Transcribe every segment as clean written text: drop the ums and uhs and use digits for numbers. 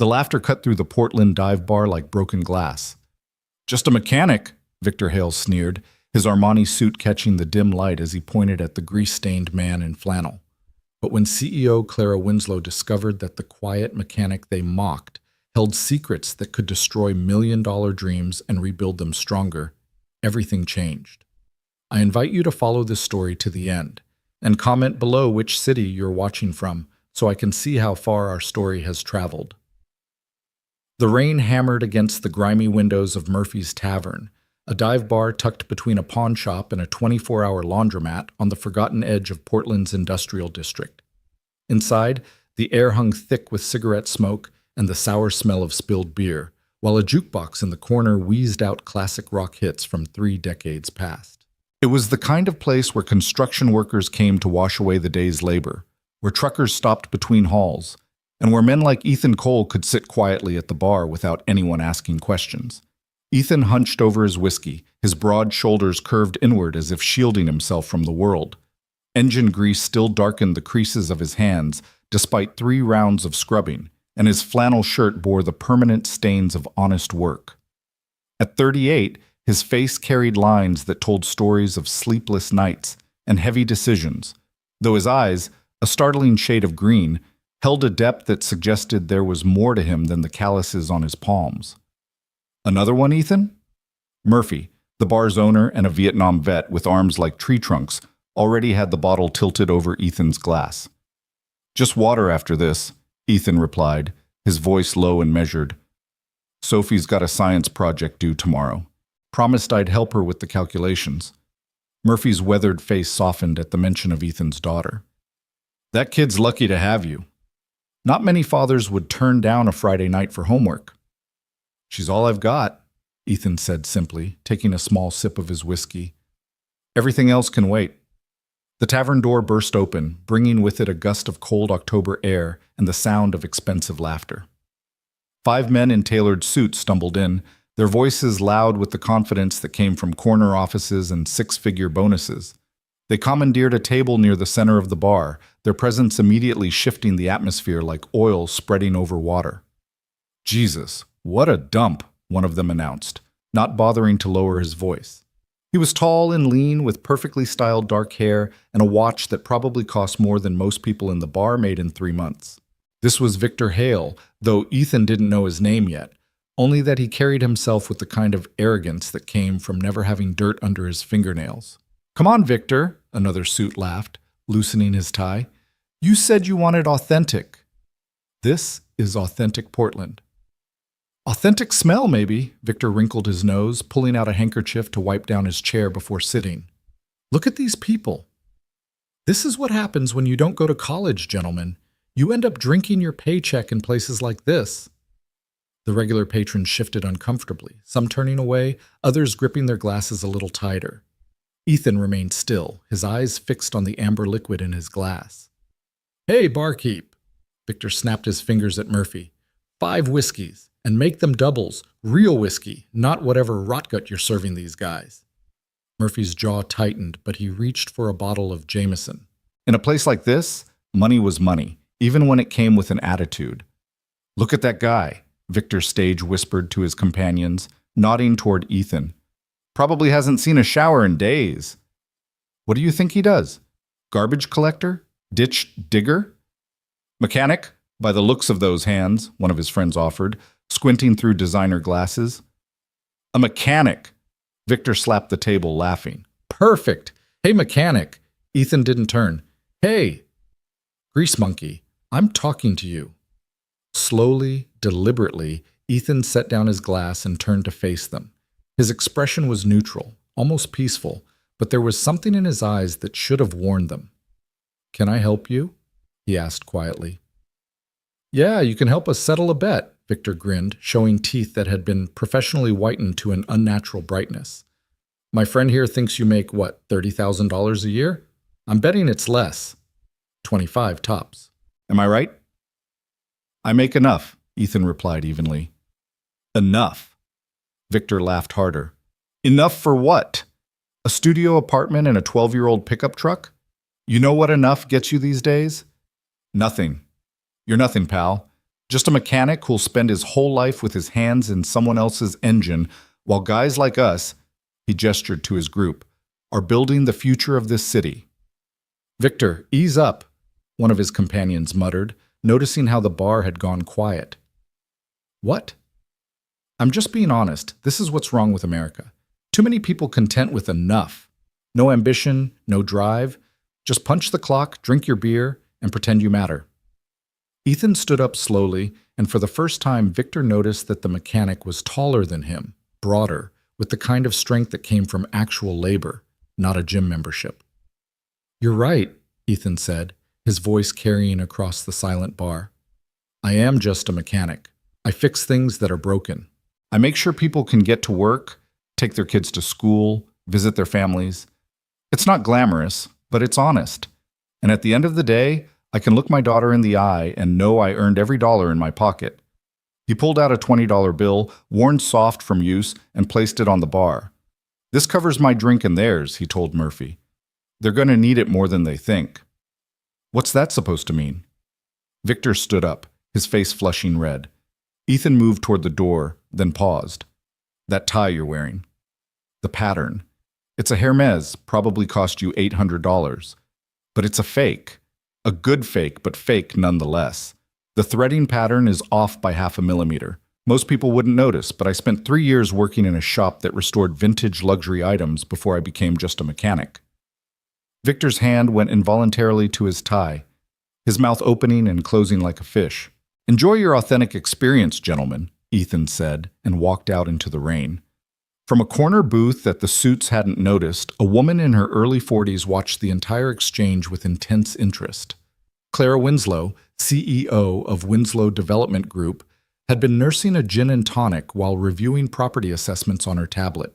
The laughter cut through the Portland dive bar like broken glass. "Just a mechanic," Victor Hale sneered, his Armani suit catching the dim light as he pointed at the grease-stained man in flannel. But when CEO Clara Winslow discovered that the quiet mechanic they mocked held secrets that could destroy million-dollar dreams and rebuild them stronger, everything changed. I invite you to follow this story to the end, and comment below which city you're watching from so I can see how far our story has traveled. The rain hammered against the grimy windows of Murphy's Tavern, a dive bar tucked between a pawn shop and a 24-hour laundromat on the forgotten edge of Portland's industrial district. Inside, the air hung thick with cigarette smoke and the sour smell of spilled beer, while a jukebox in the corner wheezed out classic rock hits from 3 decades past. It was the kind of place where construction workers came to wash away the day's labor, where truckers stopped between hauls, and where men like Ethan Cole could sit quietly at the bar without anyone asking questions. Ethan hunched over his whiskey, his broad shoulders curved inward as if shielding himself from the world. Engine grease still darkened the creases of his hands, despite 3 rounds of scrubbing, and his flannel shirt bore the permanent stains of honest work. At 38, his face carried lines that told stories of sleepless nights and heavy decisions, though his eyes, a startling shade of green, held a depth that suggested there was more to him than the calluses on his palms. "Another one, Ethan?" Murphy, the bar's owner and a Vietnam vet with arms like tree trunks, already had the bottle tilted over Ethan's glass. "Just water after this," Ethan replied, his voice low and measured. "Sophie's got a science project due tomorrow. Promised I'd help her with the calculations." Murphy's weathered face softened at the mention of Ethan's daughter. "That kid's lucky to have you. Not many fathers would turn down a Friday night for homework." "She's all I've got," Ethan said simply, taking a small sip of his whiskey. "Everything else can wait." The tavern door burst open, bringing with it a gust of cold October air and the sound of expensive laughter. 5 men in tailored suits stumbled in, their voices loud with the confidence that came from corner offices and 6-figure bonuses. They commandeered a table near the center of the bar, their presence immediately shifting the atmosphere like oil spreading over water. "Jesus, what a dump," one of them announced, not bothering to lower his voice. He was tall and lean with perfectly styled dark hair and a watch that probably cost more than most people in the bar made in 3 months. This was Victor Hale, though Ethan didn't know his name yet, only that he carried himself with the kind of arrogance that came from never having dirt under his fingernails. "Come on, Victor," another suit laughed, loosening his tie. "You said you wanted authentic." "This is authentic Portland." "Authentic smell, maybe," Victor wrinkled his nose, pulling out a handkerchief to wipe down his chair before sitting. "Look at these people. This is what happens when you don't go to college, gentlemen. You end up drinking your paycheck in places like this." The regular patrons shifted uncomfortably, some turning away, others gripping their glasses a little tighter. Ethan remained still, his eyes fixed on the amber liquid in his glass. "Hey, barkeep!" Victor snapped his fingers at Murphy. 5 whiskeys. And make them doubles, real whiskey, not whatever rotgut you're serving these guys." Murphy's jaw tightened, but he reached for a bottle of Jameson. In a place like this, money was money, even when it came with an attitude. "Look at that guy," Victor Stage whispered to his companions, nodding toward Ethan. "Probably hasn't seen a shower in days." "What do you think he does? Garbage collector? Ditch digger?" "Mechanic, by the looks of those hands," one of his friends offered, squinting through designer glasses. "A mechanic!" Victor slapped the table, laughing. "Perfect! Hey, mechanic!" Ethan didn't turn. "Hey! Grease monkey, I'm talking to you." Slowly, deliberately, Ethan set down his glass and turned to face them. His expression was neutral, almost peaceful, but there was something in his eyes that should have warned them. "Can I help you?" he asked quietly. "Yeah, you can help us settle a bet," Victor grinned, showing teeth that had been professionally whitened to an unnatural brightness. "My friend here thinks you make, what, $30,000 a year? I'm betting it's less. 25 tops. Am I right?" "I make enough," Ethan replied evenly. "Enough?" Victor laughed harder. "Enough for what? A studio apartment and a 12-year-old pickup truck? You know what enough gets you these days? Nothing. You're nothing, pal. Just a mechanic who'll spend his whole life with his hands in someone else's engine, while guys like us, he gestured to his group, are building the future of this city. Victor, ease up, one of his companions muttered, noticing how the bar had gone quiet. What? I'm just being honest. This is what's wrong with America. Too many people content with enough. No ambition, no drive. Just punch the clock, drink your beer, and pretend you matter. Ethan stood up slowly, and for the first time, Victor noticed that the mechanic was taller than him, broader, with the kind of strength that came from actual labor, not a gym membership. You're right, Ethan said, his voice carrying across the silent bar. I am just a mechanic. I fix things that are broken. I make sure people can get to work, take their kids to school, visit their families. It's not glamorous, but it's honest. And at the end of the day, I can look my daughter in the eye and know I earned every dollar in my pocket. He pulled out a $20 bill, worn soft from use, and placed it on the bar. This covers my drink and theirs, he told Murphy. They're going to need it more than they think. What's that supposed to mean? Victor stood up, his face flushing red. Ethan moved toward the door, then paused. That tie you're wearing. The pattern. It's a Hermes, probably cost you $800. But it's a fake. A good fake, but fake nonetheless. The threading pattern is off by 0.5 millimeter. Most people wouldn't notice, but I spent 3 years working in a shop that restored vintage luxury items before I became just a mechanic. Victor's hand went involuntarily to his tie, his mouth opening and closing like a fish. Enjoy your authentic experience, gentlemen, Ethan said, and walked out into the rain. From a corner booth that the suits hadn't noticed, a woman in her early 40s watched the entire exchange with intense interest. Clara Winslow, CEO of Winslow Development Group, had been nursing a gin and tonic while reviewing property assessments on her tablet.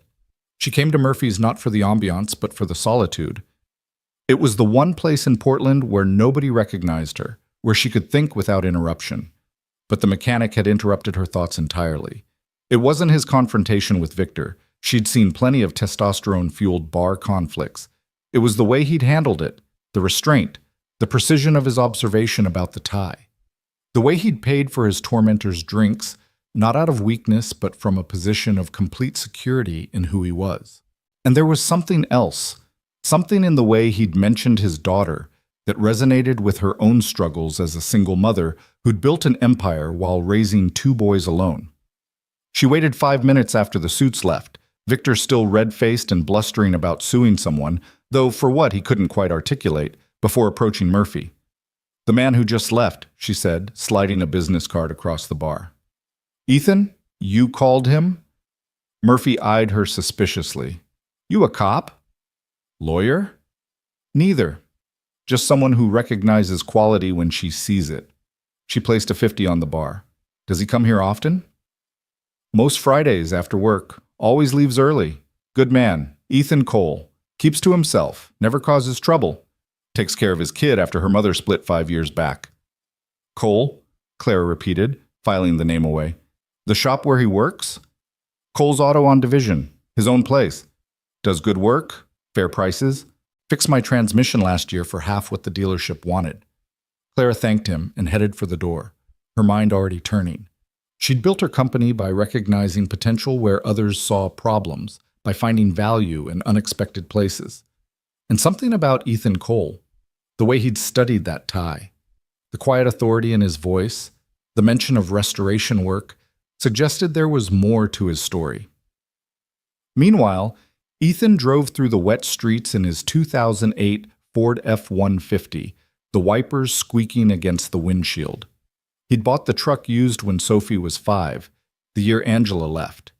She came to Murphy's not for the ambiance, but for the solitude. It was the one place in Portland where nobody recognized her, where she could think without interruption. But the mechanic had interrupted her thoughts entirely. It wasn't his confrontation with Victor. She'd seen plenty of testosterone-fueled bar conflicts. It was the way he'd handled it, the restraint, the precision of his observation about the tie. The way he'd paid for his tormentor's drinks, not out of weakness, but from a position of complete security in who he was. And there was something else, something in the way he'd mentioned his daughter that resonated with her own struggles as a single mother who'd built an empire while raising 2 boys alone. She waited 5 minutes after the suits left, Victor still red-faced and blustering about suing someone, though for what he couldn't quite articulate, before approaching Murphy. The man who just left, she said, sliding a business card across the bar. Ethan, you called him? Murphy eyed her suspiciously. You a cop? Lawyer? Neither. Just someone who recognizes quality when she sees it. She placed a 50 on the bar. Does he come here often? Most Fridays after work. Always leaves early. Good man. Ethan Cole. Keeps to himself. Never causes trouble. Takes care of his kid after her mother split 5 years back. Cole? Clara repeated, filing the name away. The shop where he works? Cole's Auto on Division. His own place. Does good work. Fair prices. Fixed my transmission last year for half what the dealership wanted. Clara thanked him and headed for the door, her mind already turning. She'd built her company by recognizing potential where others saw problems, by finding value in unexpected places. And something about Ethan Cole, the way he'd studied that tie, the quiet authority in his voice, the mention of restoration work, suggested there was more to his story. Meanwhile, Ethan drove through the wet streets in his 2008 Ford F-150, the wipers squeaking against the windshield. He'd bought the truck used when Sophie was 5, the year Angela left,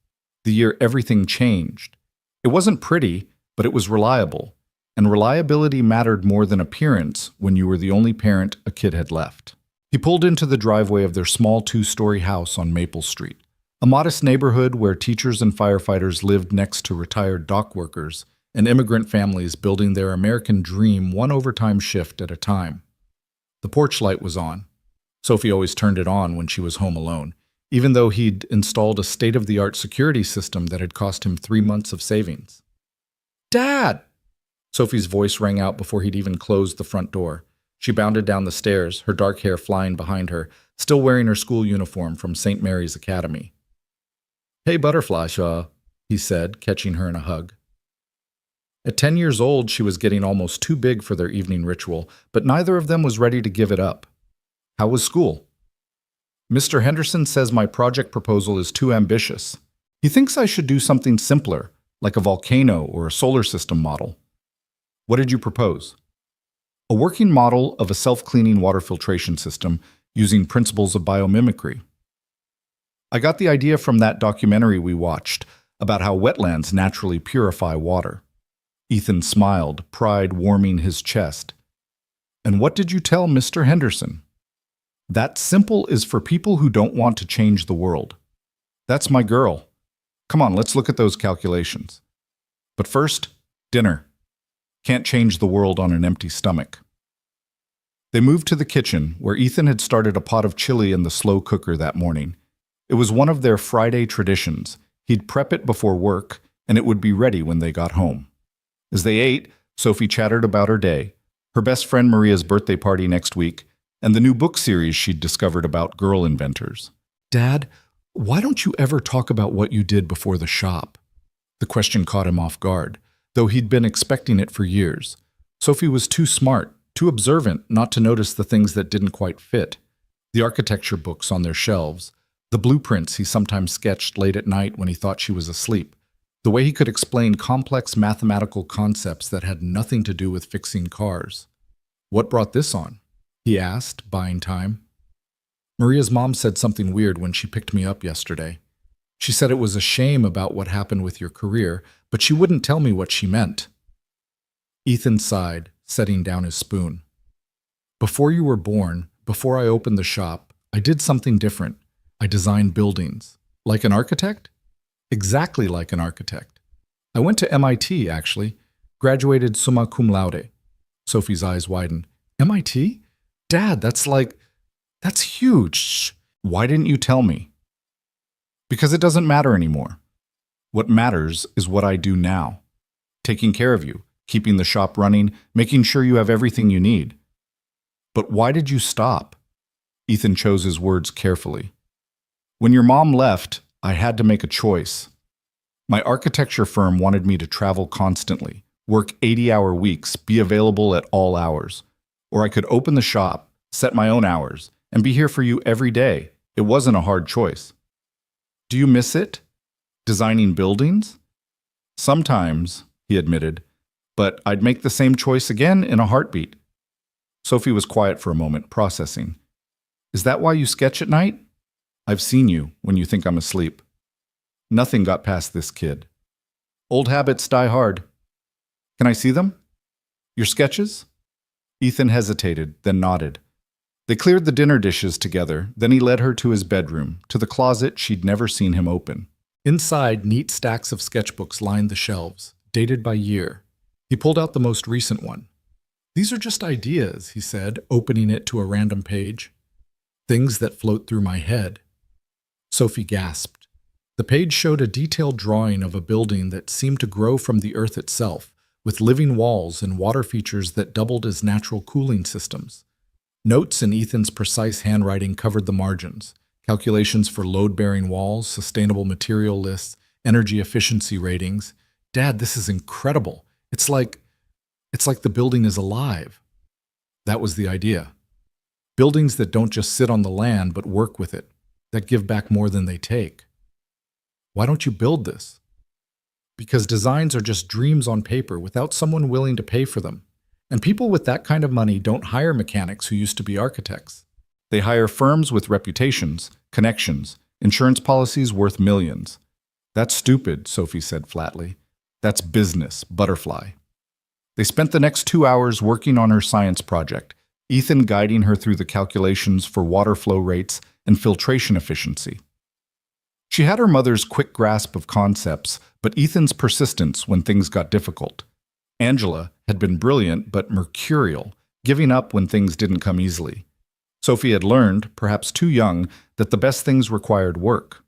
the year everything changed. It wasn't pretty, but it was reliable, and reliability mattered more than appearance when you were the only parent a kid had left. He pulled into the driveway of their small 2-story house on Maple Street, a modest neighborhood where teachers and firefighters lived next to retired dock workers and immigrant families building their American dream one overtime shift at a time. The porch light was on. Sophie always turned it on when she was home alone, even though he'd installed a state-of-the-art security system that had cost him 3 months of savings. Dad! Sophie's voice rang out before he'd even closed the front door. She bounded down the stairs, her dark hair flying behind her, still wearing her school uniform from St. Mary's Academy. "Hey, Butterfly Shaw," he said, catching her in a hug. At 10 years old, she was getting almost too big for their evening ritual, but neither of them was ready to give it up. "How was school?" "Mr. Henderson says my project proposal is too ambitious. He thinks I should do something simpler, like a volcano or a solar system model." "What did you propose?" "A working model of a self-cleaning water filtration system using principles of biomimicry." "I got the idea from that documentary we watched about how wetlands naturally purify water." Ethan smiled, pride warming his chest. "And what did you tell Mr. Henderson?" "That simple is for people who don't want to change the world." "That's my girl. Come on, let's look at those calculations. But first, dinner. Can't change the world on an empty stomach." They moved to the kitchen, where Ethan had started a pot of chili in the slow cooker that morning. It was one of their Friday traditions. He'd prep it before work, and it would be ready when they got home. As they ate, Sophie chattered about her day, her best friend Maria's birthday party next week, and the new book series she'd discovered about girl inventors. "Dad, why don't you ever talk about what you did before the shop?" The question caught him off guard, though he'd been expecting it for years. Sophie was too smart, too observant not to notice the things that didn't quite fit. The architecture books on their shelves, the blueprints he sometimes sketched late at night when he thought she was asleep, the way he could explain complex mathematical concepts that had nothing to do with fixing cars. "What brought this on?" he asked, buying time. "Maria's mom said something weird when she picked me up yesterday. She said it was a shame about what happened with your career, but she wouldn't tell me what she meant." Ethan sighed, setting down his spoon. "Before you were born, before I opened the shop, I did something different. I designed buildings. Like an architect?" "Exactly like an architect. I went to MIT, actually. Graduated summa cum laude." Sophie's eyes widened. "MIT? Dad, that's huge. Why didn't you tell me?" "Because it doesn't matter anymore. What matters is what I do now. Taking care of you, keeping the shop running, making sure you have everything you need." "But why did you stop?" Ethan chose his words carefully. "When your mom left, I had to make a choice. My architecture firm wanted me to travel constantly, work 80-hour weeks, be available at all hours. Or I could open the shop, set my own hours, and be here for you every day. It wasn't a hard choice." "Do you miss it? Designing buildings?" "Sometimes," he admitted, "but I'd make the same choice again in a heartbeat." Sophie was quiet for a moment, processing. "Is that why you sketch at night?" "I've seen you when you think I'm asleep." Nothing got past this kid. "Old habits die hard." "Can I see them?" "Your sketches?" Ethan hesitated, then nodded. They cleared the dinner dishes together, then he led her to his bedroom, to the closet she'd never seen him open. Inside, neat stacks of sketchbooks lined the shelves, dated by year. He pulled out the most recent one. "These are just ideas," he said, opening it to a random page. "Things that float through my head." Sophie gasped. The page showed a detailed drawing of a building that seemed to grow from the earth itself, with living walls and water features that doubled as natural cooling systems. Notes in Ethan's precise handwriting covered the margins, calculations for load-bearing walls, sustainable material lists, energy efficiency ratings. "Dad, this is incredible. It's like the building is alive." That was the idea. Buildings that don't just sit on the land but work with it, that give back more than they take. "Why don't you build this?" "Because designs are just dreams on paper without someone willing to pay for them. And people with that kind of money don't hire mechanics who used to be architects. They hire firms with reputations, connections, insurance policies worth millions." "That's stupid," Sophie said flatly. "That's business, Butterfly." They spent the next 2 hours working on her science project, Ethan guiding her through the calculations for water flow rates and filtration efficiency. She had her mother's quick grasp of concepts, but Ethan's persistence when things got difficult. Angela had been brilliant but mercurial, giving up when things didn't come easily. Sophie had learned, perhaps too young, that the best things required work.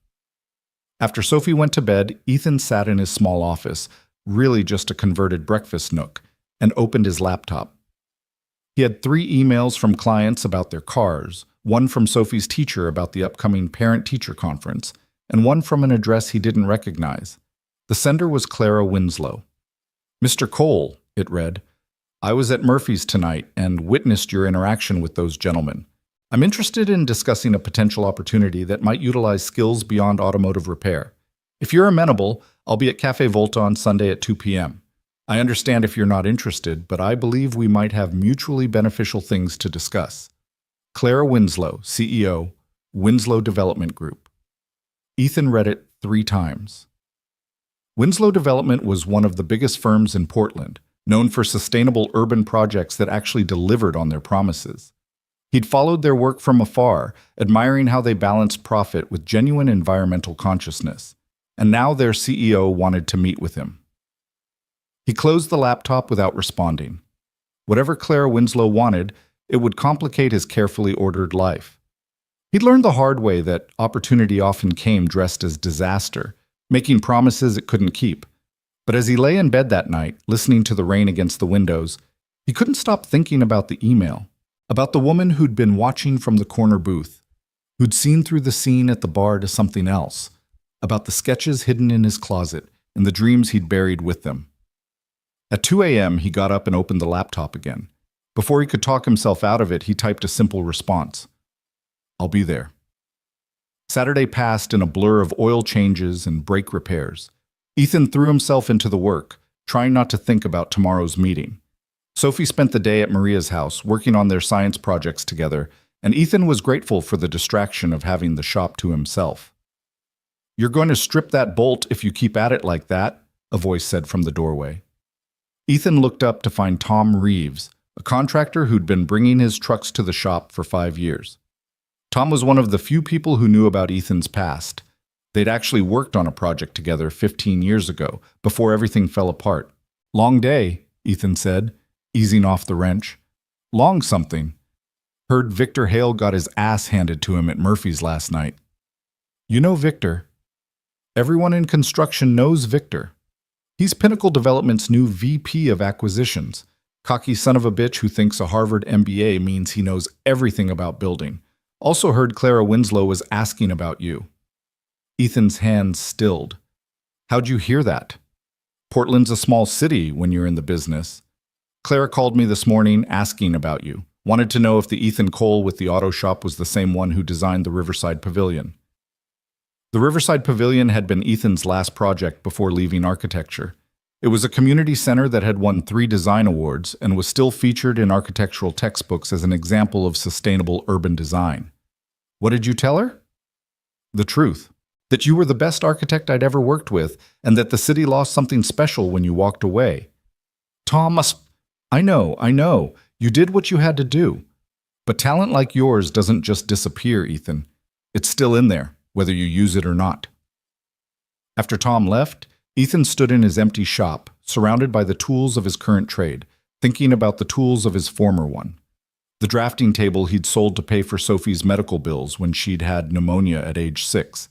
After Sophie went to bed, Ethan sat in his small office, really just a converted breakfast nook, and opened his laptop. He had 3 emails from clients about their cars, one from Sophie's teacher about the upcoming parent-teacher conference, and one from an address he didn't recognize. The sender was Clara Winslow. "Mr. Cole," it read, "I was at Murphy's tonight and witnessed your interaction with those gentlemen. I'm interested in discussing a potential opportunity that might utilize skills beyond automotive repair. If you're amenable, I'll be at Cafe Volta on Sunday at 2 p.m. I understand if you're not interested, but I believe we might have mutually beneficial things to discuss. Clara Winslow, CEO, Winslow Development Group." Ethan read it 3 times. Winslow Development was one of the biggest firms in Portland, known for sustainable urban projects that actually delivered on their promises. He'd followed their work from afar, admiring how they balanced profit with genuine environmental consciousness, and now their CEO wanted to meet with him. He closed the laptop without responding. Whatever Clara Winslow wanted, it would complicate his carefully ordered life. He'd learned the hard way that opportunity often came dressed as disaster, making promises it couldn't keep. But as he lay in bed that night, listening to the rain against the windows, he couldn't stop thinking about the email, about the woman who'd been watching from the corner booth, who'd seen through the scene at the bar to something else, about the sketches hidden in his closet and the dreams he'd buried with them. At 2 a.m., he got up and opened the laptop again. Before he could talk himself out of it, he typed a simple response. "I'll be there." Saturday passed in a blur of oil changes and brake repairs. Ethan threw himself into the work, trying not to think about tomorrow's meeting. Sophie spent the day at Maria's house, working on their science projects together, and Ethan was grateful for the distraction of having the shop to himself. "You're going to strip that bolt if you keep at it like that," a voice said from the doorway. Ethan looked up to find Tom Reeves, a contractor who'd been bringing his trucks to the shop for 5 years. Tom was one of the few people who knew about Ethan's past. They'd actually worked on a project together 15 years ago, before everything fell apart. "Long day," Ethan said, easing off the wrench. "Long something. Heard Victor Hale got his ass handed to him at Murphy's last night." "You know Victor." "Everyone in construction knows Victor. He's Pinnacle Development's new VP of Acquisitions. Cocky son of a bitch who thinks a Harvard MBA means he knows everything about building. Also heard Clara Winslow was asking about you." Ethan's hands stilled. "How'd you hear that?" "Portland's a small city when you're in the business. Clara called me this morning asking about you. Wanted to know if the Ethan Cole with the auto shop was the same one who designed the Riverside Pavilion." The Riverside Pavilion had been Ethan's last project before leaving architecture. It was a community center that had won 3 design awards and was still featured in architectural textbooks as an example of sustainable urban design. "What did you tell her?" "The truth. That you were the best architect I'd ever worked with, and that the city lost something special when you walked away." "Thomas, I know. You did what you had to do. But talent like yours doesn't just disappear, Ethan. It's still in there, whether you use it or not." After Tom left, Ethan stood in his empty shop, surrounded by the tools of his current trade, thinking about the tools of his former one. The drafting table he'd sold to pay for Sophie's medical bills when she'd had pneumonia at age 6.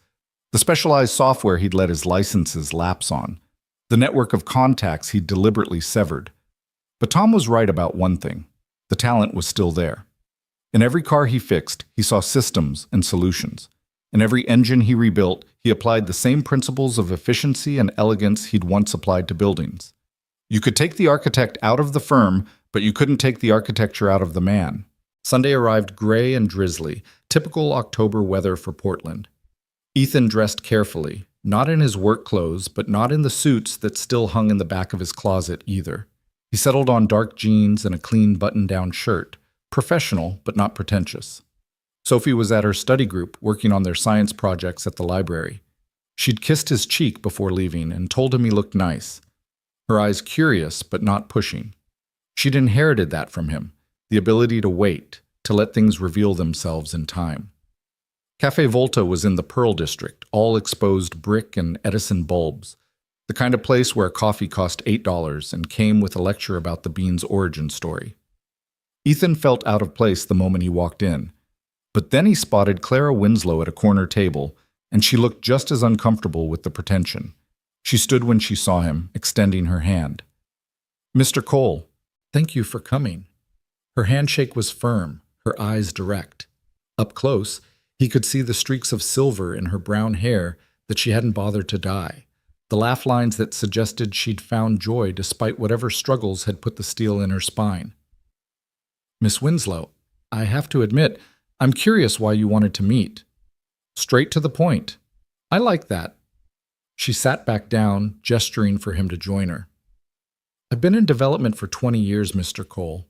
The specialized software he'd let his licenses lapse on. The network of contacts he'd deliberately severed. But Tom was right about one thing. The talent was still there. In every car he fixed, he saw systems and solutions. In every engine he rebuilt, he applied the same principles of efficiency and elegance he'd once applied to buildings. You could take the architect out of the firm, but you couldn't take the architecture out of the man. Sunday arrived gray and drizzly, typical October weather for Portland. Ethan dressed carefully, not in his work clothes, but not in the suits that still hung in the back of his closet either. He settled on dark jeans and a clean button-down shirt, professional but not pretentious. Sophie was at her study group working on their science projects at the library. She'd kissed his cheek before leaving and told him he looked nice. Her eyes curious but not pushing. She'd inherited that from him, the ability to wait, to let things reveal themselves in time. Cafe Volta was in the Pearl District, all exposed brick and Edison bulbs, the kind of place where coffee cost $8 and came with a lecture about the bean's origin story. Ethan felt out of place the moment he walked in, but then he spotted Clara Winslow at a corner table, and she looked just as uncomfortable with the pretension. She stood when she saw him, extending her hand. "Mr. Cole, thank you for coming." Her handshake was firm, her eyes direct. Up close, he could see the streaks of silver in her brown hair that she hadn't bothered to dye, the laugh lines that suggested she'd found joy despite whatever struggles had put the steel in her spine. "Miss Winslow, I have to admit, I'm curious why you wanted to meet. Straight to the point. I like that." She sat back down, gesturing for him to join her. "I've been in development for 20 years, Mr. Cole.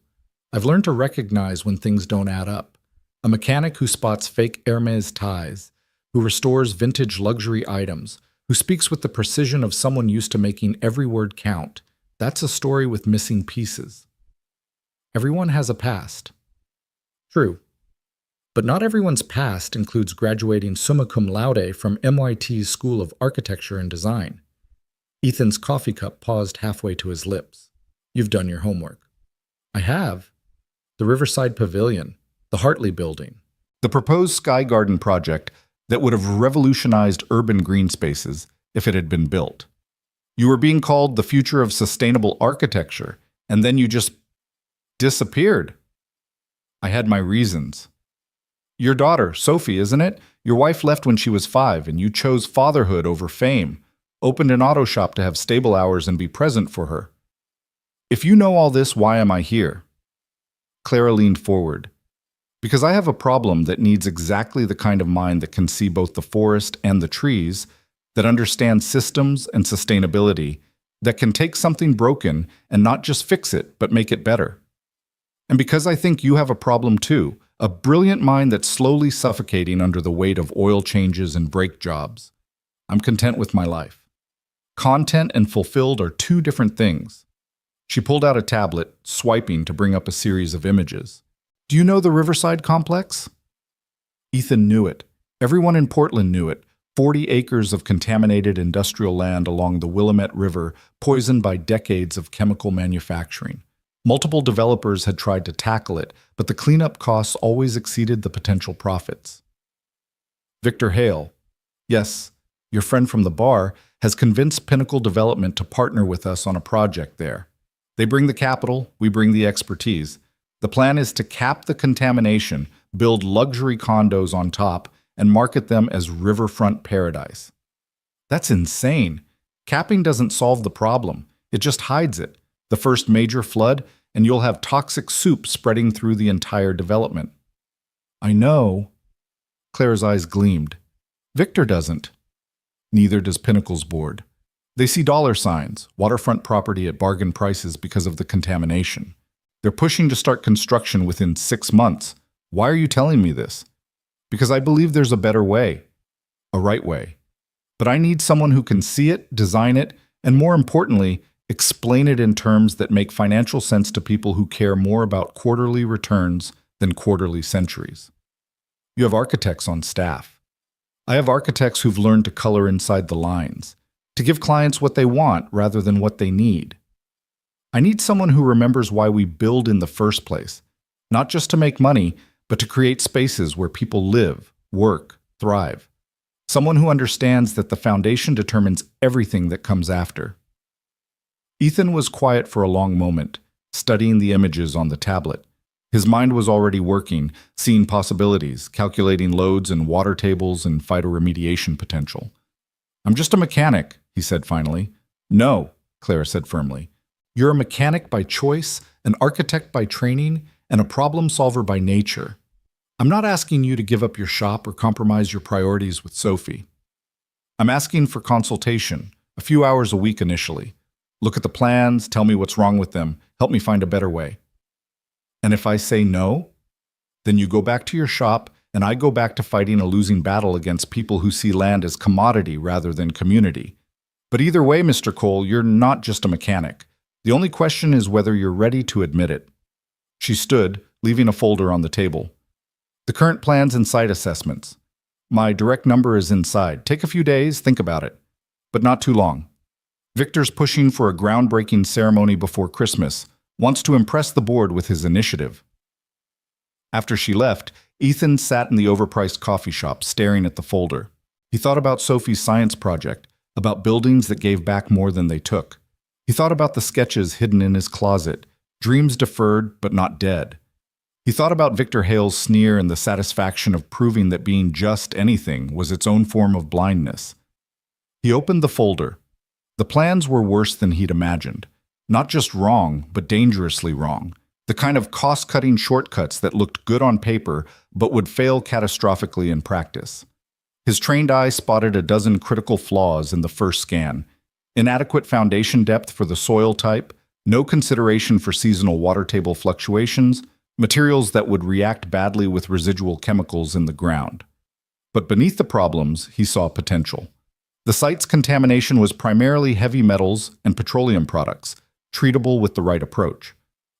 I've learned to recognize when things don't add up. A mechanic who spots fake Hermes ties, who restores vintage luxury items, who speaks with the precision of someone used to making every word count. That's a story with missing pieces. Everyone has a past. True. But not everyone's past includes graduating summa cum laude from MIT's School of Architecture and Design." Ethan's coffee cup paused halfway to his lips. "You've done your homework." "I have. The Riverside Pavilion, the Hartley Building, the proposed Sky Garden project that would have revolutionized urban green spaces if it had been built. You were being called the future of sustainable architecture, and then you just disappeared." "I had my reasons." "Your daughter, Sophie, isn't it? Your wife left when she was 5, and you chose fatherhood over fame, opened an auto shop to have stable hours and be present for her. If you know all this, why am I here?" Clara leaned forward. "Because I have a problem that needs exactly the kind of mind that can see both the forest and the trees, that understands systems and sustainability, that can take something broken and not just fix it, but make it better. And because I think you have a problem too, a brilliant mind that's slowly suffocating under the weight of oil changes and brake jobs. I'm content with my life. Content and fulfilled are two different things." She pulled out a tablet, swiping to bring up a series of images. "Do you know the Riverside Complex?" Ethan knew it. Everyone in Portland knew it. 40 acres of contaminated industrial land along the Willamette River, poisoned by decades of chemical manufacturing. Multiple developers had tried to tackle it, but the cleanup costs always exceeded the potential profits. Victor Hale, yes, your friend from the bar, has convinced Pinnacle Development to partner with us on a project there. They bring the capital, we bring the expertise. The plan is to cap the contamination, build luxury condos on top, and market them as riverfront paradise. That's insane. Capping doesn't solve the problem. It just hides it. The first major flood, and you'll have toxic soup spreading through the entire development. I know. Claire's eyes gleamed. Victor doesn't. Neither does Pinnacle's board. They see dollar signs, waterfront property at bargain prices because of the contamination. They're pushing to start construction within 6 months. Why are you telling me this? Because I believe there's a better way, a right way. But I need someone who can see it, design it, and more importantly, explain it in terms that make financial sense to people who care more about quarterly returns than quarterly centuries. You have architects on staff. I have architects who've learned to color inside the lines, to give clients what they want rather than what they need. I need someone who remembers why we build in the first place, not just to make money, but to create spaces where people live, work, thrive. Someone who understands that the foundation determines everything that comes after. Ethan was quiet for a long moment, studying the images on the tablet. His mind was already working, seeing possibilities, calculating loads and water tables and phytoremediation potential. I'm just a mechanic, he said finally. No, Clara said firmly. You're a mechanic by choice, an architect by training, and a problem solver by nature. I'm not asking you to give up your shop or compromise your priorities with Sophie. I'm asking for consultation, a few hours a week initially. Look at the plans, tell me what's wrong with them, help me find a better way. And if I say no, then you go back to your shop and I go back to fighting a losing battle against people who see land as commodity rather than community. But either way, Mr. Cole, you're not just a mechanic. The only question is whether you're ready to admit it. She stood, leaving a folder on the table. The current plans and site assessments. My direct number is inside. Take a few days, think about it. But not too long. Victor's pushing for a groundbreaking ceremony before Christmas, wants to impress the board with his initiative. After she left, Ethan sat in the overpriced coffee shop, staring at the folder. He thought about Sophie's science project, about buildings that gave back more than they took. He thought about the sketches hidden in his closet, dreams deferred but not dead. He thought about Victor Hale's sneer and the satisfaction of proving that being just anything was its own form of blindness. He opened the folder. The plans were worse than he'd imagined. Not just wrong, but dangerously wrong. The kind of cost-cutting shortcuts that looked good on paper but would fail catastrophically in practice. His trained eye spotted a dozen critical flaws in the first scan. Inadequate foundation depth for the soil type, no consideration for seasonal water table fluctuations, materials that would react badly with residual chemicals in the ground. But beneath the problems, he saw potential. The site's contamination was primarily heavy metals and petroleum products, treatable with the right approach.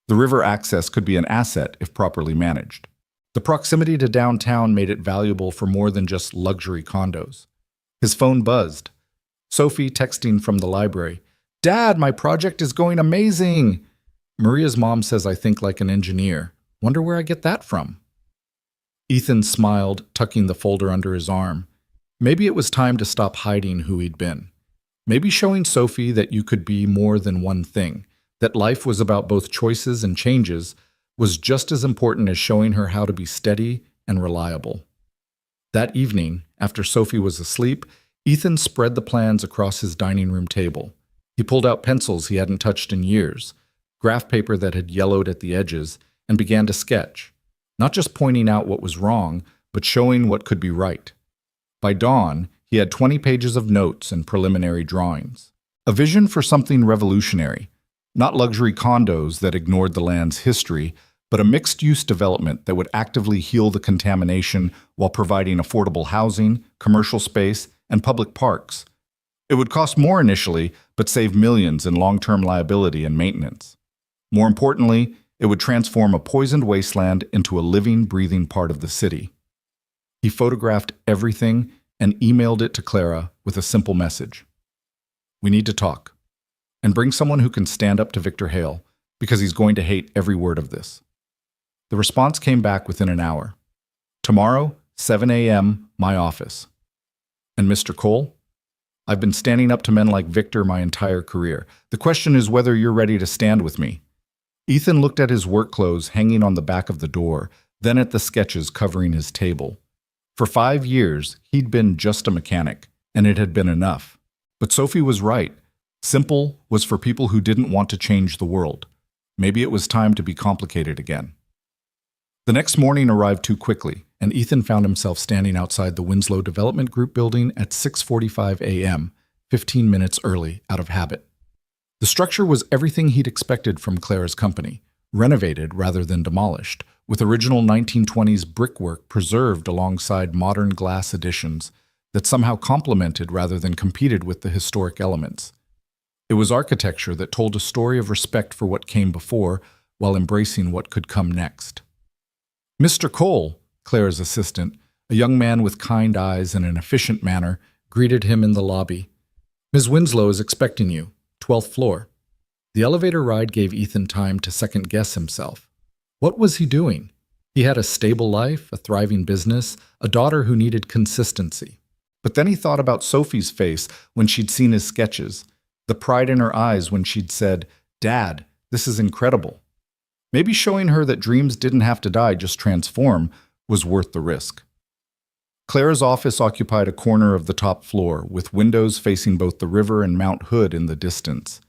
The river access could be an asset if properly managed. The proximity to downtown made it valuable for more than just luxury condos. His phone buzzed. Sophie texting from the library. "Dad, my project is going amazing!" "Maria's mom says I think like an engineer. Wonder where I get that from?" Ethan smiled, tucking the folder under his arm. Maybe it was time to stop hiding who he'd been. Maybe showing Sophie that you could be more than one thing, that life was about both choices and changes, was just as important as showing her how to be steady and reliable. That evening, after Sophie was asleep, Ethan spread the plans across his dining room table. He pulled out pencils he hadn't touched in years, graph paper that had yellowed at the edges, and began to sketch, not just pointing out what was wrong, but showing what could be right. By dawn, he had 20 pages of notes and preliminary drawings. A vision for something revolutionary, not luxury condos that ignored the land's history, but a mixed-use development that would actively heal the contamination while providing affordable housing, commercial space, and public parks. It would cost more initially, but save millions in long-term liability and maintenance. More importantly, it would transform a poisoned wasteland into a living, breathing part of the city. He photographed everything and emailed it to Clara with a simple message. "We need to talk. And bring someone who can stand up to Victor Hale, because he's going to hate every word of this." The response came back within an hour. "Tomorrow, 7 a.m., my office." "And Mr. Cole? I've been standing up to men like Victor my entire career. The question is whether you're ready to stand with me." Ethan looked at his work clothes hanging on the back of the door, then at the sketches covering his table. For 5 years, he'd been just a mechanic, and it had been enough. But Sophie was right. Simple was for people who didn't want to change the world. Maybe it was time to be complicated again. The next morning arrived too quickly, and Ethan found himself standing outside the Winslow Development Group building at 6:45 a.m., 15 minutes early, out of habit. The structure was everything he'd expected from Clara's company, renovated rather than demolished, with original 1920s brickwork preserved alongside modern glass additions that somehow complemented rather than competed with the historic elements. It was architecture that told a story of respect for what came before while embracing what could come next. "Mr. Cole," Clara's assistant, a young man with kind eyes and an efficient manner, greeted him in the lobby. "Ms. Winslow is expecting you, 12th floor." The elevator ride gave Ethan time to second-guess himself. What was he doing? He had a stable life, a thriving business, a daughter who needed consistency. But then he thought about Sophie's face when she'd seen his sketches, the pride in her eyes when she'd said, "Dad, this is incredible." Maybe showing her that dreams didn't have to die, just transform, was worth the risk. Clara's office occupied a corner of the top floor, with windows facing both the river and Mount Hood in the distance.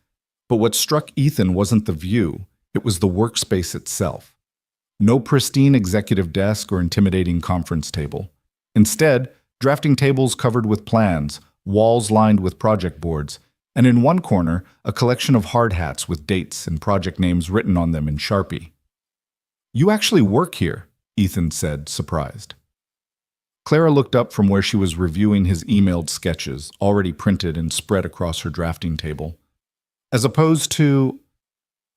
But what struck Ethan wasn't the view, it was the workspace itself. No pristine executive desk or intimidating conference table. Instead, drafting tables covered with plans, walls lined with project boards, and in one corner, a collection of hard hats with dates and project names written on them in Sharpie. "You actually work here," Ethan said, surprised. Clara looked up from where she was reviewing his emailed sketches, already printed and spread across her drafting table. "As opposed to...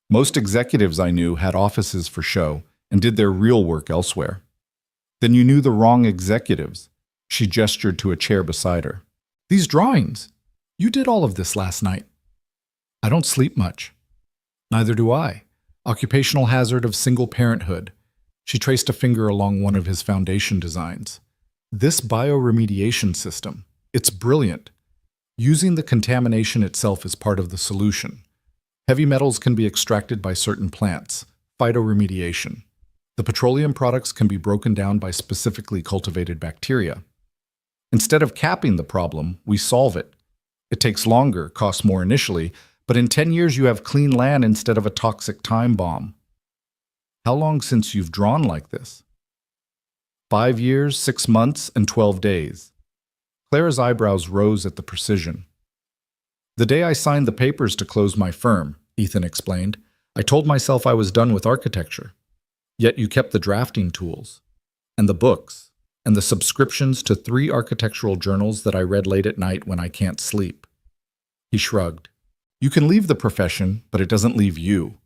Most executives I knew had offices for show and did their real work elsewhere." "Then you knew the wrong executives." She gestured to a chair beside her. "These drawings. You did all of this last night." "I don't sleep much." "Neither do I. Occupational hazard of single parenthood." She traced a finger along one of his foundation designs. "This bioremediation system, it's brilliant. Using the contamination itself is part of the solution. Heavy metals can be extracted by certain plants, phytoremediation. The The petroleum products can be broken down by specifically cultivated bacteria. Instead of capping the problem, we solve it. It takes longer, costs more initially, but in 10 years you have clean land instead of a toxic time bomb. How long since you've drawn like this? 5 years, 6 months, and 12 days. Clara's eyebrows rose at the precision. The day I signed the papers to close my firm, Ethan explained, I told myself I was done with architecture. Yet you kept the drafting tools, and the books, and the subscriptions to 3 architectural journals that I read late at night when I can't sleep. He shrugged. You can leave the profession, but it doesn't leave you.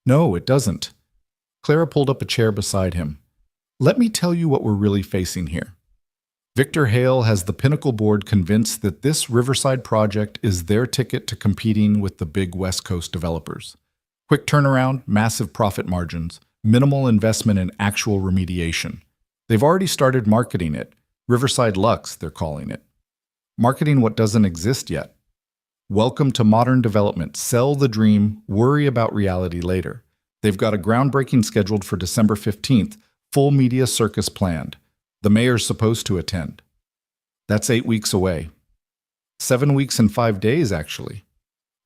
No, it doesn't. Clara pulled up a chair beside him. Let me tell you what we're really facing here. Victor Hale has the Pinnacle board convinced that this Riverside project is their ticket to competing with the big West Coast developers. Quick turnaround, massive profit margins, minimal investment in actual remediation. They've already started marketing it. Riverside Luxe, they're calling it. Marketing what doesn't exist yet. Welcome to modern development. Sell the dream, worry about reality later. They've got a groundbreaking scheduled for December 15th, full media circus planned. The mayor's supposed to attend. That's 8 weeks away. 7 weeks and 5 days, actually.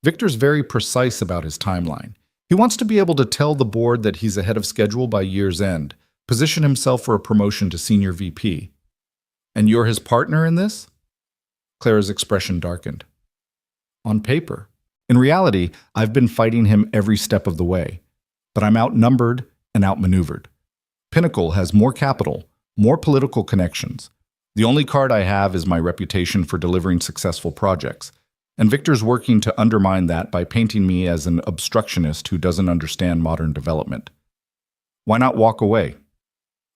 Victor's very precise about his timeline. He wants to be able to tell the board that he's ahead of schedule by year's end, position himself for a promotion to senior VP. And you're his partner in this? Clara's expression darkened. On paper. In reality, I've been fighting him every step of the way. But I'm outnumbered and outmaneuvered. Pinnacle has more capital, more political connections. The only card I have is my reputation for delivering successful projects. And Victor's working to undermine that by painting me as an obstructionist who doesn't understand modern development. Why not walk away?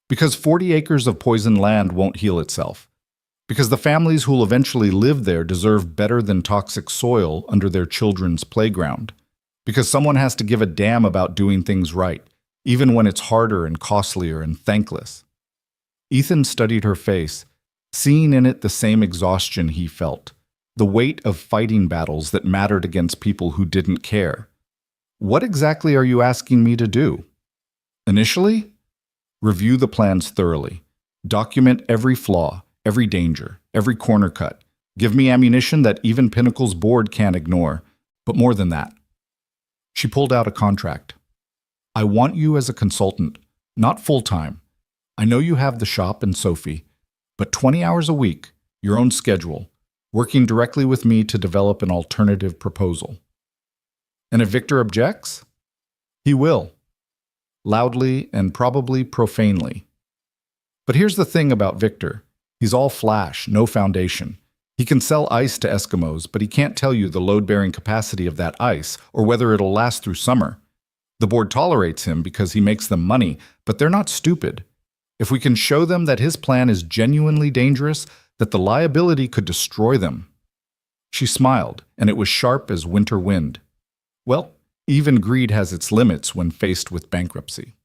Because 40 acres of poisoned land won't heal itself. Because the families who'll eventually live there deserve better than toxic soil under their children's playground. Because someone has to give a damn about doing things right, even when it's harder and costlier and thankless. Ethan studied her face, seeing in it the same exhaustion he felt, the weight of fighting battles that mattered against people who didn't care. What exactly are you asking me to do? Initially, review the plans thoroughly. Document every flaw, every danger, every corner cut. Give me ammunition that even Pinnacle's board can't ignore. But more than that. She pulled out a contract. I want you as a consultant, not full-time. I know you have the shop and Sophie, but 20 hours a week, your own schedule, working directly with me to develop an alternative proposal. And if Victor objects, he will. Loudly and probably profanely. But here's the thing about Victor. He's all flash, no foundation. He can sell ice to Eskimos, but he can't tell you the load-bearing capacity of that ice or whether it'll last through summer. The board tolerates him because he makes them money, but they're not stupid. If we can show them that his plan is genuinely dangerous, that the liability could destroy them. She smiled, and it was sharp as winter wind. Well, even greed has its limits when faced with bankruptcy.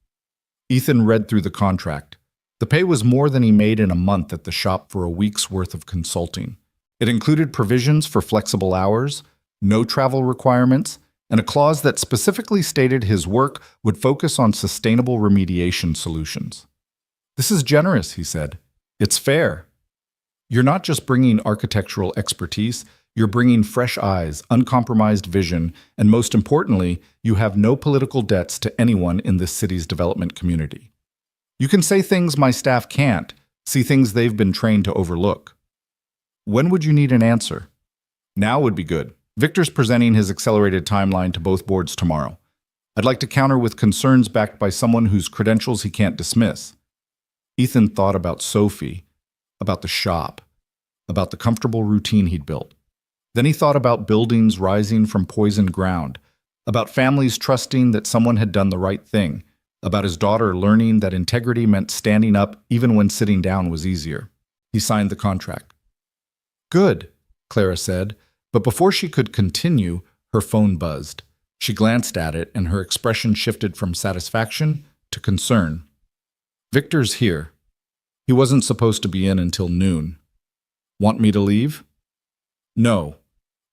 Ethan read through the contract. The pay was more than he made in a month at the shop for a week's worth of consulting. It included provisions for flexible hours, no travel requirements, and a clause that specifically stated his work would focus on sustainable remediation solutions. This is generous, he said. It's fair. You're not just bringing architectural expertise, you're bringing fresh eyes, uncompromised vision, and most importantly, you have no political debts to anyone in this city's development community. You can say things my staff can't, see things they've been trained to overlook. When would you need an answer? Now would be good. Victor's presenting his accelerated timeline to both boards tomorrow. I'd like to counter with concerns backed by someone whose credentials he can't dismiss. Ethan thought about Sophie, about the shop, about the comfortable routine he'd built. Then he thought about buildings rising from poisoned ground, about families trusting that someone had done the right thing, about his daughter learning that integrity meant standing up even when sitting down was easier. He signed the contract. Good, Clara said, but before she could continue, her phone buzzed. She glanced at it, and her expression shifted from satisfaction to concern. Victor's here. He wasn't supposed to be in until noon. Want me to leave? No.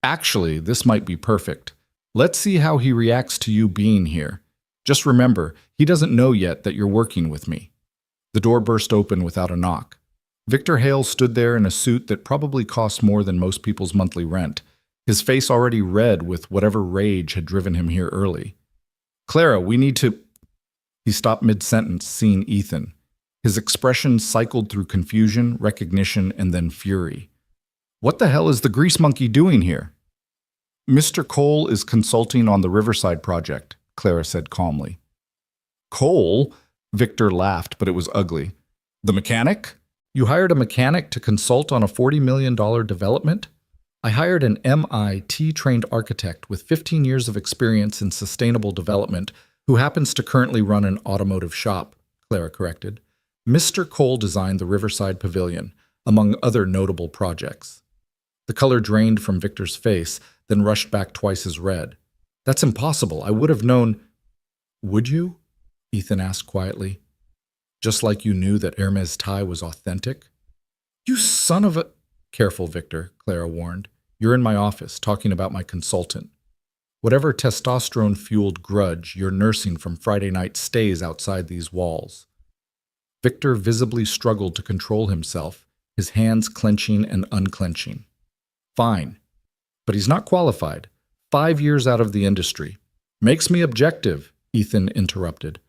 Actually, this might be perfect. Let's see how he reacts to you being here. Just remember, he doesn't know yet that you're working with me." The door burst open without a knock. Victor Hale stood there in a suit that probably cost more than most people's monthly rent, his face already red with whatever rage had driven him here early. "Clara, we need to—" He stopped mid-sentence, seeing Ethan. His expression cycled through confusion, recognition, and then fury. "What the hell is the grease monkey doing here?" "Mr. Cole is consulting on the Riverside project," Clara said calmly. "Cole?" Victor laughed, but it was ugly. "The mechanic? You hired a mechanic to consult on a $40 million development?" "I hired an MIT-trained architect with 15 years of experience in sustainable development who happens to currently run an automotive shop," Clara corrected. "Mr. Cole designed the Riverside Pavilion, among other notable projects." The color drained from Victor's face, then rushed back twice as red. "That's impossible. I would have known—" "Would you?" Ethan asked quietly. "Just like you knew that Hermes tie was authentic?" "You son of a—" "Careful, Victor," Clara warned. "You're in my office, talking about my consultant. Whatever testosterone-fueled grudge you're nursing from Friday night stays outside these walls." Victor visibly struggled to control himself, his hands clenching and unclenching. "Fine. But he's not qualified. 5 years out of the industry." "Makes me objective," Ethan interrupted.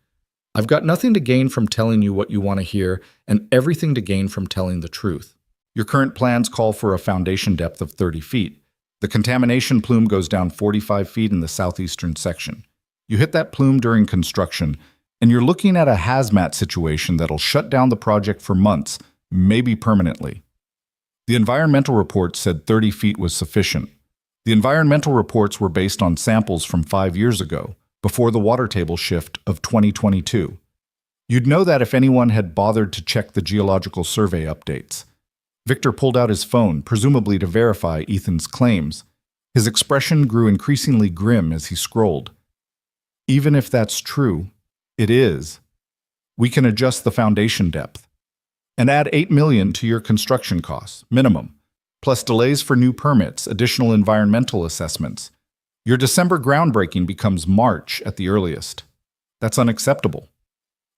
"I've got nothing to gain from telling you what you want to hear, and everything to gain from telling the truth. Your current plans call for a foundation depth of 30 feet. The contamination plume goes down 45 feet in the southeastern section. You hit that plume during construction, and you're looking at a hazmat situation that'll shut down the project for months, maybe permanently. The environmental report said 30 feet was sufficient. The environmental reports were based on samples from 5 years ago, before the water table shift of 2022. You'd know that if anyone had bothered to check the geological survey updates." Victor pulled out his phone, presumably to verify Ethan's claims. His expression grew increasingly grim as he scrolled. "Even if that's true, it is. We can adjust the foundation depth and add $8 million to your construction costs, minimum, plus delays for new permits, additional environmental assessments. Your December groundbreaking becomes March at the earliest. That's unacceptable."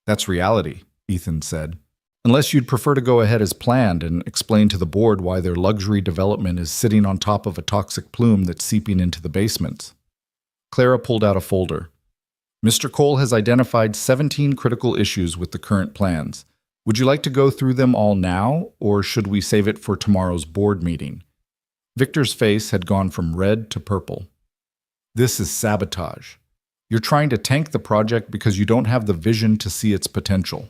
"That's reality," Ethan said. "Unless you'd prefer to go ahead as planned and explain to the board why their luxury development is sitting on top of a toxic plume that's seeping into the basements." Clara pulled out a folder. "Mr. Cole has identified 17 critical issues with the current plans. Would you like to go through them all now, or should we save it for tomorrow's board meeting?" Victor's face had gone from red to purple. "This is sabotage. You're trying to tank the project because you don't have the vision to see its potential."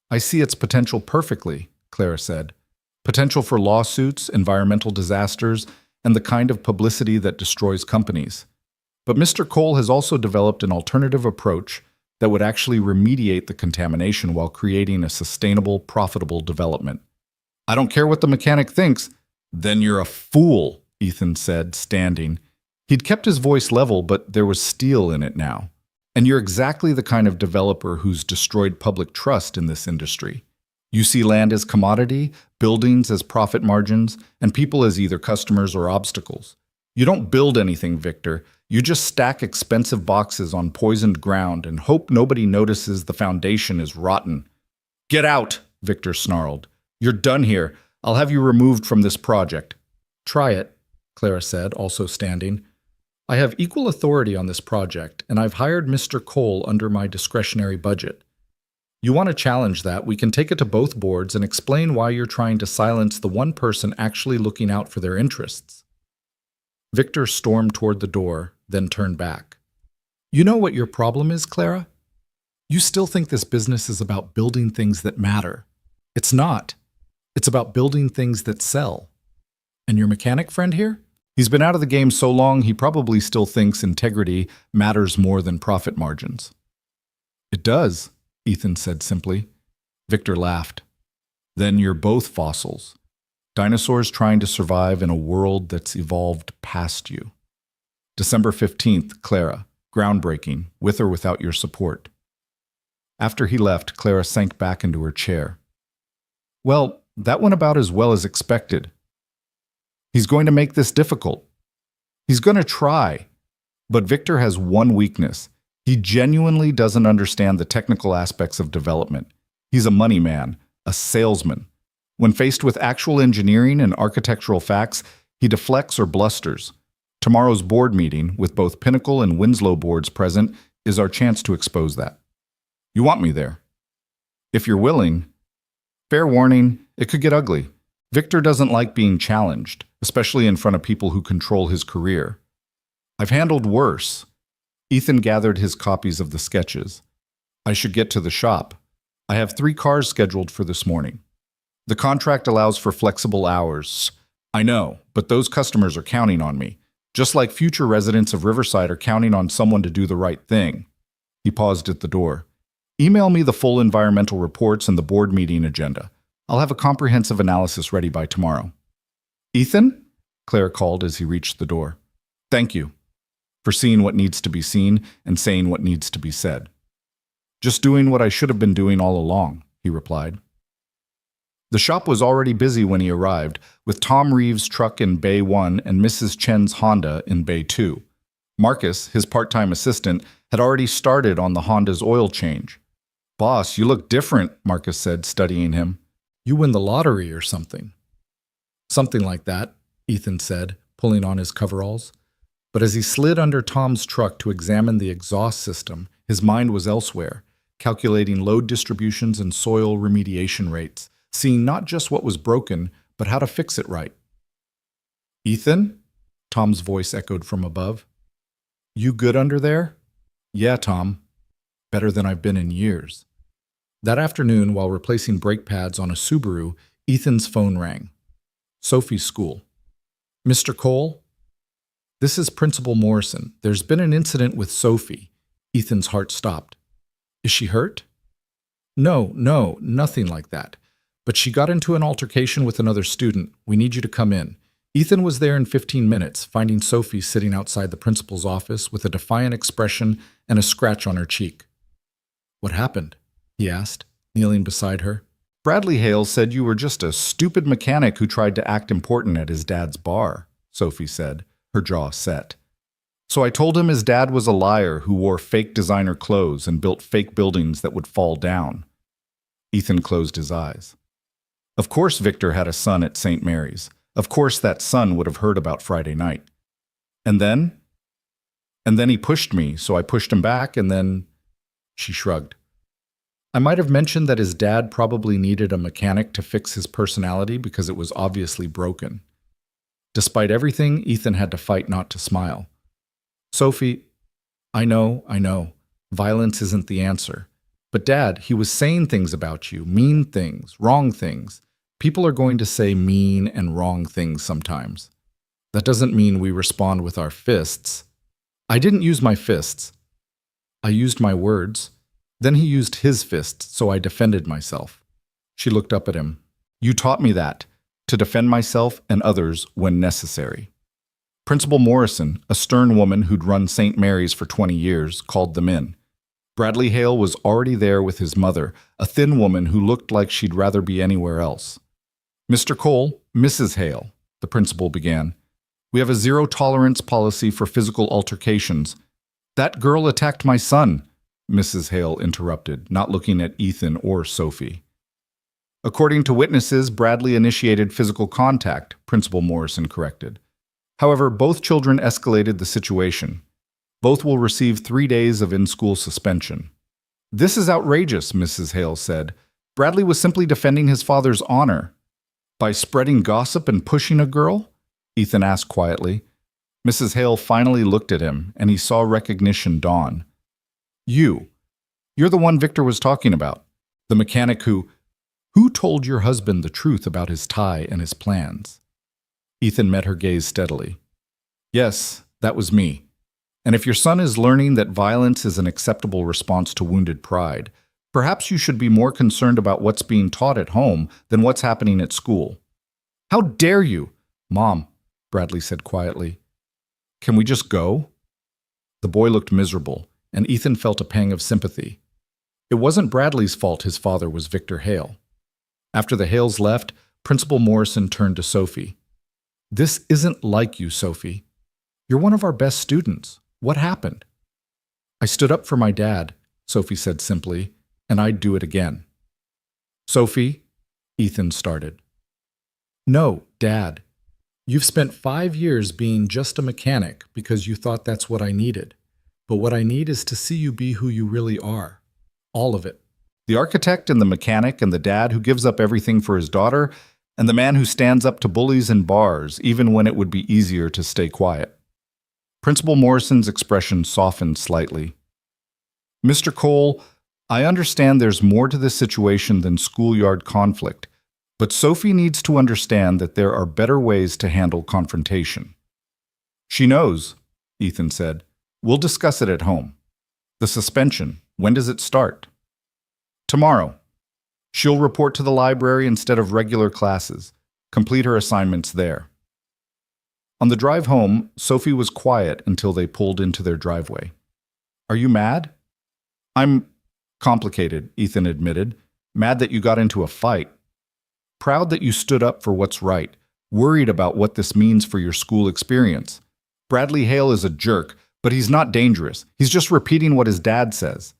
"I see its potential perfectly," Clara said. "Potential for lawsuits, environmental disasters, and the kind of publicity that destroys companies. But Mr. Cole has also developed an alternative approach that would actually remediate the contamination while creating a sustainable, profitable development." "I don't care what the mechanic thinks." "Then you're a fool," Ethan said, standing. He'd kept his voice level, but there was steel in it now. "And you're exactly the kind of developer who's destroyed public trust in this industry. You see land as commodity, buildings as profit margins, and people as either customers or obstacles. You don't build anything, Victor. You just stack expensive boxes on poisoned ground and hope nobody notices the foundation is rotten." "Get out," Victor snarled. "You're done here. I'll have you removed from this project." "Try it," Clara said, also standing. "I have equal authority on this project, and I've hired Mr. Cole under my discretionary budget. You want to challenge that, we can take it to both boards and explain why you're trying to silence the one person actually looking out for their interests." Victor stormed toward the door, then turned back. "You know what your problem is, Clara? You still think this business is about building things that matter. It's not. It's about building things that sell. And your mechanic friend here? He's been out of the game so long he probably still thinks integrity matters more than profit margins." "It does," Ethan said simply. Victor laughed. "Then you're both fossils. Dinosaurs trying to survive in a world that's evolved past you." December 15th, Clara, groundbreaking, with or without your support. After he left, Clara sank back into her chair. "Well, that went about as well as expected. He's going to make this difficult. He's going to try. But Victor has one weakness. He genuinely doesn't understand the technical aspects of development. He's a money man, a salesman. When faced with actual engineering and architectural facts, he deflects or blusters. Tomorrow's board meeting, with both Pinnacle and Winslow boards present, is our chance to expose that. You want me there? If you're willing. Fair warning, it could get ugly. Victor doesn't like being challenged, especially in front of people who control his career. I've handled worse. Ethan gathered his copies of the sketches. I should get to the shop. I have 3 cars scheduled for this morning. The contract allows for flexible hours. I know, but those customers are counting on me, just like future residents of Riverside are counting on someone to do the right thing. He paused at the door. Email me the full environmental reports and the board meeting agenda. I'll have a comprehensive analysis ready by tomorrow. Ethan? Claire called as he reached the door. Thank you for seeing what needs to be seen and saying what needs to be said. Just doing what I should have been doing all along, he replied. The shop was already busy when he arrived, with Tom Reeves' truck in Bay 1 and Mrs. Chen's Honda in Bay 2. Marcus, his part-time assistant, had already started on the Honda's oil change. Boss, you look different, Marcus said, studying him. You win the lottery or something. Something like that, Ethan said, pulling on his coveralls. But as he slid under Tom's truck to examine the exhaust system, his mind was elsewhere, calculating load distributions and soil remediation rates, seeing not just what was broken, but how to fix it right. Ethan? Tom's voice echoed from above. You good under there? Yeah, Tom. Better than I've been in years. That afternoon, while replacing brake pads on a Subaru, Ethan's phone rang. Sophie's school. Mr. Cole? This is Principal Morrison. There's been an incident with Sophie. Ethan's heart stopped. Is she hurt? No, nothing like that. But she got into an altercation with another student. We need you to come in. Ethan was there in 15 minutes, finding Sophie sitting outside the principal's office with a defiant expression and a scratch on her cheek. What happened? He asked, kneeling beside her. Bradley Hale said you were just a stupid mechanic who tried to act important at his dad's bar, Sophie said, her jaw set. So I told him his dad was a liar who wore fake designer clothes and built fake buildings that would fall down. Ethan closed his eyes. Of course Victor had a son at St. Mary's. Of course that son would have heard about Friday night. And then? And then he pushed me, so I pushed him back, and then... She shrugged. I might have mentioned that his dad probably needed a mechanic to fix his personality because it was obviously broken. Despite everything, Ethan had to fight not to smile. Sophie, I know. Violence isn't the answer. But Dad, he was saying things about you, mean things, wrong things. People are going to say mean and wrong things sometimes. That doesn't mean we respond with our fists. I didn't use my fists. I used my words. Then he used his fists, so I defended myself. She looked up at him. You taught me that, to defend myself and others when necessary. Principal Morrison, a stern woman who'd run St. Mary's for 20 years, called them in. Bradley Hale was already there with his mother, a thin woman who looked like she'd rather be anywhere else. Mr. Cole, Mrs. Hale, the principal began. We have a zero-tolerance policy for physical altercations. That girl attacked my son, Mrs. Hale interrupted, not looking at Ethan or Sophie. According to witnesses, Bradley initiated physical contact, Principal Morrison corrected. However, both children escalated the situation. Both will receive 3 days of in-school suspension. This is outrageous, Mrs. Hale said. Bradley was simply defending his father's honor. By spreading gossip and pushing a girl? Ethan asked quietly. Mrs. Hale finally looked at him, and he saw recognition dawn. You're the one Victor was talking about. The mechanic who told your husband the truth about his tie and his plans? Ethan met her gaze steadily. Yes, that was me. And if your son is learning that violence is an acceptable response to wounded pride, perhaps you should be more concerned about what's being taught at home than what's happening at school. How dare you? Mom, Bradley said quietly. Can we just go? The boy looked miserable, and Ethan felt a pang of sympathy. It wasn't Bradley's fault his father was Victor Hale. After the Hales left, Principal Morrison turned to Sophie. This isn't like you, Sophie. You're one of our best students. What happened? I stood up for my dad, Sophie said simply, and I'd do it again. Sophie, Ethan started. No, Dad. You've spent 5 years being just a mechanic because you thought that's what I needed. But what I need is to see you be who you really are. All of it. The architect and the mechanic and the dad who gives up everything for his daughter, and the man who stands up to bullies in bars even when it would be easier to stay quiet. Principal Morrison's expression softened slightly. Mr. Cole, I understand there's more to this situation than schoolyard conflict, but Sophie needs to understand that there are better ways to handle confrontation. She knows, Ethan said. We'll discuss it at home. The suspension, when does it start? Tomorrow. She'll report to the library instead of regular classes. Complete her assignments there. On the drive home, Sophie was quiet until they pulled into their driveway. Are you mad? I'm complicated, Ethan admitted. Mad that you got into a fight. Proud that you stood up for what's right. Worried about what this means for your school experience. Bradley Hale is a jerk, but he's not dangerous. He's just repeating what his dad says.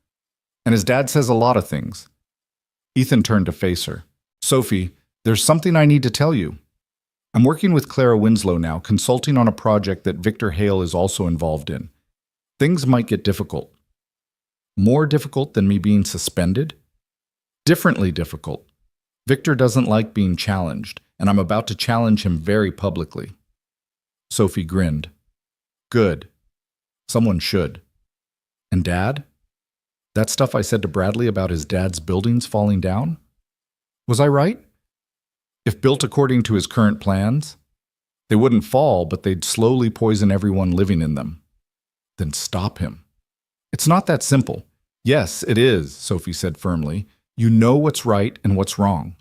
And his dad says a lot of things. Ethan turned to face her. Sophie, there's something I need to tell you. I'm working with Clara Winslow now, consulting on a project that Victor Hale is also involved in. Things might get difficult. More difficult than me being suspended? Differently difficult. Victor doesn't like being challenged, and I'm about to challenge him very publicly. Sophie grinned. Good. Someone should. And Dad? That stuff I said to Bradley about his dad's buildings falling down? Was I right? If built according to his current plans, they wouldn't fall, but they'd slowly poison everyone living in them. Then stop him. It's not that simple. Yes, it is, Sophie said firmly. You know what's right and what's wrong.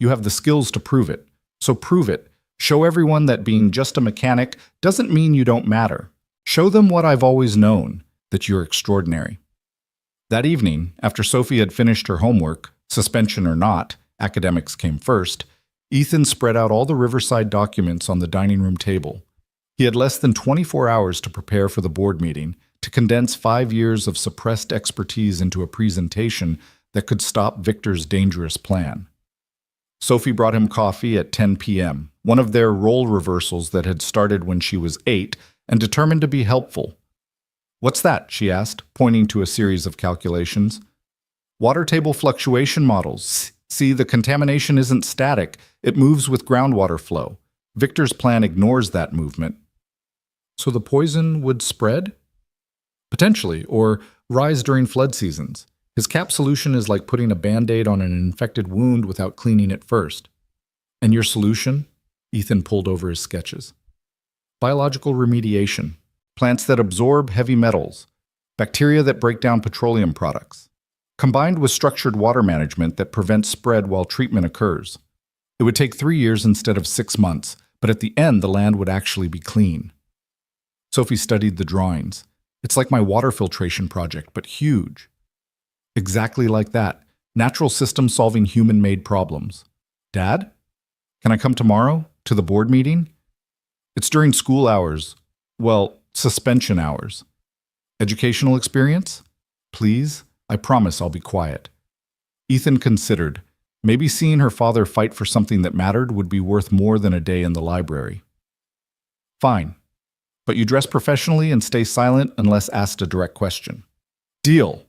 You have the skills to prove it, so prove it. Show everyone that being just a mechanic doesn't mean you don't matter. Show them what I've always known, that you're extraordinary. That evening, after Sophie had finished her homework, suspension or not, academics came first, Ethan spread out all the Riverside documents on the dining room table. He had less than 24 hours to prepare for the board meeting, to condense 5 years of suppressed expertise into a presentation that could stop Victor's dangerous plan. Sophie brought him coffee at 10 p.m., one of their role reversals that had started when she was 8, and determined to be helpful. What's that? She asked, pointing to a series of calculations. Water table fluctuation models. See, the contamination isn't static. It moves with groundwater flow. Victor's plan ignores that movement. So the poison would spread? Potentially, or rise during flood seasons. His cap solution is like putting a Band-Aid on an infected wound without cleaning it first. And your solution? Ethan pulled over his sketches. Biological remediation. Plants that absorb heavy metals. Bacteria that break down petroleum products. Combined with structured water management that prevents spread while treatment occurs. It would take 3 years instead of 6 months, but at the end the land would actually be clean. Sophie studied the drawings. It's like my water filtration project, but huge. Exactly like that. Natural system solving human-made problems. Dad? Can I come tomorrow? To the board meeting? It's during school hours. Well, suspension hours. Educational experience? Please? I promise I'll be quiet. Ethan considered. Maybe seeing her father fight for something that mattered would be worth more than a day in the library. Fine. But you dress professionally and stay silent unless asked a direct question. Deal.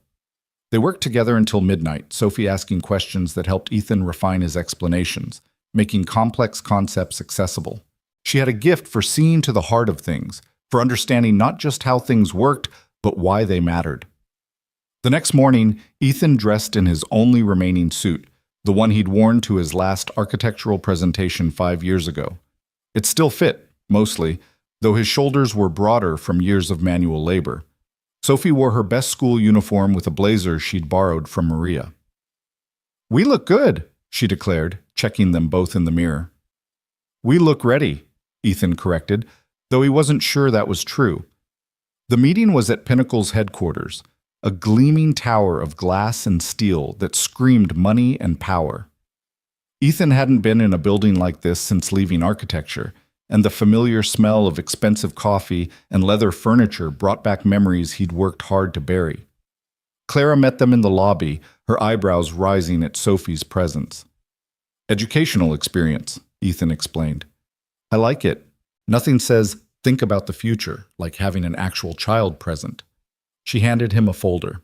They worked together until midnight, Sophie asking questions that helped Ethan refine his explanations, making complex concepts accessible. She had a gift for seeing to the heart of things, for understanding not just how things worked, but why they mattered. The next morning, Ethan dressed in his only remaining suit, the one he'd worn to his last architectural presentation 5 years ago. It still fit, mostly, though his shoulders were broader from years of manual labor. Sophie wore her best school uniform with a blazer she'd borrowed from Maria. "We look good," she declared, checking them both in the mirror. "We look ready," Ethan corrected, though he wasn't sure that was true. The meeting was at Pinnacle's headquarters, a gleaming tower of glass and steel that screamed money and power. Ethan hadn't been in a building like this since leaving architecture, and the familiar smell of expensive coffee and leather furniture brought back memories he'd worked hard to bury. Clara met them in the lobby, her eyebrows rising at Sophie's presence. Educational experience, Ethan explained. I like it. Nothing says, think about the future, like having an actual child present. She handed him a folder.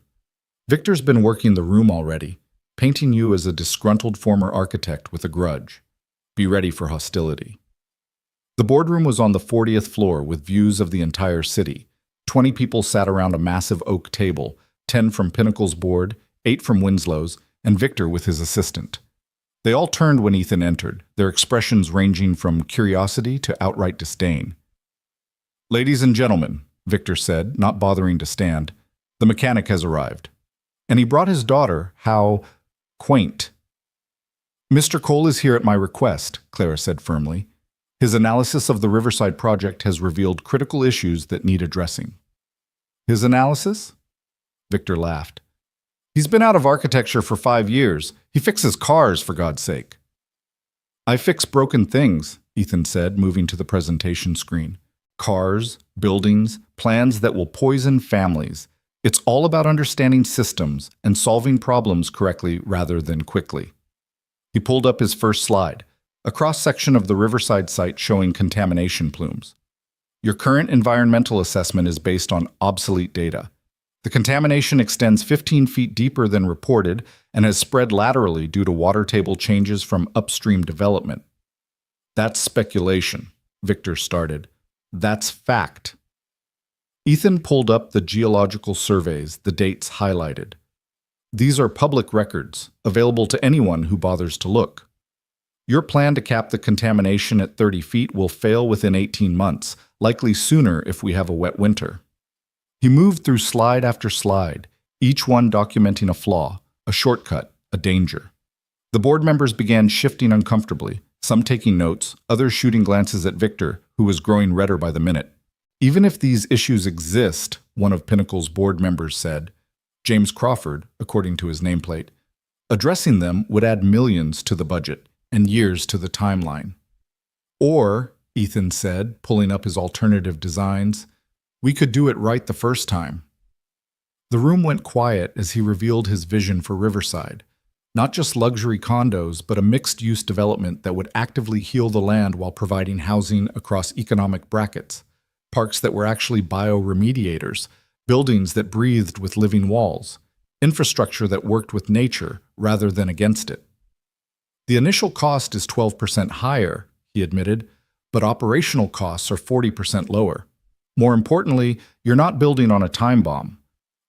Victor's been working the room already, painting you as a disgruntled former architect with a grudge. Be ready for hostility. The boardroom was on the 40th floor with views of the entire city. 20 people sat around a massive oak table, 10 from Pinnacle's board, 8 from Winslow's, and Victor with his assistant. They all turned when Ethan entered, their expressions ranging from curiosity to outright disdain. Ladies and gentlemen, Victor said, not bothering to stand, the mechanic has arrived. And he brought his daughter. How quaint. Mr. Cole is here at my request, Clara said firmly. His analysis of the Riverside project has revealed critical issues that need addressing. His analysis? Victor laughed. He's been out of architecture for 5 years. He fixes cars, for God's sake. I fix broken things, Ethan said, moving to the presentation screen. Cars, buildings, plans that will poison families. It's all about understanding systems and solving problems correctly rather than quickly. He pulled up his first slide, a cross-section of the Riverside site showing contamination plumes. Your current environmental assessment is based on obsolete data. The contamination extends 15 feet deeper than reported and has spread laterally due to water table changes from upstream development. That's speculation, Victor started. That's fact. Ethan pulled up the geological surveys, the dates highlighted. These are public records, available to anyone who bothers to look. Your plan to cap the contamination at 30 feet will fail within 18 months, likely sooner if we have a wet winter. He moved through slide after slide, each one documenting a flaw, a shortcut, a danger. The board members began shifting uncomfortably, some taking notes, others shooting glances at Victor, who was growing redder by the minute. Even if these issues exist, one of Pinnacle's board members said, James Crawford, according to his nameplate, addressing them would add millions to the budget and years to the timeline. Or, Ethan said, pulling up his alternative designs, we could do it right the first time. The room went quiet as he revealed his vision for Riverside. Not just luxury condos, but a mixed-use development that would actively heal the land while providing housing across economic brackets. Parks that were actually bioremediators, buildings that breathed with living walls, infrastructure that worked with nature rather than against it. The initial cost is 12% higher, he admitted, but operational costs are 40% lower. More importantly, you're not building on a time bomb.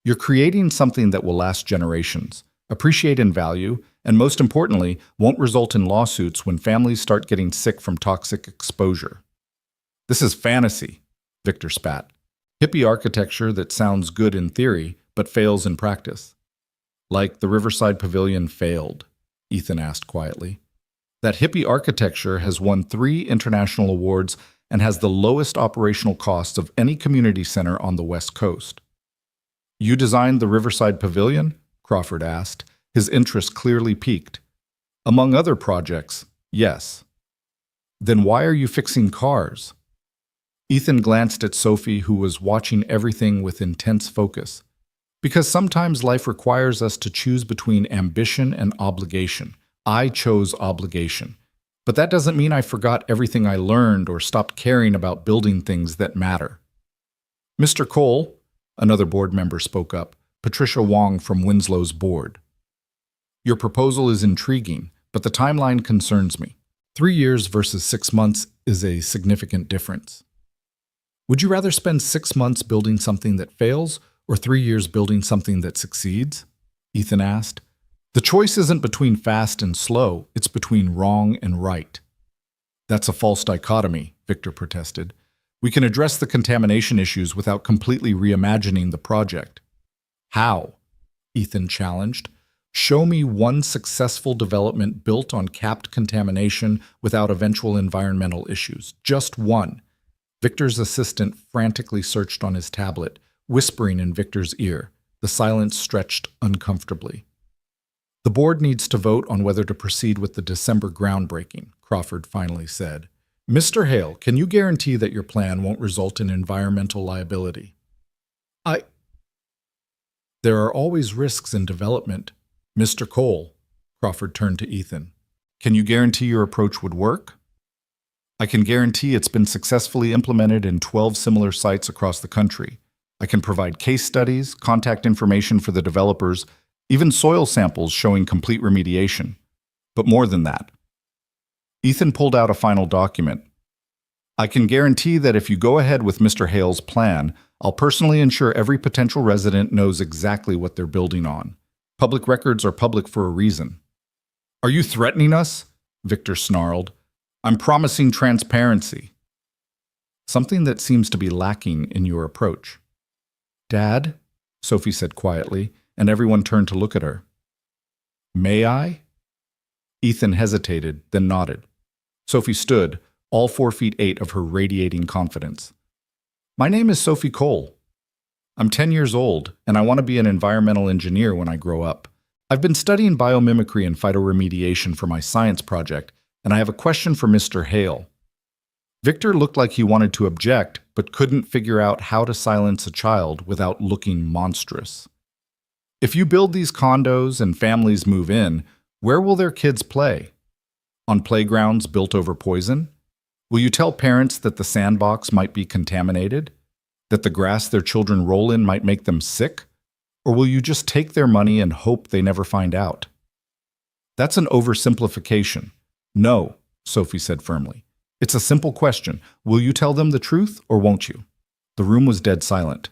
You're creating something that will last generations, appreciate in value, and most importantly, won't result in lawsuits when families start getting sick from toxic exposure. This is fantasy, Victor spat. Hippie architecture that sounds good in theory, but fails in practice. Like the Riverside Pavilion failed, Ethan asked quietly. That hippie architecture has won 3 international awards and has the lowest operational costs of any community center on the West Coast. You designed the Riverside Pavilion? Crawford asked, his interest clearly piqued. Among other projects, yes. Then why are you fixing cars? Ethan glanced at Sophie, who was watching everything with intense focus. Because sometimes life requires us to choose between ambition and obligation. I chose obligation. But that doesn't mean I forgot everything I learned or stopped caring about building things that matter. Mr. Cole, another board member spoke up, Patricia Wong from Winslow's board. Your proposal is intriguing, but the timeline concerns me. 3 years versus 6 months is a significant difference. Would you rather spend 6 months building something that fails or 3 years building something that succeeds? Ethan asked. The choice isn't between fast and slow, it's between wrong and right. That's a false dichotomy, Victor protested. We can address the contamination issues without completely reimagining the project. How? Ethan challenged. Show me one successful development built on capped contamination without eventual environmental issues. Just one. Victor's assistant frantically searched on his tablet, whispering in Victor's ear. The silence stretched uncomfortably. The board needs to vote on whether to proceed with the December groundbreaking, Crawford finally said. Mr. Hale, can you guarantee that your plan won't result in environmental liability? I. There are always risks in development. Mr. Cole, Crawford turned to Ethan. Can you guarantee your approach would work? I can guarantee it's been successfully implemented in 12 similar sites across the country. I can provide case studies, contact information for the developers, even soil samples showing complete remediation. But more than that. Ethan pulled out a final document. I can guarantee that if you go ahead with Mr. Hale's plan, I'll personally ensure every potential resident knows exactly what they're building on. Public records are public for a reason. Are you threatening us? Victor snarled. I'm promising transparency. Something that seems to be lacking in your approach. Dad, Sophie said quietly, and everyone turned to look at her. May I? Ethan hesitated, then nodded. Sophie stood, all 4'8" of her radiating confidence. My name is Sophie Cole. I'm 10 years old, and I want to be an environmental engineer when I grow up. I've been studying biomimicry and phytoremediation for my science project, and I have a question for Mr. Hale. Victor looked like he wanted to object, but couldn't figure out how to silence a child without looking monstrous. If you build these condos and families move in, where will their kids play? On playgrounds built over poison? Will you tell parents that the sandbox might be contaminated? That the grass their children roll in might make them sick? Or will you just take their money and hope they never find out? That's an oversimplification. No, Sophie said firmly. It's a simple question. Will you tell them the truth or won't you? The room was dead silent.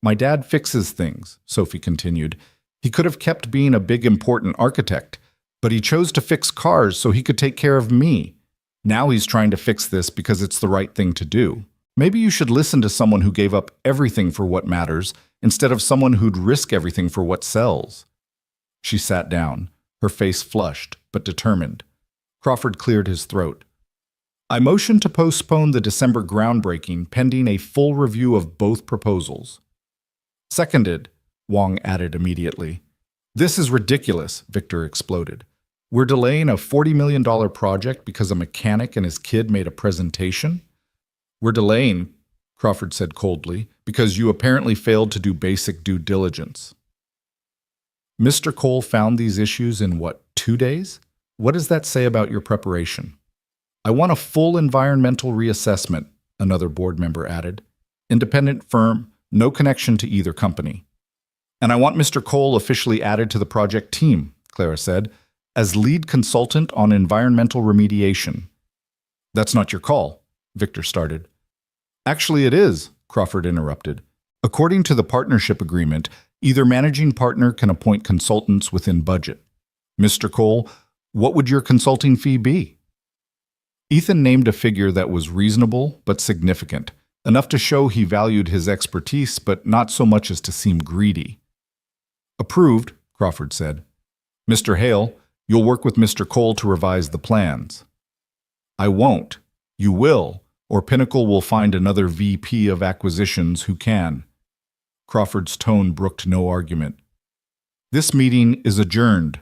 My dad fixes things, Sophie continued. He could have kept being a big important architect, but he chose to fix cars so he could take care of me. Now he's trying to fix this because it's the right thing to do. Maybe you should listen to someone who gave up everything for what matters instead of someone who'd risk everything for what sells. She sat down, her face flushed but determined. Crawford cleared his throat. I motion to postpone the December groundbreaking pending a full review of both proposals. Seconded, Wong added immediately. This is ridiculous, Victor exploded. We're delaying a $40 million project because a mechanic and his kid made a presentation? We're delaying, Crawford said coldly, because you apparently failed to do basic due diligence. Mr. Cole found these issues in, 2 days? What does that say about your preparation? I want a full environmental reassessment, another board member added. Independent firm, no connection to either company. And I want Mr. Cole officially added to the project team, Clara said, as lead consultant on environmental remediation. That's not your call, Victor started. Actually, it is, Crawford interrupted. According to the partnership agreement, either managing partner can appoint consultants within budget. Mr. Cole, what would your consulting fee be? Ethan named a figure that was reasonable but significant, enough to show he valued his expertise but not so much as to seem greedy. Approved, Crawford said. Mr. Hale, you'll work with Mr. Cole to revise the plans. I won't. You will, or Pinnacle will find another VP of acquisitions who can. Crawford's tone brooked no argument. This meeting is adjourned.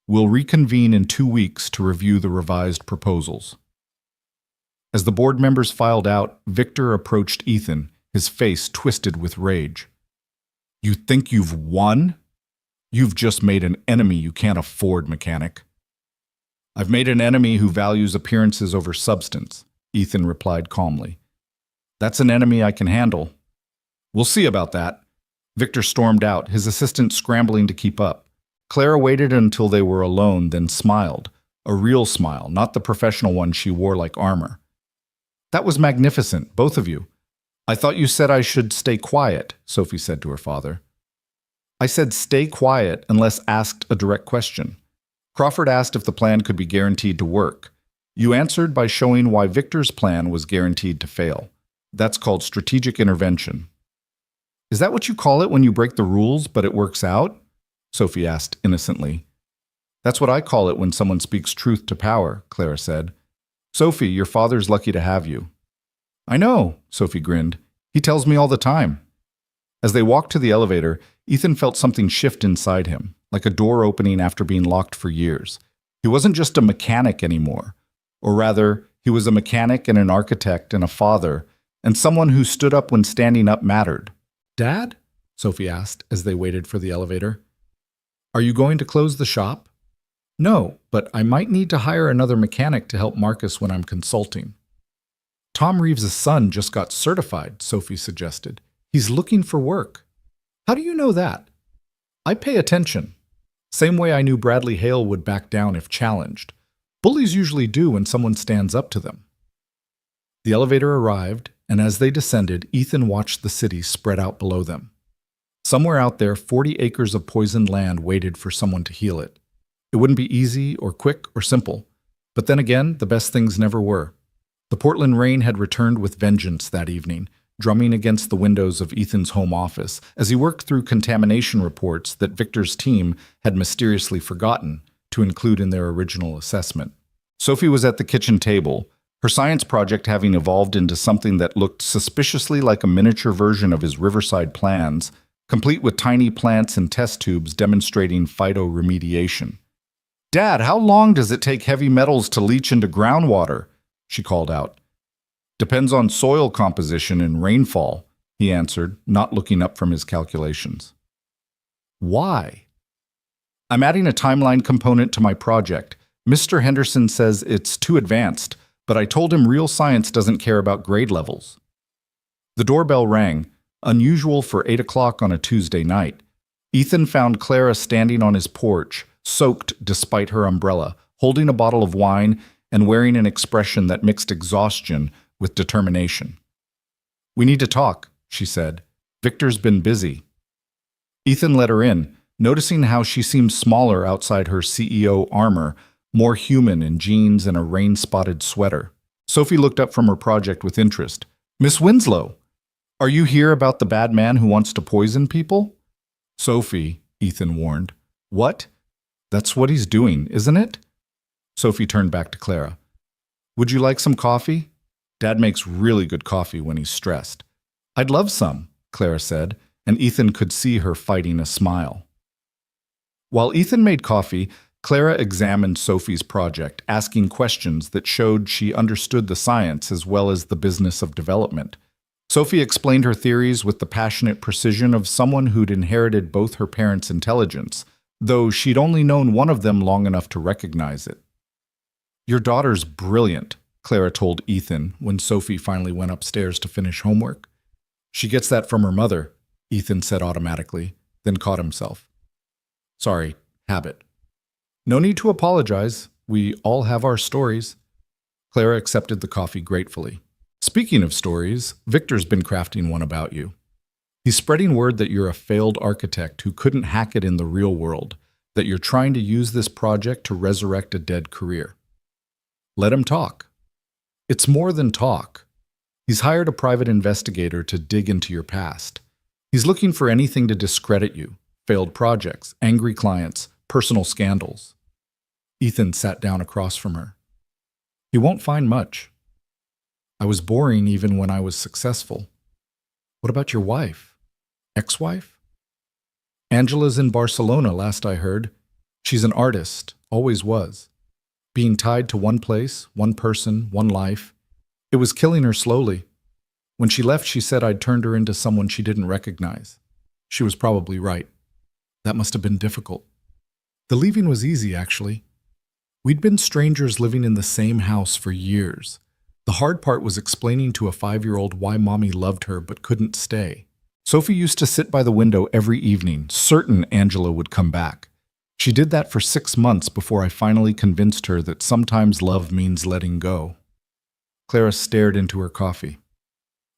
We'll reconvene in 2 weeks to review the revised proposals. As the board members filed out, Victor approached Ethan, his face twisted with rage. You think you've won? You've just made an enemy you can't afford, mechanic. I've made an enemy who values appearances over substance, Ethan replied calmly. That's an enemy I can handle. We'll see about that. Victor stormed out, his assistant scrambling to keep up. Clara waited until they were alone, then smiled. A real smile, not the professional one she wore like armor. That was magnificent, both of you. I thought you said I should stay quiet, Sophie said to her father. I said stay quiet unless asked a direct question. Crawford asked if the plan could be guaranteed to work. You answered by showing why Victor's plan was guaranteed to fail. That's called strategic intervention. Is that what you call it when you break the rules, but it works out? Sophie asked innocently. That's what I call it when someone speaks truth to power, Clara said. Sophie, your father's lucky to have you. I know, Sophie grinned. He tells me all the time. As they walked to the elevator, Ethan felt something shift inside him, like a door opening after being locked for years. He wasn't just a mechanic anymore. Or rather, he He was a mechanic and an architect and a father, and someone who stood up when standing up mattered. "Dad?" Sophie asked as they waited for the elevator. "Are you going to close the shop?" "No, but I might need to hire another mechanic to help Marcus when I'm consulting." "Tom Reeves' son just got certified," Sophie suggested. "He's looking for work." "How do you know that?" "I pay attention. Same way I knew Bradley Hale would back down if challenged. Bullies usually do when someone stands up to them." The elevator arrived, and as they descended, Ethan watched the city spread out below them. Somewhere out there, 40 acres of poisoned land waited for someone to heal it. It wouldn't be easy or quick or simple, but then again, the best things never were. The Portland rain had returned with vengeance that evening, drumming against the windows of Ethan's home office as he worked through contamination reports that Victor's team had mysteriously forgotten to include in their original assessment. Sophie was at the kitchen table, her science project having evolved into something that looked suspiciously like a miniature version of his Riverside plans, complete with tiny plants and test tubes demonstrating phytoremediation. "Dad, how long does it take heavy metals to leach into groundwater?" she called out. "Depends on soil composition and rainfall," he answered, not looking up from his calculations. "Why?" "I'm adding a timeline component to my project. Mr. Henderson says it's too advanced, but I told him real science doesn't care about grade levels." The doorbell rang, unusual for 8 o'clock on a Tuesday night. Ethan found Clara standing on his porch, soaked despite her umbrella, holding a bottle of wine and wearing an expression that mixed exhaustion with determination. "We need to talk," she said. "Victor's been busy." Ethan let her in, noticing how she seemed smaller outside her CEO armor, more human in jeans and a rain-spotted sweater. Sophie looked up from her project with interest. "Miss Winslow, are you here about the bad man who wants to poison people?" "Sophie," Ethan warned. "What? That's what he's doing, isn't it?" Sophie turned back to Clara. "Would you like some coffee? Dad makes really good coffee when he's stressed." "I'd love some," Clara said, and Ethan could see her fighting a smile. While Ethan made coffee, Clara examined Sophie's project, asking questions that showed she understood the science as well as the business of development. Sophie explained her theories with the passionate precision of someone who'd inherited both her parents' intelligence, though she'd only known one of them long enough to recognize it. "Your daughter's brilliant," Clara told Ethan when Sophie finally went upstairs to finish homework. "She gets that from her mother," Ethan said automatically, then caught himself. "Sorry, habit." "No need to apologize. We all have our stories." Clara accepted the coffee gratefully. "Speaking of stories, Victor's been crafting one about you. He's spreading word that you're a failed architect who couldn't hack it in the real world, that you're trying to use this project to resurrect a dead career." Let him talk. It's more than talk. He's hired a private investigator to dig into your past. He's looking for anything to discredit you: failed projects, angry clients, personal scandals. Ethan sat down across from her. "He won't find much. I was boring even when I was successful." "What about your wife? Ex-wife?" "Angela's in Barcelona, last I heard. She's an artist, always was. Being tied to one place, one person, one life. It was killing her slowly. When she left, she said I'd turned her into someone she didn't recognize. She was probably right. That must have been difficult. The leaving was easy, actually. We'd been strangers living in the same house for years. The hard part was explaining to a 5-year-old why Mommy loved her but couldn't stay. Sophie used to sit by the window every evening, certain Angela would come back. She did that for 6 months before I finally convinced her that sometimes love means letting go. Clara stared into her coffee.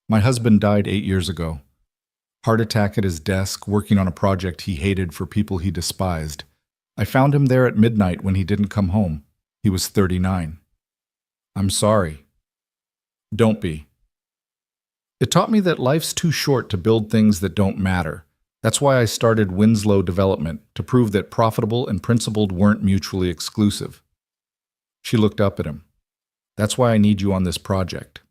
"My husband died 8 years ago. Heart attack at his desk, working on a project he hated for people he despised. I found him there at midnight when he didn't come home. He was 39. I'm sorry." "Don't be. It taught me that life's too short to build things that don't matter. That's why I started Winslow Development, to prove that profitable and principled weren't mutually exclusive." She looked up at him. "That's why I need you on this project.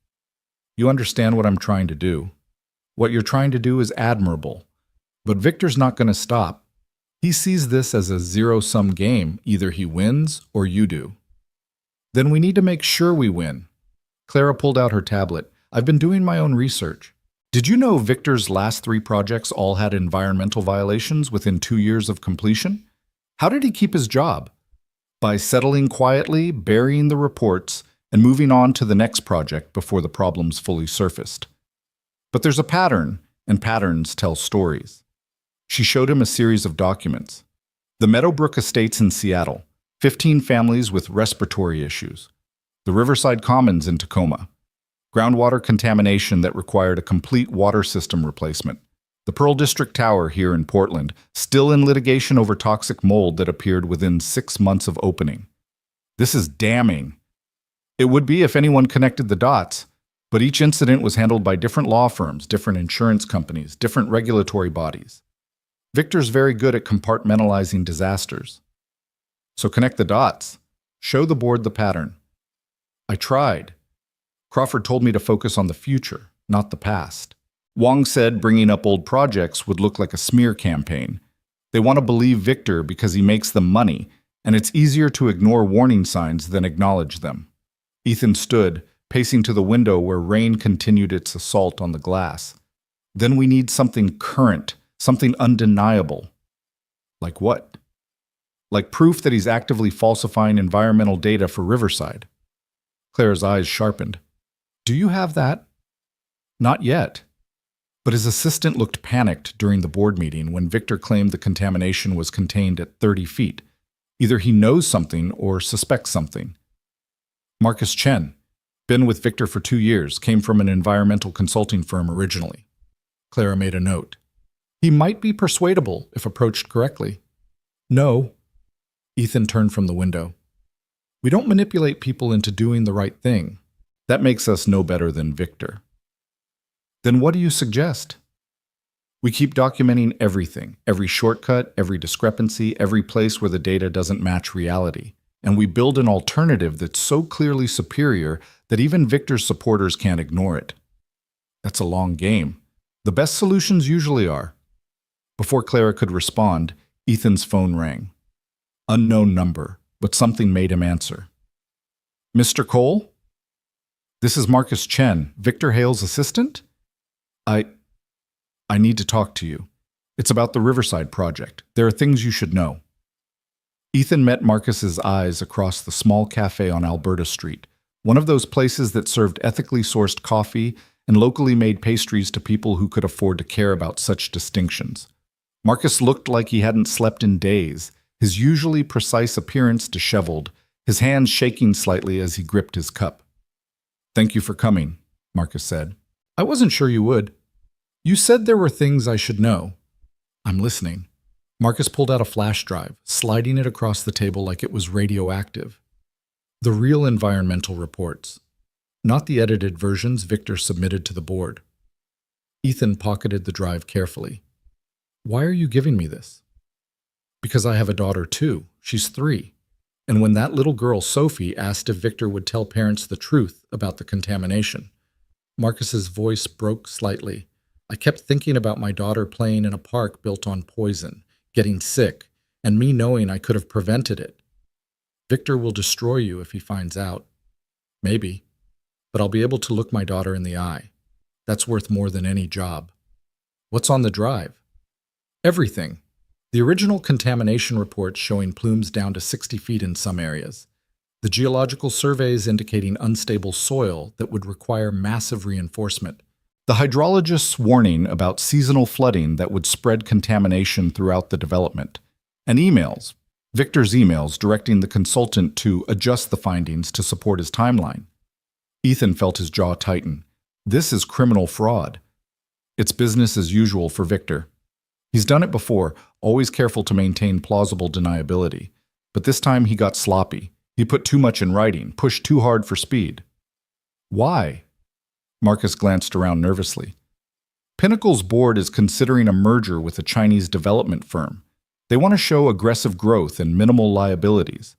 You understand what I'm trying to do. What you're trying to do is admirable. But Victor's not going to stop. He sees this as a zero-sum game. Either he wins or you do. Then we need to make sure we win. Clara pulled out her tablet. I've been doing my own research. Did you know Victor's last 3 projects all had environmental violations within 2 years of completion? How did he keep his job? By settling quietly, burying the reports, and moving on to the next project before the problems fully surfaced. But there's a pattern, and patterns tell stories. She showed him a series of documents. The Meadowbrook Estates in Seattle, 15 families with respiratory issues. The Riverside Commons in Tacoma, groundwater contamination that required a complete water system replacement. The Pearl District Tower here in Portland, still in litigation over toxic mold that appeared within 6 months of opening. This is damning. It would be if anyone connected the dots, but each incident was handled by different law firms, different insurance companies, different regulatory bodies. Victor's very good at compartmentalizing disasters. So connect the dots. Show the board the pattern. I tried. Crawford told me to focus on the future, not the past. Wong said bringing up old projects would look like a smear campaign. They want to believe Victor because he makes them money, and it's easier to ignore warning signs than acknowledge them. Ethan stood, pacing to the window where rain continued its assault on the glass. Then we need something current, something undeniable. Like what? Like proof that he's actively falsifying environmental data for Riverside. Claire's eyes sharpened. Do you have that? Not yet. But his assistant looked panicked during the board meeting when Victor claimed the contamination was contained at 30 feet. Either he knows something or suspects something. Marcus Chen, been with Victor for 2 years, came from an environmental consulting firm originally. Clara made a note. He might be persuadable if approached correctly. No. Ethan turned from the window. We don't manipulate people into doing the right thing. That makes us no better than Victor. Then what do you suggest? We keep documenting everything, every shortcut, every discrepancy, every place where the data doesn't match reality. And we build an alternative that's so clearly superior that even Victor's supporters can't ignore it. That's a long game. The best solutions usually are. Before Clara could respond, Ethan's phone rang. Unknown number, but something made him answer. Mr. Cole? This is Marcus Chen, Victor Hale's assistant? I need to talk to you. It's about the Riverside project. There are things you should know. Ethan met Marcus's eyes across the small cafe on Alberta Street, one of those places that served ethically sourced coffee and locally made pastries to people who could afford to care about such distinctions. Marcus looked like he hadn't slept in days, his usually precise appearance disheveled, his hands shaking slightly as he gripped his cup. Thank you for coming, Marcus said. I wasn't sure you would. You said there were things I should know. I'm listening. Marcus pulled out a flash drive, sliding it across the table like it was radioactive. The real environmental reports, not the edited versions Victor submitted to the board. Ethan pocketed the drive carefully. Why are you giving me this? Because I have a daughter too. She's 3. And when that little girl, Sophie, asked if Victor would tell parents the truth about the contamination, Marcus's voice broke slightly. I kept thinking about my daughter playing in a park built on poison, getting sick, and me knowing I could have prevented it. Victor will destroy you if he finds out. Maybe. But I'll be able to look my daughter in the eye. That's worth more than any job. What's on the drive? Everything. The original contamination reports showing plumes down to 60 feet in some areas. The geological surveys indicating unstable soil that would require massive reinforcement. The hydrologist's warning about seasonal flooding that would spread contamination throughout the development. And emails, Victor's emails directing the consultant to adjust the findings to support his timeline. Ethan felt his jaw tighten. This is criminal fraud. It's business as usual for Victor. He's done it before, always careful to maintain plausible deniability. But this time he got sloppy. He put too much in writing, pushed too hard for speed. Why? Marcus glanced around nervously. Pinnacle's board is considering a merger with a Chinese development firm. They want to show aggressive growth and minimal liabilities.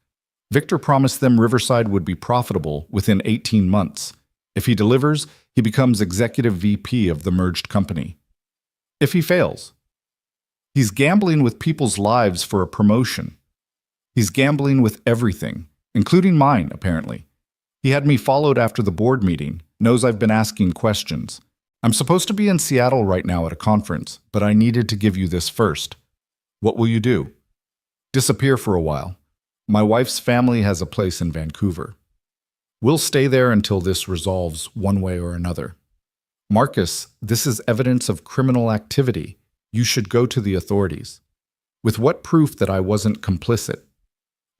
Victor promised them Riverside would be profitable within 18 months. If he delivers, he becomes executive VP of the merged company. If he fails, he's gambling with people's lives for a promotion. He's gambling with everything, including mine, apparently. He had me followed after the board meeting, knows I've been asking questions. I'm supposed to be in Seattle right now at a conference, but I needed to give you this first. What will you do? Disappear for a while. My wife's family has a place in Vancouver. We'll stay there until this resolves one way or another. Marcus, this is evidence of criminal activity. You should go to the authorities. With what proof that I wasn't complicit?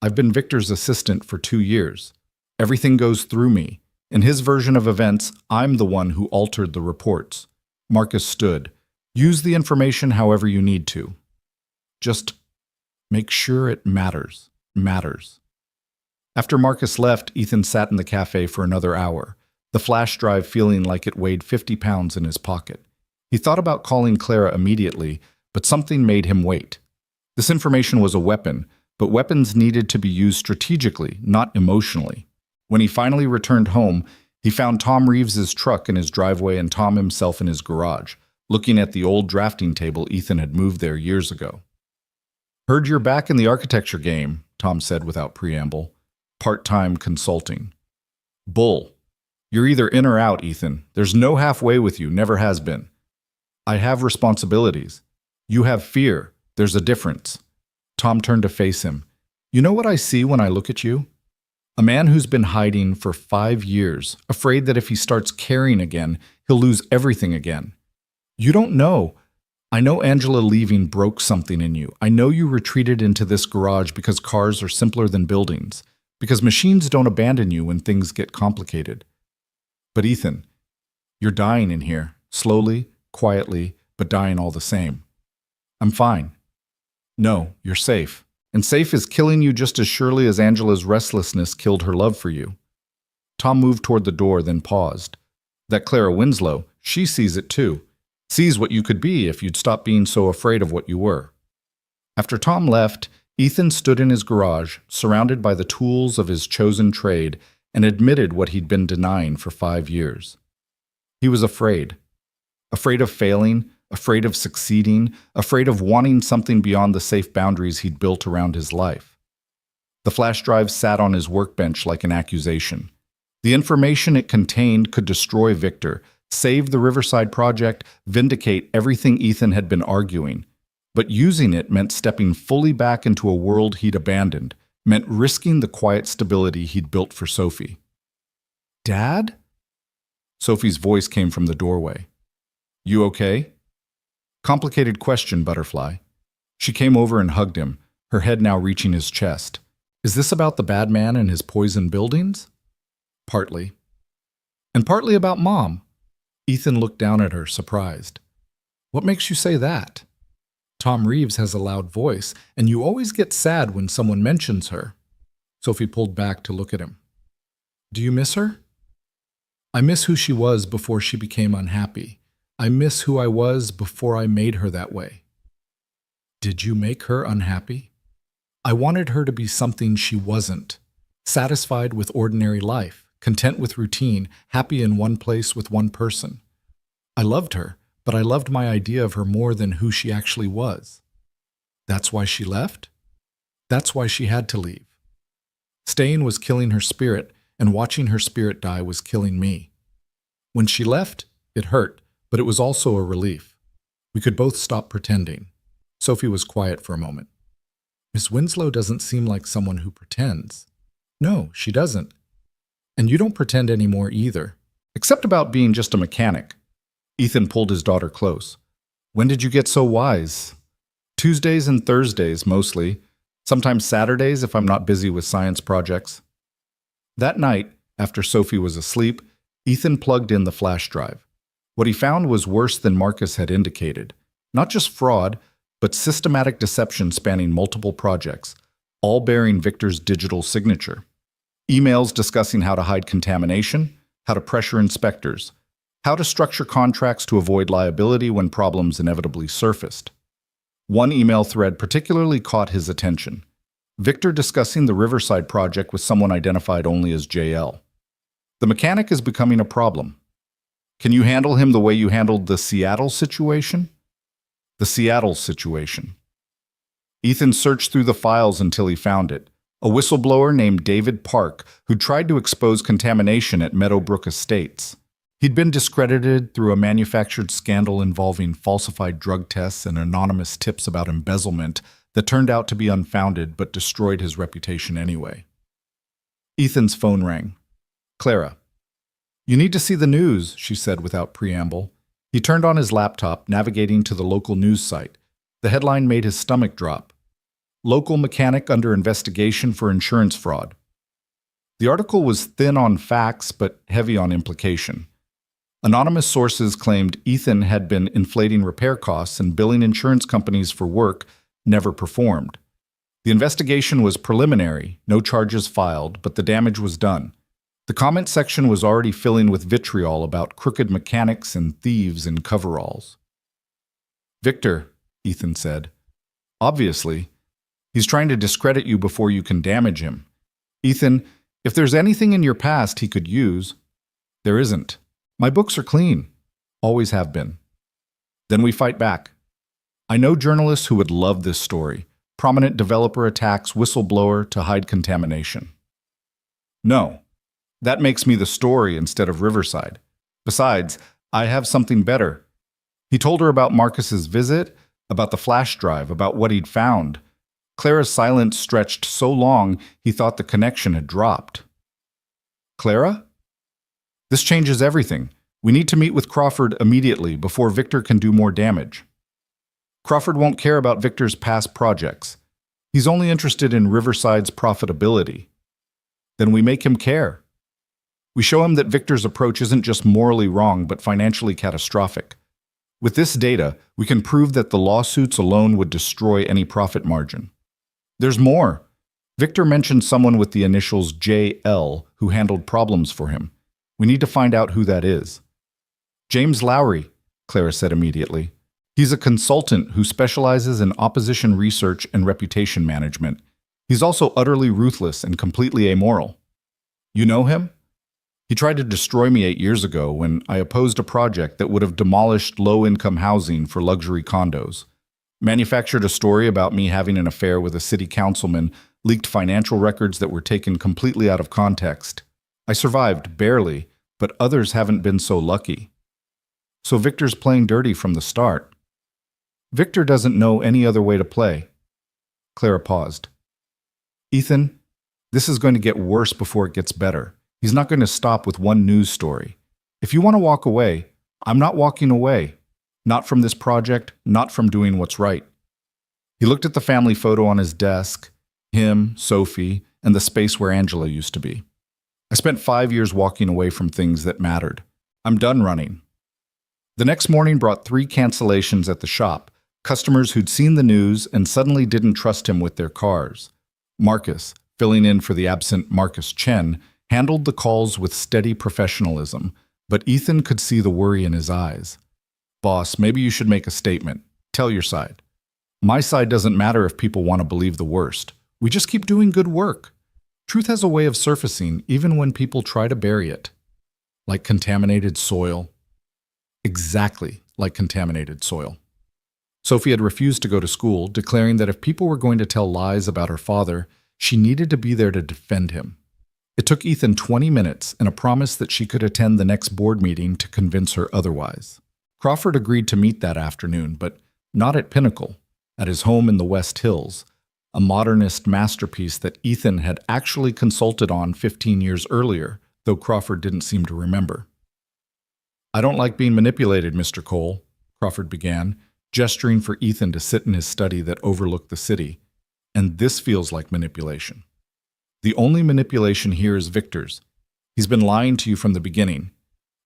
I've been Victor's assistant for 2 years. Everything goes through me. In his version of events, I'm the one who altered the reports. Marcus stood. Use the information however you need to. Just make sure it matters. Matters. After Marcus left, Ethan sat in the cafe for another hour, the flash drive feeling like it weighed 50 pounds in his pocket. He thought about calling Clara immediately, but something made him wait. This information was a weapon, but weapons needed to be used strategically, not emotionally. When he finally returned home, he found Tom Reeves's truck in his driveway and Tom himself in his garage, looking at the old drafting table Ethan had moved there years ago. "Heard you're back in the architecture game," Tom said without preamble. "Part-time consulting." "Bull. You're either in or out, Ethan. There's no halfway with you, never has been." "I have responsibilities. You have fear. There's a difference." Tom turned to face him. "You know what I see when I look at you? A man who's been hiding for 5 years, afraid that if he starts caring again, he'll lose everything again. You don't know. I know Angela leaving broke something in you. I know you retreated into this garage because cars are simpler than buildings, because machines don't abandon you when things get complicated. But Ethan, you're dying in here, slowly, quietly, but dying all the same. I'm fine. No, you're safe. And safe is killing you just as surely as Angela's restlessness killed her love for you." Tom moved toward the door, then paused. "That Clara Winslow, she sees it too. Sees what you could be if you'd stop being so afraid of what you were." After Tom left, Ethan stood in his garage, surrounded by the tools of his chosen trade, and admitted what he'd been denying for 5 years. He was afraid. Afraid of failing, afraid of succeeding, afraid of wanting something beyond the safe boundaries he'd built around his life. The flash drive sat on his workbench like an accusation. The information it contained could destroy Victor, save the Riverside Project, vindicate everything Ethan had been arguing. But using it meant stepping fully back into a world he'd abandoned, meant risking the quiet stability he'd built for Sophie. "Dad?" Sophie's voice came from the doorway. "You okay?" Complicated question, Butterfly. She came over and hugged him, her head now reaching his chest. "Is this about the bad man and his poison buildings?" "Partly." "And partly about Mom." Ethan looked down at her, surprised. "What makes you say that?" "Tom Reeves has a loud voice, and you always get sad when someone mentions her." Sophie pulled back to look at him. "Do you miss her?" "I miss who she was before she became unhappy. I miss who I was before I made her that way." "Did you make her unhappy?" "I wanted her to be something she wasn't. Satisfied with ordinary life, content with routine, happy in one place with one person. I loved her, but I loved my idea of her more than who she actually was." "That's why she left?" "That's why she had to leave. Staying was killing her spirit, and watching her spirit die was killing me. When she left, it hurt, but it was also a relief. We could both stop pretending." Sophie was quiet for a moment. "Miss Winslow doesn't seem like someone who pretends." "No, she doesn't. And you don't pretend anymore either. Except about being just a mechanic." Ethan pulled his daughter close. "When did you get so wise?" "Tuesdays and Thursdays, mostly. Sometimes Saturdays if I'm not busy with science projects." That night, after Sophie was asleep, Ethan plugged in the flash drive. What he found was worse than Marcus had indicated. Not just fraud, but systematic deception spanning multiple projects, all bearing Victor's digital signature. Emails discussing how to hide contamination, how to pressure inspectors, how to structure contracts to avoid liability when problems inevitably surfaced. One email thread particularly caught his attention. Victor discussing the Riverside Project with someone identified only as JL. "The mechanic is becoming a problem. Can you handle him the way you handled the Seattle situation?" The Seattle situation. Ethan searched through the files until he found it. a whistleblower named David Park who tried to expose contamination at Meadowbrook Estates. He'd been discredited through a manufactured scandal involving falsified drug tests and anonymous tips about embezzlement that turned out to be unfounded but destroyed his reputation anyway. Ethan's phone rang. Clara. "You need to see the news," she said without preamble. He turned on his laptop, navigating to the local news site. The headline made his stomach drop. Local mechanic under investigation for insurance fraud. The article was thin on facts but heavy on implication. Anonymous sources claimed Ethan had been inflating repair costs and billing insurance companies for work never performed. The investigation was preliminary, no charges filed, but the damage was done. The comment section was already filling with vitriol about crooked mechanics and thieves in coveralls. "Victor," Ethan said. "Obviously. He's trying to discredit you before you can damage him. Ethan, if there's anything in your past he could use..." "There isn't. My books are clean. Always have been." "Then we fight back. I know journalists who would love this story. Prominent developer attacks whistleblower to hide contamination." "No. That makes me the story instead of Riverside. Besides, I have something better." He told her about Marcus's visit, about the flash drive, about what he'd found. Clara's silence stretched so long he thought the connection had dropped. "Clara? This changes everything. We need to meet with Crawford immediately before Victor can do more damage." "Crawford won't care about Victor's past projects. He's only interested in Riverside's profitability." "Then we make him care. We show him that Victor's approach isn't just morally wrong but financially catastrophic. With this data, we can prove that the lawsuits alone would destroy any profit margin. There's more. Victor mentioned someone with the initials JL who handled problems for him. We need to find out who that is." "James Lowry," Clara said immediately. "He's a consultant who specializes in opposition research and reputation management. He's also utterly ruthless and completely amoral." "You know him?" "He tried to destroy me 8 years ago when I opposed a project that would have demolished low-income housing for luxury condos. Manufactured a story about me having an affair with a city councilman, leaked financial records that were taken completely out of context. I survived, barely, but others haven't been so lucky. So Victor's playing dirty from the start." "Victor doesn't know any other way to play." Clara paused. "Ethan, this is going to get worse before it gets better. He's not going to stop with one news story. If you want to walk away, I'm not walking away. Not from this project, not from doing what's right." He looked at the family photo on his desk, him, Sophie, and the space where Angela used to be. "I spent 5 years walking away from things that mattered. I'm done running." The next morning brought 3 cancellations at the shop, customers who'd seen the news and suddenly didn't trust him with their cars. Marcus, filling in for the absent Marcus Chen, handled the calls with steady professionalism, but Ethan could see the worry in his eyes. "Boss, maybe you should make a statement. Tell your side." "My side doesn't matter if people want to believe the worst. We just keep doing good work. Truth has a way of surfacing even when people try to bury it." "Like contaminated soil." "Exactly like contaminated soil." Sophie had refused to go to school, declaring that if people were going to tell lies about her father, she needed to be there to defend him. It took Ethan 20 minutes and a promise that she could attend the next board meeting to convince her otherwise. Crawford agreed to meet that afternoon, but not at Pinnacle, at his home in the West Hills, a modernist masterpiece that Ethan had actually consulted on 15 years earlier, though Crawford didn't seem to remember. "I don't like being manipulated, Mr. Cole," Crawford began, gesturing for Ethan to sit in his study that overlooked the city. "And this feels like manipulation. The only manipulation here is Victor's. He's been lying to you from the beginning."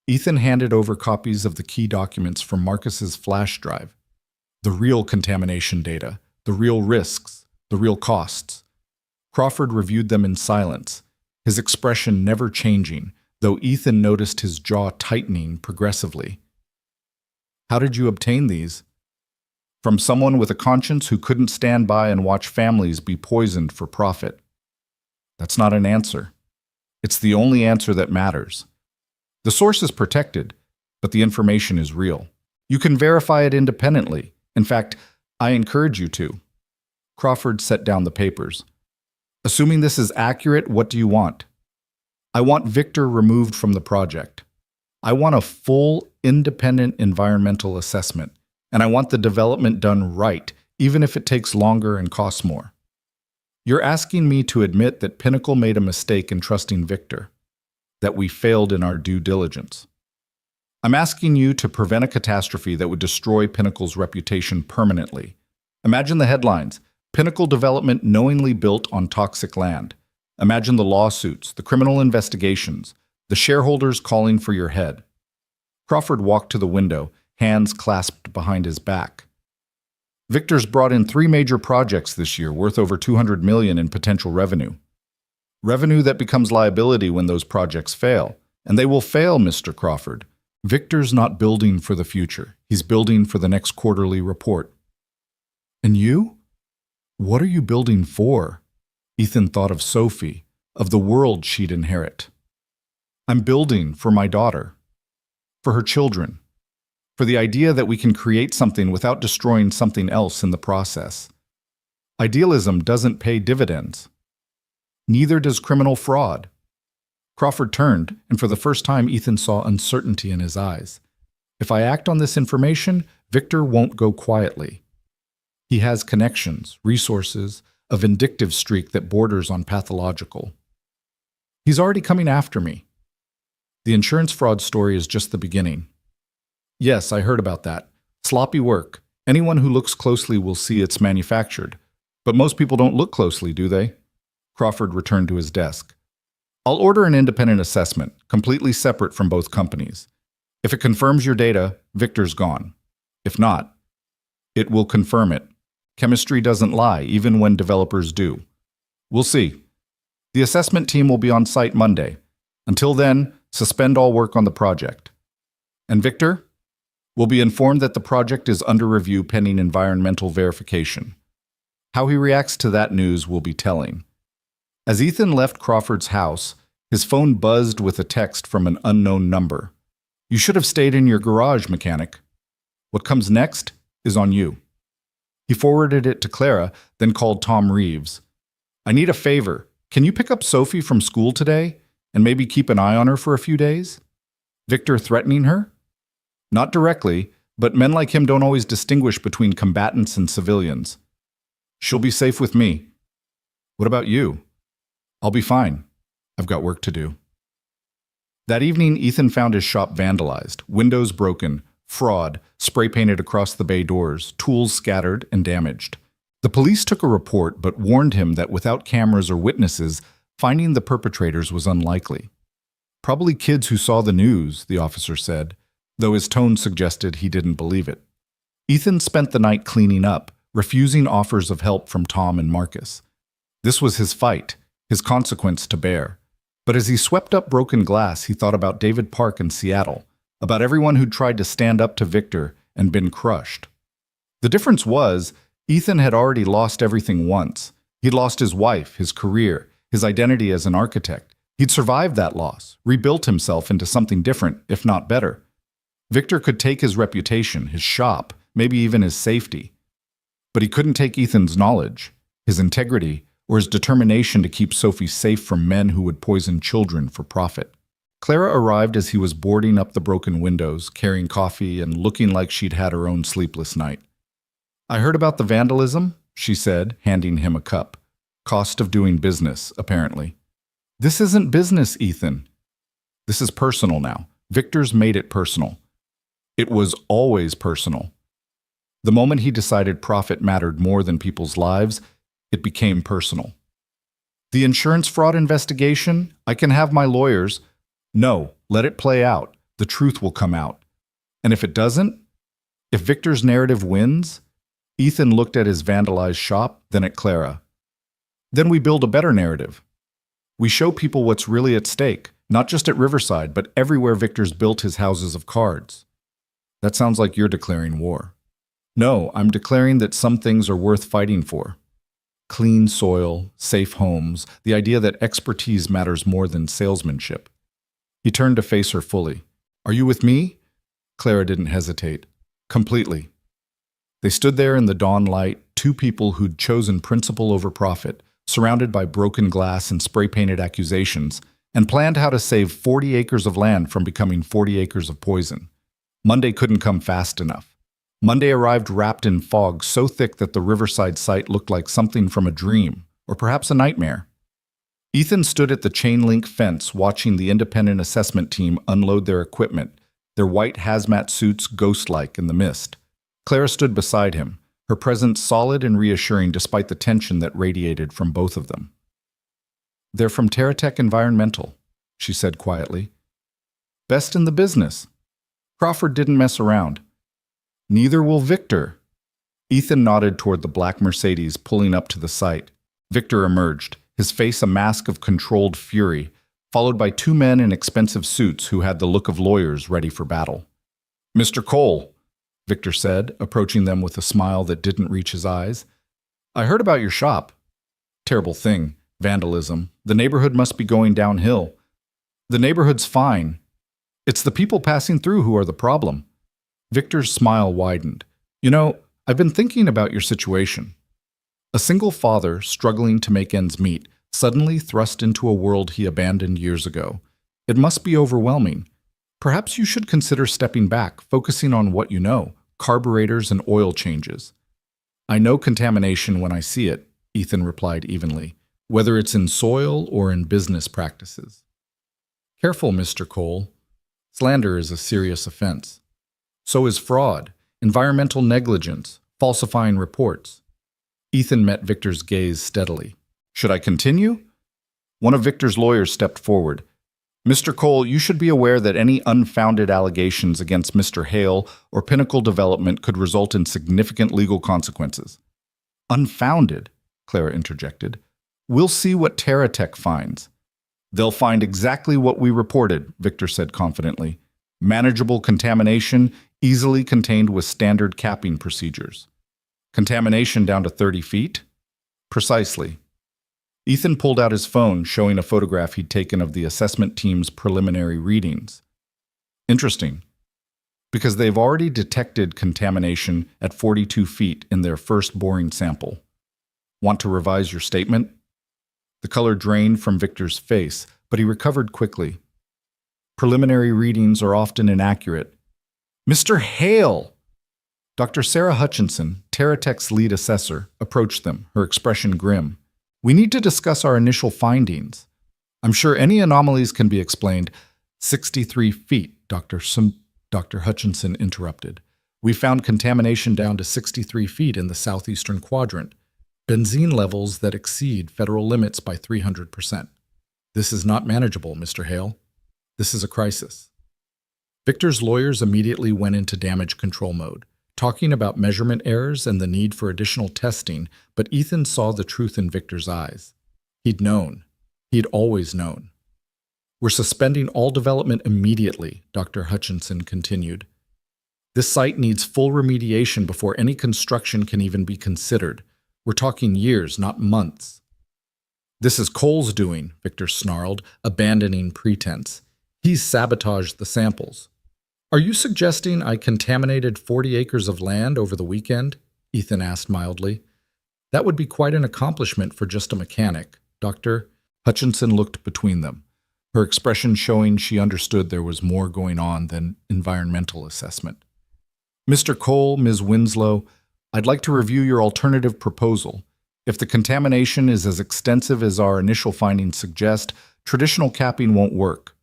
Ethan handed over copies of the key documents from Marcus's flash drive. The real contamination data, the real risks, the real costs. Crawford reviewed them in silence, his expression never changing, though Ethan noticed his jaw tightening progressively. "How did you obtain these?" "From someone with a conscience who couldn't stand by and watch families be poisoned for profit." "That's not an answer. It's the only answer that matters. The source is protected, but the information is real. You can verify it independently. In fact, I encourage you to." Crawford set down the papers. Assuming this is accurate, what do you want? I want Victor removed from the project. I want a full, independent environmental assessment, and I want the development done right, even if it takes longer and costs more. You're asking me to admit that Pinnacle made a mistake in trusting Victor, that we failed in our due diligence. I'm asking you to prevent a catastrophe that would destroy Pinnacle's reputation permanently. Imagine the headlines: Pinnacle development knowingly built on toxic land. Imagine the lawsuits, the criminal investigations, the shareholders calling for your head. Crawford walked to the window, hands clasped behind his back. Victor's brought in 3 major projects this year worth over $200 million in potential revenue. Revenue that becomes liability when those projects fail. And they will fail, Mr. Crawford. Victor's not building for the future. He's building for the next quarterly report. And you? What are you building for? Ethan thought of Sophie, of the world she'd inherit. I'm building for my daughter, for her children, for the idea that we can create something without destroying something else in the process. Idealism doesn't pay dividends. Neither does criminal fraud. Crawford turned, and for the first time Ethan saw uncertainty in his eyes. If I act on this information, Victor won't go quietly. He has connections, resources, a vindictive streak that borders on pathological. He's already coming after me. The insurance fraud story is just the beginning. Yes, I heard about that. Sloppy work. Anyone who looks closely will see it's manufactured. But most people don't look closely, do they? Crawford returned to his desk. I'll order an independent assessment, completely separate from both companies. If it confirms your data, Victor's gone. If not, it will confirm it. Chemistry doesn't lie, even when developers do. We'll see. The assessment team will be on site Monday. Until then, suspend all work on the project. And Victor? Will be informed that the project is under review pending environmental verification. How he reacts to that news will be telling. As Ethan left Crawford's house, his phone buzzed with a text from an unknown number. You should have stayed in your garage, mechanic. What comes next is on you. He forwarded it to Clara, then called Tom Reeves. I need a favor. Can you pick up Sophie from school today and maybe keep an eye on her for a few days? Victor threatening her? Not directly, but men like him don't always distinguish between combatants and civilians. She'll be safe with me. What about you? I'll be fine. I've got work to do. That evening, Ethan found his shop vandalized, windows broken, fraud, spray painted across the bay doors, tools scattered and damaged. The police took a report but warned him that without cameras or witnesses, finding the perpetrators was unlikely. Probably kids who saw the news, the officer said, though his tone suggested he didn't believe it. Ethan spent the night cleaning up, refusing offers of help from Tom and Marcus. This was his fight, his consequence to bear. But as he swept up broken glass, he thought about David Park in Seattle, about everyone who'd tried to stand up to Victor and been crushed. The difference was, Ethan had already lost everything once. He'd lost his wife, his career, his identity as an architect. He'd survived that loss, rebuilt himself into something different, if not better. Victor could take his reputation, his shop, maybe even his safety. But he couldn't take Ethan's knowledge, his integrity, or his determination to keep Sophie safe from men who would poison children for profit. Clara arrived as he was boarding up the broken windows, carrying coffee and looking like she'd had her own sleepless night. I heard about the vandalism, she said, handing him a cup. Cost of doing business, apparently. This isn't business, Ethan. This is personal now. Victor's made it personal. It was always personal. The moment he decided profit mattered more than people's lives, it became personal. The insurance fraud investigation? I can have my lawyers. No, let it play out. The truth will come out. And if it doesn't? If Victor's narrative wins? Ethan looked at his vandalized shop, then at Clara. Then we build a better narrative. We show people what's really at stake, not just at Riverside, but everywhere Victor's built his houses of cards. That sounds like you're declaring war. No, I'm declaring that some things are worth fighting for. Clean soil, safe homes, the idea that expertise matters more than salesmanship. He turned to face her fully. Are you with me? Clara didn't hesitate. Completely. They stood there in the dawn light, two people who'd chosen principle over profit, surrounded by broken glass and spray-painted accusations, and planned how to save 40 acres of land from becoming 40 acres of poison. Monday couldn't come fast enough. Monday arrived wrapped in fog so thick that the Riverside site looked like something from a dream, or perhaps a nightmare. Ethan stood at the chain-link fence watching the independent assessment team unload their equipment, their white hazmat suits ghost-like in the mist. Clara stood beside him, her presence solid and reassuring despite the tension that radiated from both of them. "They're from TerraTech Environmental," she said quietly. "Best in the business." Crawford didn't mess around. "Neither will Victor." Ethan nodded toward the black Mercedes pulling up to the site. Victor emerged, his face a mask of controlled fury, followed by two men in expensive suits who had the look of lawyers ready for battle. "Mr. Cole," Victor said, approaching them with a smile that didn't reach his eyes. "I heard about your shop. Terrible thing, vandalism. The neighborhood must be going downhill." "The neighborhood's fine. It's the people passing through who are the problem." Victor's smile widened. "You know, I've been thinking about your situation. A single father struggling to make ends meet, suddenly thrust into a world he abandoned years ago. It must be overwhelming. Perhaps you should consider stepping back, focusing on what you know, carburetors and oil changes." "I know contamination when I see it," Ethan replied evenly, "whether it's in soil or in business practices." "Careful, Mr. Cole. Slander is a serious offense. So is fraud, environmental negligence, falsifying reports." Ethan met Victor's gaze steadily. "Should I continue?" One of Victor's lawyers stepped forward. "Mr. Cole, you should be aware that any unfounded allegations against Mr. Hale or Pinnacle Development could result in significant legal consequences." "Unfounded?" Clara interjected. "We'll see what TerraTech finds." "They'll find exactly what we reported," Victor said confidently. "Manageable contamination, easily contained with standard capping procedures." "Contamination down to 30 feet?" "Precisely." Ethan pulled out his phone, showing a photograph he'd taken of the assessment team's preliminary readings. "Interesting, because they've already detected contamination at 42 feet in their first boring sample. Want to revise your statement?" The color drained from Victor's face, but he recovered quickly. "Preliminary readings are often inaccurate." "Mr. Hale!" Dr. Sarah Hutchinson, TerraTech's lead assessor, approached them, her expression grim. "We need to discuss our initial findings. I'm sure any anomalies can be explained." 63 feet, Dr. Hutchinson interrupted. "We found contamination down to 63 feet in the southeastern quadrant. Benzene levels that exceed federal limits by 300%. This is not manageable, Mr. Hale. This is a crisis." Victor's lawyers immediately went into damage control mode, talking about measurement errors and the need for additional testing, but Ethan saw the truth in Victor's eyes. He'd known. He'd always known. "We're suspending all development immediately," Dr. Hutchinson continued. "This site needs full remediation before any construction can even be considered. We're talking years, not months." "This is Cole's doing," Victor snarled, abandoning pretense. "He's sabotaged the samples." "Are you suggesting I contaminated 40 acres of land over the weekend?" Ethan asked mildly. "That would be quite an accomplishment for just a mechanic, Dr. Hutchinson looked between them, her expression showing she understood there was more going on than environmental assessment. "Mr. Cole, Ms. Winslow, I'd like to review your alternative proposal. If the contamination is as extensive as our initial findings suggest, traditional capping won't work.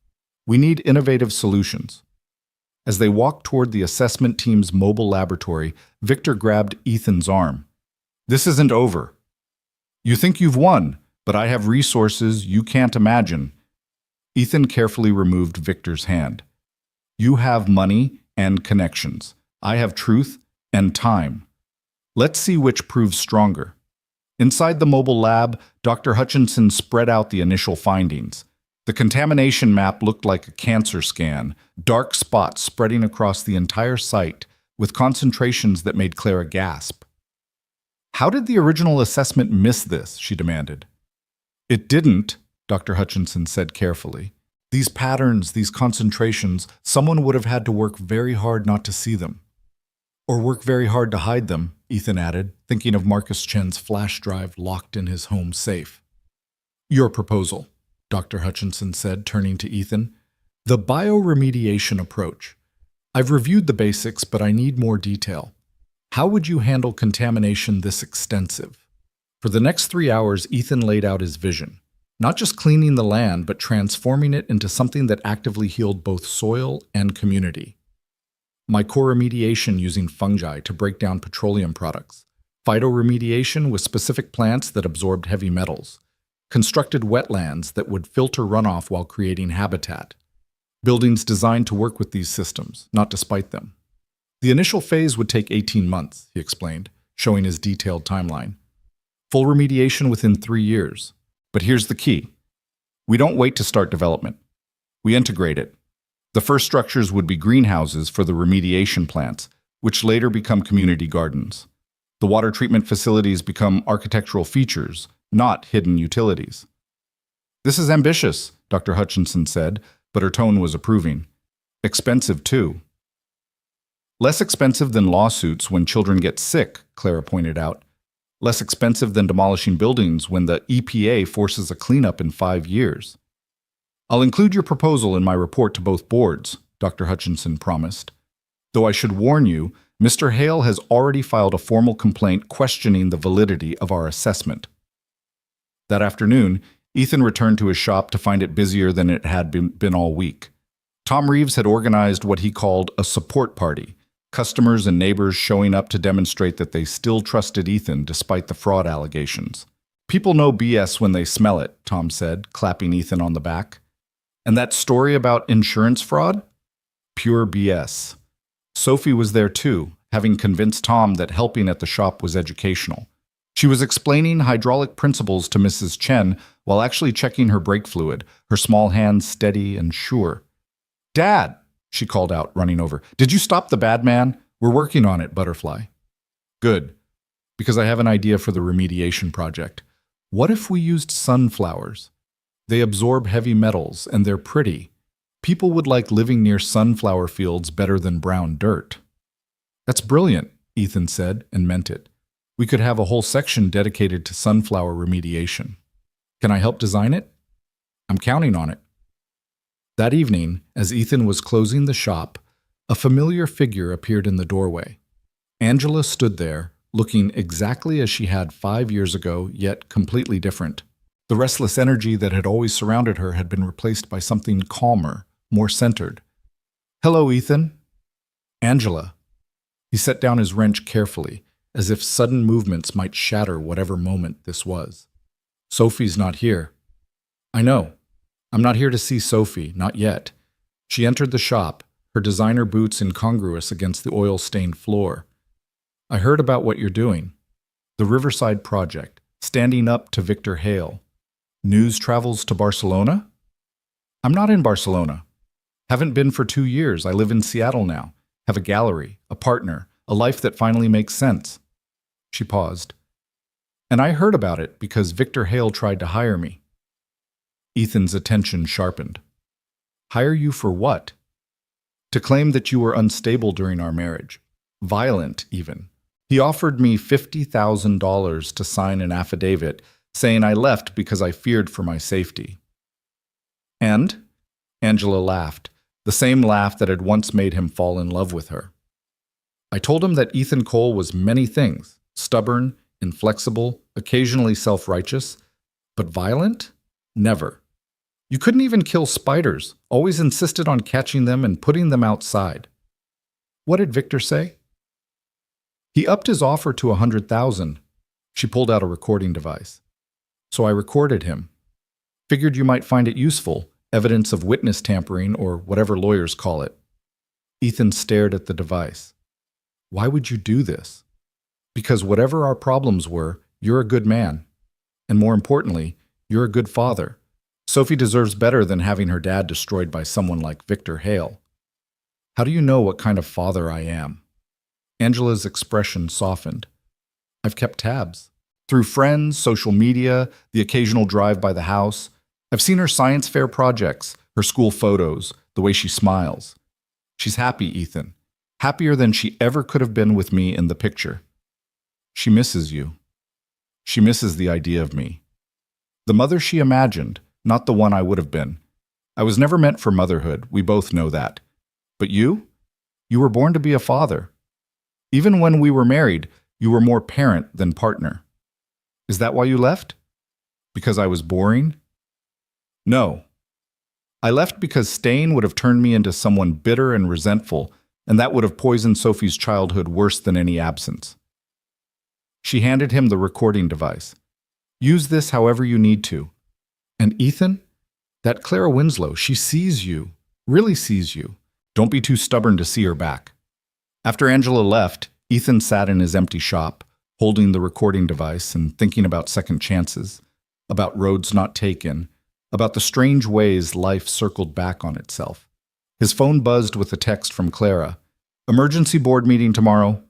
We need innovative solutions." As they walked toward the assessment team's mobile laboratory, Victor grabbed Ethan's arm. "This isn't over. You think you've won, but I have resources you can't imagine." Ethan carefully removed Victor's hand. "You have money and connections. I have truth and time. Let's see which proves stronger." Inside the mobile lab, Dr. Hutchinson spread out the initial findings. The contamination map looked like a cancer scan, dark spots spreading across the entire site, with concentrations that made Clara gasp. "How did the original assessment miss this?" she demanded. "It didn't," Dr. Hutchinson said carefully. "These patterns, these concentrations, someone would have had to work very hard not to see them. Or work very hard to hide them, Ethan added, thinking of Marcus Chen's flash drive locked in his home safe. Your proposal, Dr. Hutchinson said, turning to Ethan. The bioremediation approach. I've reviewed the basics, but I need more detail. How would you handle contamination this extensive? For the next 3 hours, Ethan laid out his vision. Not just cleaning the land, but transforming it into something that actively healed both soil and community. Mycoremediation using fungi to break down petroleum products. Phytoremediation with specific plants that absorbed heavy metals. Constructed wetlands that would filter runoff while creating habitat. Buildings designed to work with these systems, not despite them. The initial phase would take 18 months, he explained, showing his detailed timeline. Full remediation within 3 years. But here's the key. We don't wait to start development. We integrate it. The first structures would be greenhouses for the remediation plants, which later become community gardens. The water treatment facilities become architectural features, not hidden utilities. This is ambitious, Dr. Hutchinson said, but her tone was approving. Expensive, too. Less expensive than lawsuits when children get sick, Clara pointed out. Less expensive than demolishing buildings when the EPA forces a cleanup in 5 years. I'll include your proposal in my report to both boards, Dr. Hutchinson promised. Though I should warn you, Mr. Hale has already filed a formal complaint questioning the validity of our assessment. That afternoon, Ethan returned to his shop to find it busier than it had been all week. Tom Reeves had organized what he called a support party, customers and neighbors showing up to demonstrate that they still trusted Ethan despite the fraud allegations. People know BS when they smell it, Tom said, clapping Ethan on the back. And that story about insurance fraud? Pure BS. Sophie was there too, having convinced Tom that helping at the shop was educational. She was explaining hydraulic principles to Mrs. Chen while actually checking her brake fluid, her small hands steady and sure. Dad, she called out, running over. Did you stop the bad man? We're working on it, Butterfly. Good, because I have an idea for the remediation project. What if we used sunflowers? They absorb heavy metals, and they're pretty. People would like living near sunflower fields better than brown dirt. That's brilliant, Ethan said, and meant it. We could have a whole section dedicated to sunflower remediation. Can I help design it? I'm counting on it. That evening, as Ethan was closing the shop, a familiar figure appeared in the doorway. Angela stood there, looking exactly as she had 5 years ago, yet completely different. The restless energy that had always surrounded her had been replaced by something calmer, more centered. Hello, Ethan. Angela. He set down his wrench carefully, as if sudden movements might shatter whatever moment this was. Sophie's not here. I know. I'm not here to see Sophie, not yet. She entered the shop, her designer boots incongruous against the oil-stained floor. I heard about what you're doing. The Riverside Project, standing up to Victor Hale. News travels to Barcelona? I'm not in Barcelona. Haven't been for 2 years. I live in Seattle now. Have a gallery, a partner, a life that finally makes sense. She paused. And I heard about it because Victor Hale tried to hire me. Ethan's attention sharpened. Hire you for what? To claim that you were unstable during our marriage. Violent, even. He offered me $50,000 to sign an affidavit saying I left because I feared for my safety. And? Angela laughed, the same laugh that had once made him fall in love with her. I told him that Ethan Cole was many things, stubborn, inflexible, occasionally self-righteous, but violent? Never. You couldn't even kill spiders, always insisted on catching them and putting them outside. What did Victor say? He upped his offer to $100,000. She pulled out a recording device. So I recorded him. Figured you might find it useful, evidence of witness tampering or whatever lawyers call it. Ethan stared at the device. Why would you do this? Because whatever our problems were, you're a good man. And more importantly, you're a good father. Sophie deserves better than having her dad destroyed by someone like Victor Hale. How do you know what kind of father I am? Angela's expression softened. I've kept tabs. Through friends, social media, the occasional drive by the house. I've seen her science fair projects, her school photos, the way she smiles. She's happy, Ethan. happier than she ever could have been with me in the picture. She misses you. She misses the idea of me. The mother she imagined, not the one I would have been. I was never meant for motherhood, we both know that. But you? You were born to be a father. Even when we were married, you were more parent than partner. Is that why you left? Because I was boring? No. I left because staying would have turned me into someone bitter and resentful, and that would have poisoned Sophie's childhood worse than any absence. She handed him the recording device. Use this however you need to. And Ethan? That Clara Winslow, she sees you, really sees you. Don't be too stubborn to see her back. After Angela left, Ethan sat in his empty shop, holding the recording device and thinking about second chances, about roads not taken, about the strange ways life circled back on itself. His phone buzzed with a text from Clara. Emergency board meeting tomorrow.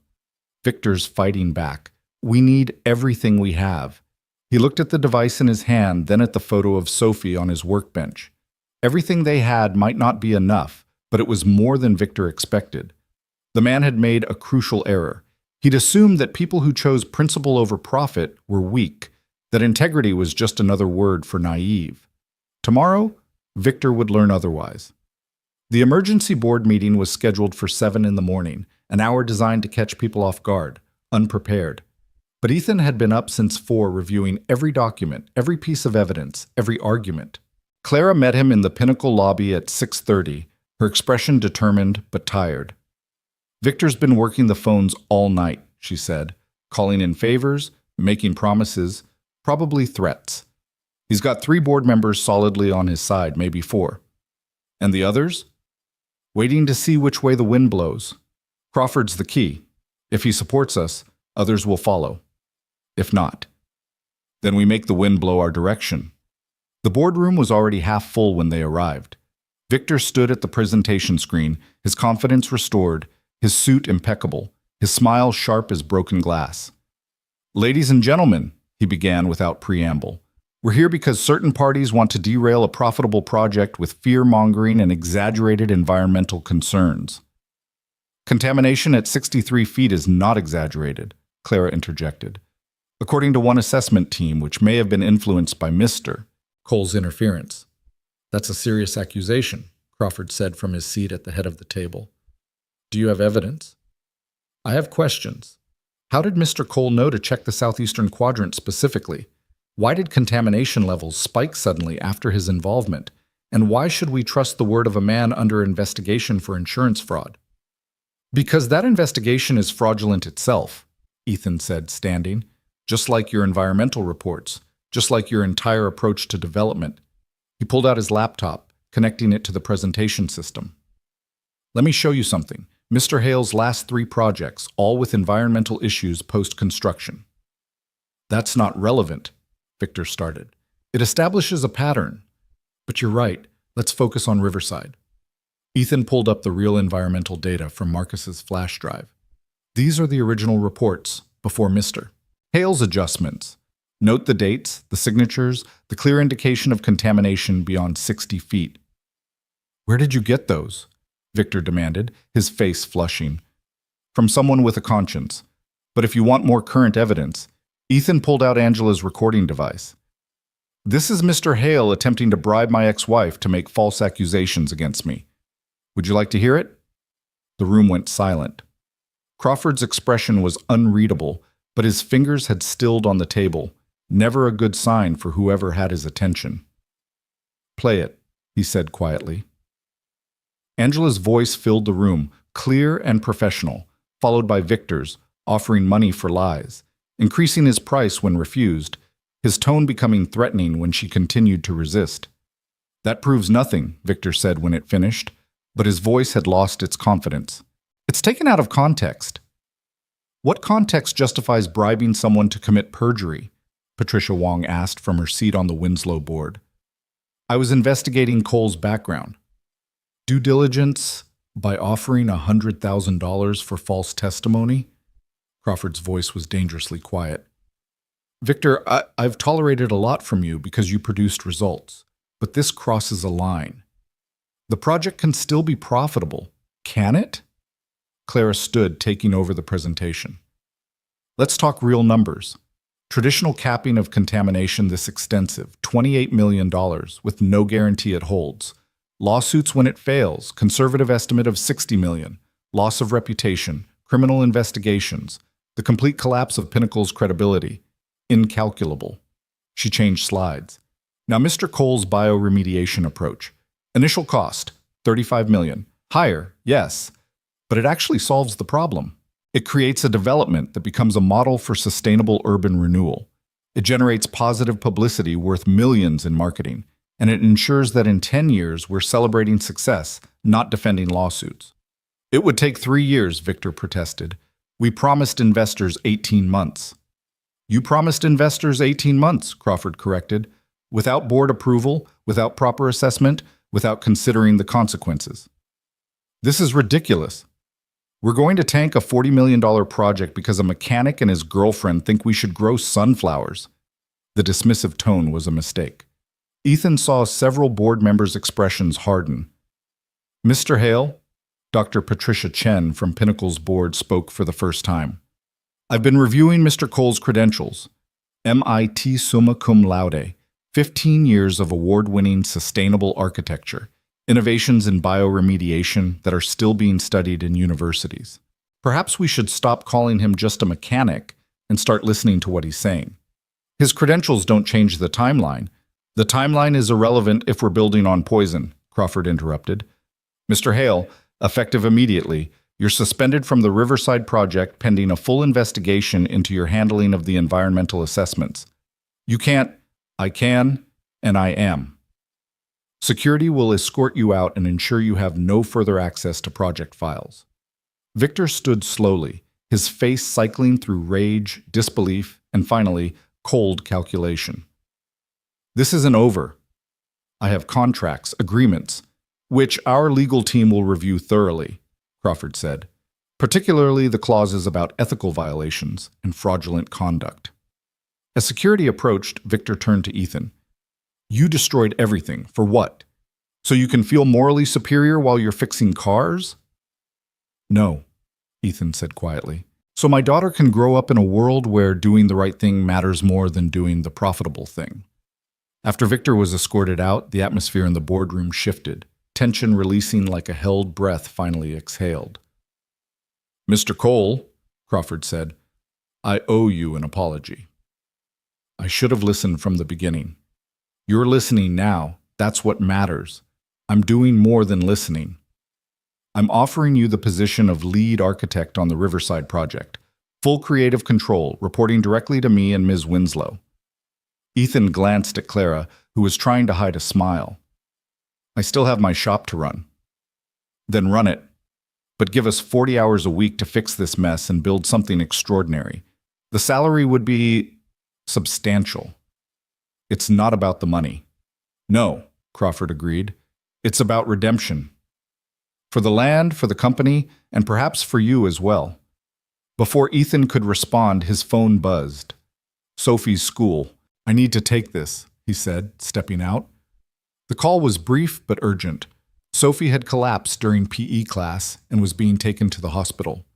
Victor's fighting back. We need everything we have. He looked at the device in his hand, then at the photo of Sophie on his workbench. Everything they had might not be enough, but it was more than Victor expected. The man had made a crucial error. He'd assumed that people who chose principle over profit were weak, that integrity was just another word for naive. Tomorrow, Victor would learn otherwise. The emergency board meeting was scheduled for 7 in the morning, an hour designed to catch people off guard, unprepared. But Ethan had been up since 4 reviewing every document, every piece of evidence, every argument. Clara met him in the Pinnacle lobby at 6:30, her expression determined but tired. Victor's been working the phones all night, she said, calling in favors, making promises, probably threats. He's got 3 board members solidly on his side, maybe 4. And the others? Waiting to see which way the wind blows. Crawford's the key. If he supports us, others will follow. If not, then we make the wind blow our direction. The boardroom was already half full when they arrived. Victor stood at the presentation screen, his confidence restored, his suit impeccable, his smile sharp as broken glass. Ladies and gentlemen, he began without preamble, we're here because certain parties want to derail a profitable project with fear-mongering and exaggerated environmental concerns. Contamination at 63 feet is not exaggerated, Clara interjected. According to one assessment team, which may have been influenced by Mr. Cole's interference. That's a serious accusation, Crawford said from his seat at the head of the table. Do you have evidence? I have questions. How did Mr. Cole know to check the southeastern quadrant specifically? Why did contamination levels spike suddenly after his involvement? And why should we trust the word of a man under investigation for insurance fraud? Because that investigation is fraudulent itself, Ethan said, standing. Just like your environmental reports, just like your entire approach to development. He pulled out his laptop, connecting it to the presentation system. Let me show you something. Mr. Hale's last 3 projects, all with environmental issues post-construction. That's not relevant, Victor started. It establishes a pattern. But you're right, let's focus on Riverside. Ethan pulled up the real environmental data from Marcus's flash drive. These are the original reports, before Mr. Hale's adjustments. Note the dates, the signatures, the clear indication of contamination beyond 60 feet. Where did you get those? Victor demanded, his face flushing. From someone with a conscience. But if you want more current evidence, Ethan pulled out Angela's recording device. This is Mr. Hale attempting to bribe my ex-wife to make false accusations against me. Would you like to hear it? The room went silent. Crawford's expression was unreadable, but his fingers had stilled on the table, never a good sign for whoever had his attention. Play it, he said quietly. Angela's voice filled the room, clear and professional, followed by Victor's, offering money for lies, increasing his price when refused, his tone becoming threatening when she continued to resist. That proves nothing, Victor said when it finished, but his voice had lost its confidence. It's taken out of context. What context justifies bribing someone to commit perjury? Patricia Wong asked from her seat on the Winslow board. I was investigating Cole's background. Due diligence by offering $100,000 for false testimony? Crawford's voice was dangerously quiet. Victor, I've tolerated a lot from you because you produced results, but this crosses a line. The project can still be profitable, can it? Clara stood, taking over the presentation. Let's talk real numbers. Traditional capping of contamination this extensive, $28 million, with no guarantee it holds. Lawsuits when it fails, conservative estimate of $60 million. Loss of reputation, criminal investigations, the complete collapse of Pinnacle's credibility. Incalculable. She changed slides. Now Mr. Cole's bioremediation approach. Initial cost, $35 million. Higher, yes, but it actually solves the problem. It creates a development that becomes a model for sustainable urban renewal. It generates positive publicity worth millions in marketing, and it ensures that in 10 years we're celebrating success, not defending lawsuits. It would take 3 years, Victor protested. We promised investors 18 months. You promised investors 18 months, Crawford corrected, without board approval, without proper assessment, without considering the consequences. This is ridiculous. We're going to tank a $40 million project because a mechanic and his girlfriend think we should grow sunflowers. The dismissive tone was a mistake. Ethan saw several board members' expressions harden. Mr. Hale, Dr. Patricia Chen from Pinnacle's board spoke for the first time. I've been reviewing Mr. Cole's credentials. MIT summa cum laude, 15 years of award-winning sustainable architecture. Innovations in bioremediation that are still being studied in universities. Perhaps we should stop calling him just a mechanic and start listening to what he's saying. His credentials don't change the timeline. The timeline is irrelevant if we're building on poison, Crawford interrupted. Mr. Hale, effective immediately, you're suspended from the Riverside project pending a full investigation into your handling of the environmental assessments. You can't, I can, and I am. Security will escort you out and ensure you have no further access to project files. Victor stood slowly, his face cycling through rage, disbelief, and finally, cold calculation. This isn't over. I have contracts, agreements, which our legal team will review thoroughly, Crawford said, particularly the clauses about ethical violations and fraudulent conduct. As security approached, Victor turned to Ethan. You destroyed everything. For what? So you can feel morally superior while you're fixing cars? No, Ethan said quietly. So my daughter can grow up in a world where doing the right thing matters more than doing the profitable thing. After Victor was escorted out, the atmosphere in the boardroom shifted, tension releasing like a held breath finally exhaled. Mr. Cole, Crawford said, I owe you an apology. I should have listened from the beginning. You're listening now. That's what matters. I'm doing more than listening. I'm offering you the position of lead architect on the Riverside project. Full creative control, reporting directly to me and Ms. Winslow. Ethan glanced at Clara, who was trying to hide a smile. I still have my shop to run. Then run it. But give us 40 hours a week to fix this mess and build something extraordinary. The salary would be substantial. It's not about the money. No, Crawford agreed. It's about redemption. For the land, for the company, and perhaps for you as well. Before Ethan could respond, his phone buzzed. Sophie's school. I need to take this, he said, stepping out. The call was brief but urgent. Sophie had collapsed during PE class and was being taken to the hospital.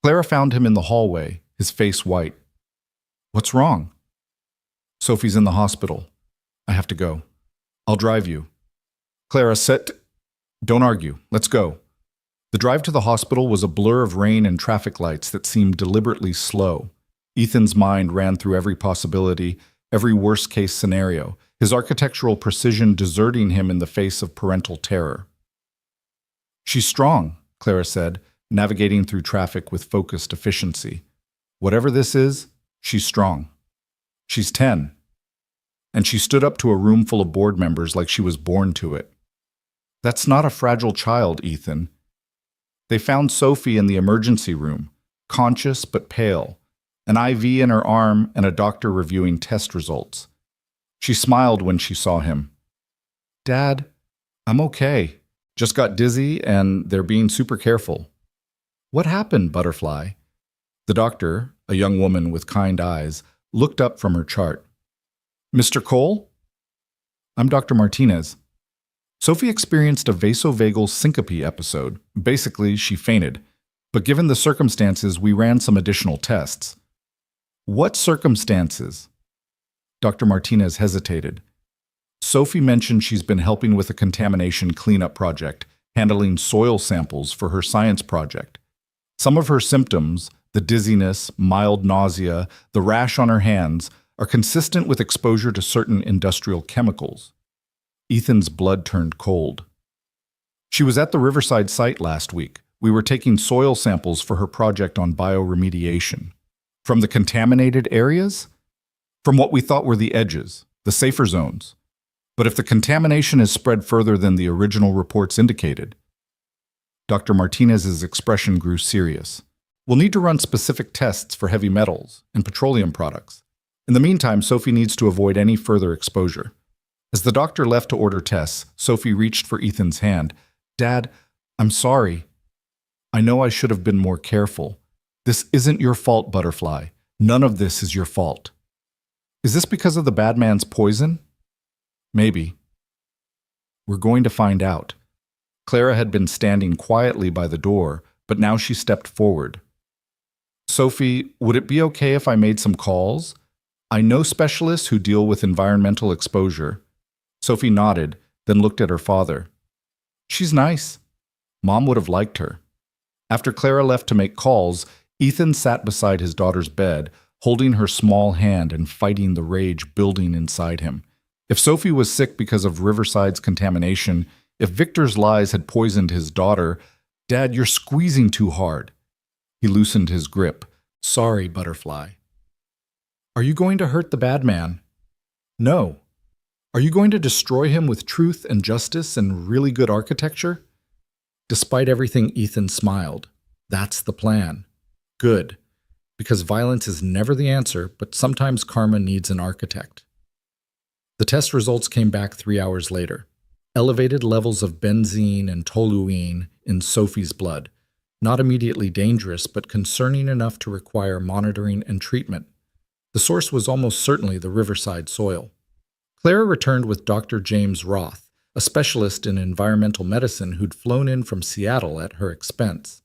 Clara found him in the hallway, his face white. What's wrong? Sophie's in the hospital. I have to go. I'll drive you. Clara said, Don't argue. Let's go. The drive to the hospital was a blur of rain and traffic lights that seemed deliberately slow. Ethan's mind ran through every possibility, every worst-case scenario, his architectural precision deserting him in the face of parental terror. She's strong, Clara said, navigating through traffic with focused efficiency. Whatever this is, she's strong. She's 10. And she stood up to a room full of board members like she was born to it. That's not a fragile child, Ethan. They found Sophie in the emergency room, conscious but pale, an IV in her arm and a doctor reviewing test results. She smiled when she saw him. Dad, I'm okay. Just got dizzy and they're being super careful. What happened, Butterfly? The doctor, a young woman with kind eyes, looked up from her chart. Mr. Cole? I'm Dr. Martinez. Sophie experienced a vasovagal syncope episode. Basically, she fainted. But given the circumstances, we ran some additional tests. What circumstances? Dr. Martinez hesitated. Sophie mentioned she's been helping with a contamination cleanup project, handling soil samples for her science project. Some of her symptoms, the dizziness, mild nausea, the rash on her hands, are consistent with exposure to certain industrial chemicals. Ethan's blood turned cold. She was at the Riverside site last week. We were taking soil samples for her project on bioremediation. From the contaminated areas? From what we thought were the edges, the safer zones. But if the contamination is spread further than the original reports indicated, Dr. Martinez's expression grew serious. We'll need to run specific tests for heavy metals and petroleum products. In the meantime, Sophie needs to avoid any further exposure. As the doctor left to order tests, Sophie reached for Ethan's hand. Dad, I'm sorry. I know I should have been more careful. This isn't your fault, Butterfly. None of this is your fault. Is this because of the bad man's poison? Maybe. We're going to find out. Clara had been standing quietly by the door, but now she stepped forward. Sophie, would it be okay if I made some calls? I know specialists who deal with environmental exposure. Sophie nodded, then looked at her father. She's nice. Mom would have liked her. After Clara left to make calls, Ethan sat beside his daughter's bed, holding her small hand and fighting the rage building inside him. If Sophie was sick because of Riverside's contamination, if Victor's lies had poisoned his daughter, Dad, you're squeezing too hard. He loosened his grip. Sorry, Butterfly. Are you going to hurt the bad man? No. Are you going to destroy him with truth and justice and really good architecture? Despite everything, Ethan smiled. That's the plan. Good. Because violence is never the answer, but sometimes karma needs an architect. The test results came back 3 hours later. Elevated levels of benzene and toluene in Sophie's blood. Not immediately dangerous, but concerning enough to require monitoring and treatment. The source was almost certainly the Riverside soil. Clara returned with Dr. James Roth, a specialist in environmental medicine who'd flown in from Seattle at her expense.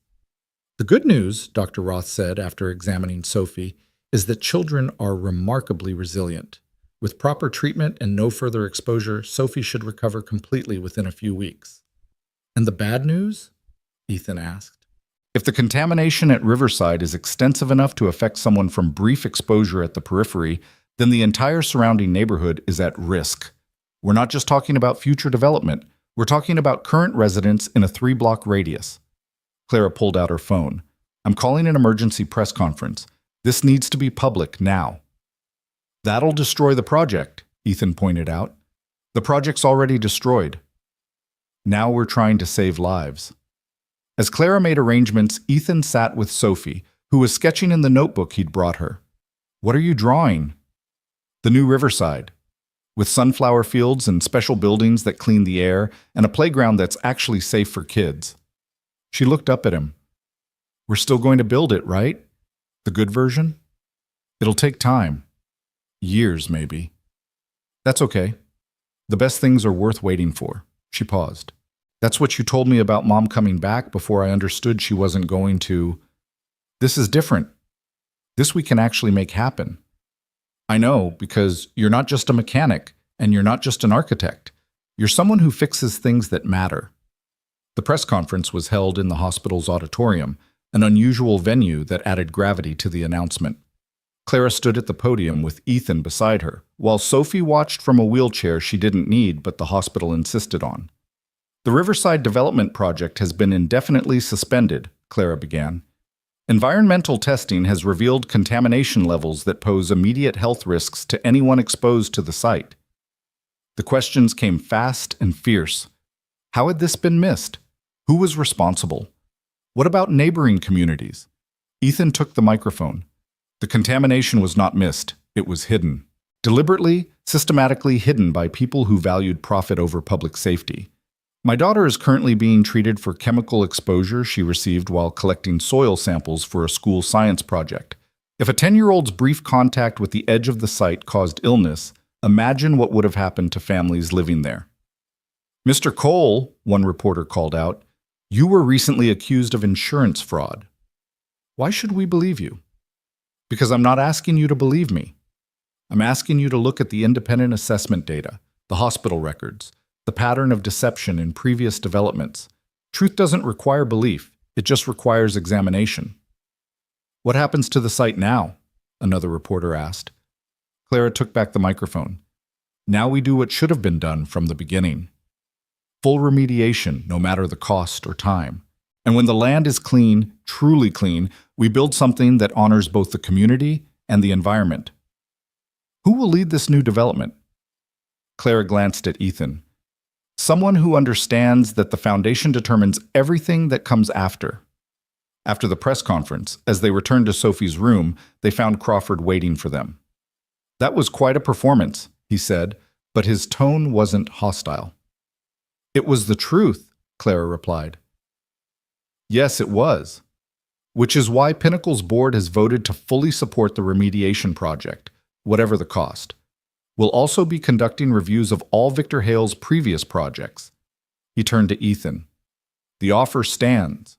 The good news, Dr. Roth said after examining Sophie, is that children are remarkably resilient. With proper treatment and no further exposure, Sophie should recover completely within a few weeks. And the bad news? Ethan asked. If the contamination at Riverside is extensive enough to affect someone from brief exposure at the periphery, then the entire surrounding neighborhood is at risk. We're not just talking about future development. We're talking about current residents in a 3-block radius. Clara pulled out her phone. I'm calling an emergency press conference. This needs to be public now. That'll destroy the project, Ethan pointed out. The project's already destroyed. Now we're trying to save lives. As Clara made arrangements, Ethan sat with Sophie, who was sketching in the notebook he'd brought her. What are you drawing? The new Riverside, with sunflower fields and special buildings that clean the air and a playground that's actually safe for kids. She looked up at him. We're still going to build it, right? The good version? It'll take time. Years, maybe. That's okay. The best things are worth waiting for. She paused. That's what you told me about Mom coming back before I understood she wasn't going to. This is different. This we can actually make happen. I know, because you're not just a mechanic, and you're not just an architect. You're someone who fixes things that matter. The press conference was held in the hospital's auditorium, an unusual venue that added gravity to the announcement. Clara stood at the podium with Ethan beside her, while Sophie watched from a wheelchair she didn't need but the hospital insisted on. The Riverside Development Project has been indefinitely suspended, Clara began. Environmental testing has revealed contamination levels that pose immediate health risks to anyone exposed to the site. The questions came fast and fierce. How had this been missed? Who was responsible? What about neighboring communities? Ethan took the microphone. The contamination was not missed, it was hidden. Deliberately, systematically hidden by people who valued profit over public safety. My daughter is currently being treated for chemical exposure she received while collecting soil samples for a school science project. If a 10-year-old's brief contact with the edge of the site caused illness, imagine what would have happened to families living there. Mr. Cole, one reporter called out, you were recently accused of insurance fraud. Why should we believe you? Because I'm not asking you to believe me. I'm asking you to look at the independent assessment data, the hospital records, the pattern of deception in previous developments. Truth doesn't require belief, it just requires examination. What happens to the site now? Another reporter asked. Clara took back the microphone. Now we do what should have been done from the beginning. Full remediation, no matter the cost or time. And when the land is clean, truly clean, we build something that honors both the community and the environment. Who will lead this new development? Clara glanced at Ethan. Someone who understands that the foundation determines everything that comes after. After the press conference, as they returned to Sophie's room, they found Crawford waiting for them. That was quite a performance, he said, but his tone wasn't hostile. It was the truth, Clara replied. Yes, it was. Which is why Pinnacle's board has voted to fully support the remediation project, whatever the cost. We'll also be conducting reviews of all Victor Hale's previous projects. He turned to Ethan. The offer stands.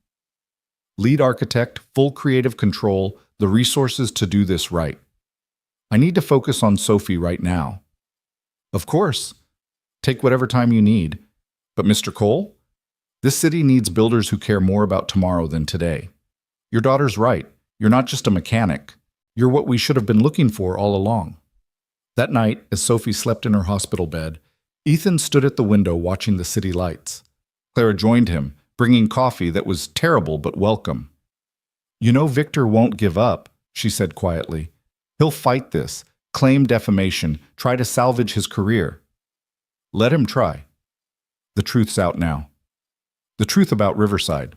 Lead architect, full creative control, the resources to do this right. I need to focus on Sophie right now. Of course. Take whatever time you need. But Mr. Cole, this city needs builders who care more about tomorrow than today. Your daughter's right. You're not just a mechanic. You're what we should have been looking for all along. That night, as Sophie slept in her hospital bed, Ethan stood at the window watching the city lights. Clara joined him, bringing coffee that was terrible but welcome. You know Victor won't give up, she said quietly. He'll fight this, claim defamation, try to salvage his career. Let him try. The truth's out now. The truth about Riverside.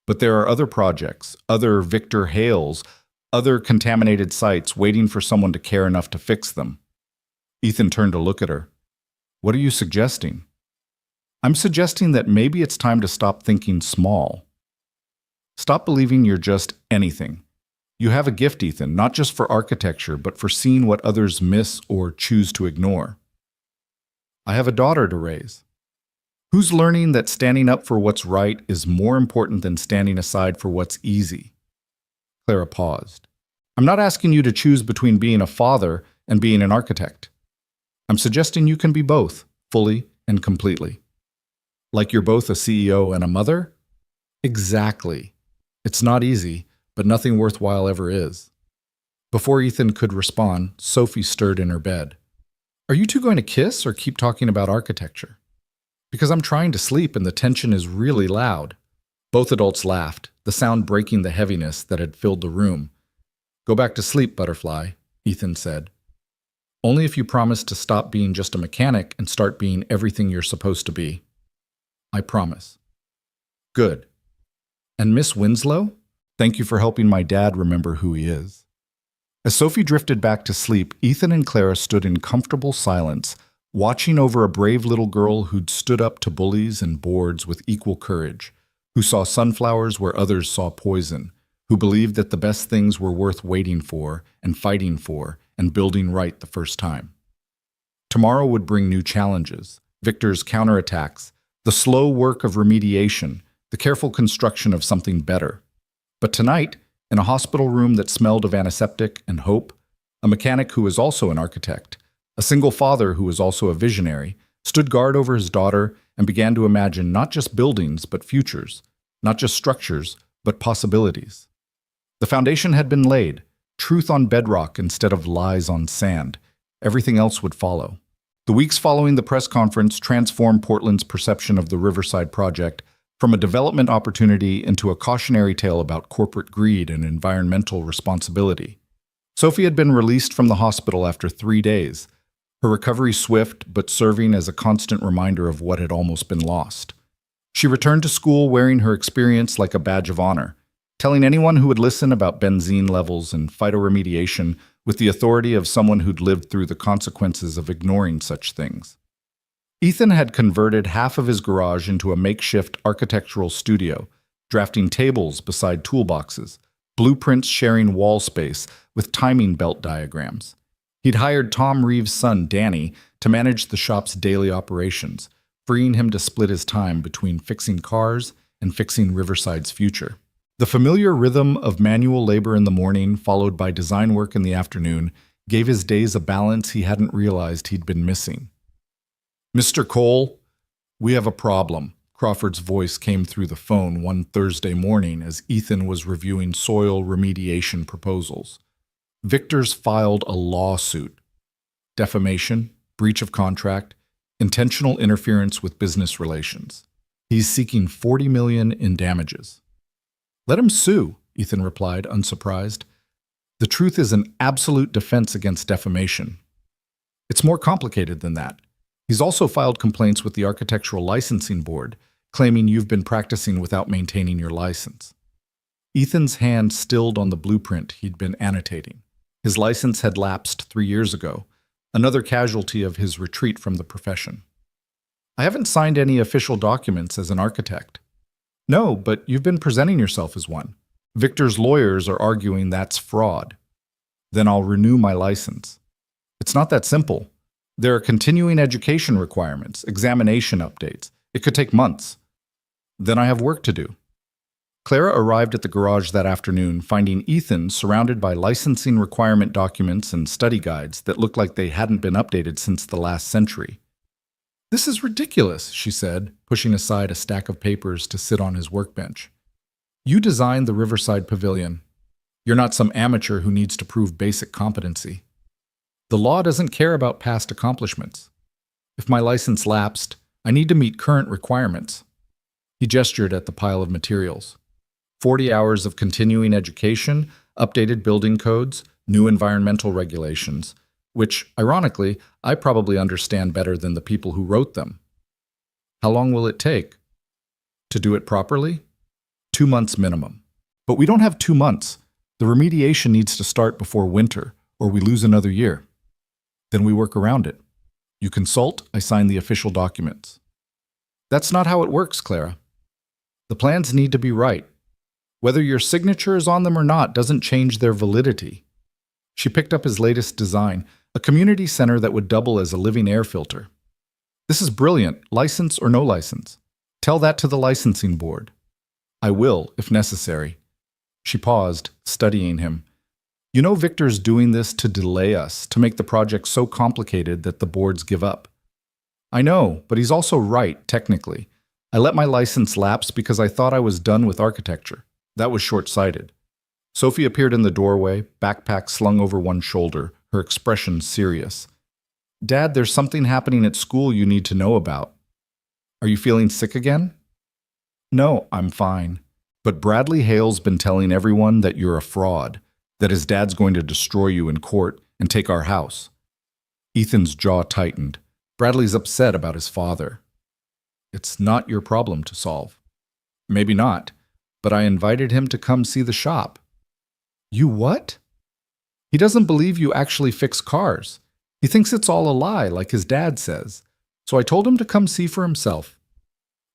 But there are other projects, other Victor Hales, other contaminated sites waiting for someone to care enough to fix them. Ethan turned to look at her. What are you suggesting? I'm suggesting that maybe it's time to stop thinking small. Stop believing you're just anything. You have a gift, Ethan, not just for architecture, but for seeing what others miss or choose to ignore. I have a daughter to raise. Who's learning that standing up for what's right is more important than standing aside for what's easy? Clara paused. I'm not asking you to choose between being a father and being an architect. I'm suggesting you can be both, fully and completely. Like you're both a CEO and a mother? Exactly. It's not easy, but nothing worthwhile ever is. Before Ethan could respond, Sophie stirred in her bed. Are you two going to kiss or keep talking about architecture? Because I'm trying to sleep and the tension is really loud. Both adults laughed, the sound breaking the heaviness that had filled the room. Go back to sleep, Butterfly, Ethan said. Only if you promise to stop being just a mechanic and start being everything you're supposed to be. I promise. Good. And Miss Winslow? Thank you for helping my dad remember who he is. As Sophie drifted back to sleep, Ethan and Clara stood in comfortable silence, watching over a brave little girl who'd stood up to bullies and boards with equal courage, who saw sunflowers where others saw poison, who believed that the best things were worth waiting for and fighting for and building right the first time. Tomorrow would bring new challenges, Victor's counterattacks, the slow work of remediation, the careful construction of something better. But tonight, in a hospital room that smelled of antiseptic and hope, a mechanic who was also an architect, a single father who was also a visionary, stood guard over his daughter and began to imagine not just buildings but futures, not just structures but possibilities. The foundation had been laid, truth on bedrock instead of lies on sand. Everything else would follow. The weeks following the press conference transformed Portland's perception of the Riverside project from a development opportunity into a cautionary tale about corporate greed and environmental responsibility. Sophie had been released from the hospital after 3 days, her recovery swift but serving as a constant reminder of what had almost been lost. She returned to school wearing her experience like a badge of honor, telling anyone who would listen about benzene levels and phytoremediation with the authority of someone who'd lived through the consequences of ignoring such things. Ethan had converted half of his garage into a makeshift architectural studio, drafting tables beside toolboxes, blueprints sharing wall space with timing belt diagrams. He'd hired Tom Reeves' son, Danny, to manage the shop's daily operations, freeing him to split his time between fixing cars and fixing Riverside's future. The familiar rhythm of manual labor in the morning, followed by design work in the afternoon, gave his days a balance he hadn't realized he'd been missing. "Mr. Cole, we have a problem," Crawford's voice came through the phone one Thursday morning as Ethan was reviewing soil remediation proposals. "Victor's filed a lawsuit. Defamation, breach of contract, intentional interference with business relations. He's seeking $40 million in damages." "Let him sue," Ethan replied, unsurprised. "The truth is an absolute defense against defamation. It's more complicated than that. He's also filed complaints with the Architectural Licensing Board, claiming you've been practicing without maintaining your license." Ethan's hand stilled on the blueprint he'd been annotating. His license had lapsed 3 years ago, another casualty of his retreat from the profession. "I haven't signed any official documents as an architect." "No, but you've been presenting yourself as one. Victor's lawyers are arguing that's fraud." "Then I'll renew my license." "It's not that simple. There are continuing education requirements, examination updates. It could take months." "Then I have work to do." Clara arrived at the garage that afternoon, finding Ethan surrounded by licensing requirement documents and study guides that looked like they hadn't been updated since the last century. "This is ridiculous," she said, pushing aside a stack of papers to sit on his workbench. "You designed the Riverside Pavilion. You're not some amateur who needs to prove basic competency. The law doesn't care about past accomplishments. If my license lapsed, I need to meet current requirements." He gestured at the pile of materials. 40 hours of continuing education, updated building codes, new environmental regulations, which, ironically, I probably understand better than the people who wrote them. "How long will it take?" "To do it properly? 2 months minimum. But we don't have 2 months. The remediation needs to start before winter, or we lose another year." "Then we work around it. You consult, I sign the official documents." "That's not how it works, Clara. The plans need to be right. Whether your signature is on them or not doesn't change their validity." She picked up his latest design, a community center that would double as a living air filter. "This is brilliant, license or no license. Tell that to the licensing board." "I will, if necessary." She paused, studying him. "You know Victor's doing this to delay us, to make the project so complicated that the boards give up." "I know, but he's also right, technically. I let my license lapse because I thought I was done with architecture. That was short-sighted." Sophie appeared in the doorway, backpack slung over one shoulder, her expression serious. "Dad, there's something happening at school you need to know about." "Are you feeling sick again?" "No, I'm fine. But Bradley Hale's been telling everyone that you're a fraud, that his dad's going to destroy you in court and take our house." Ethan's jaw tightened. Bradley's upset about his father. "It's not your problem to solve." "Maybe not, but I invited him to come see the shop." "You what?" "He doesn't believe you actually fix cars. He thinks it's all a lie, like his dad says. So I told him to come see for himself."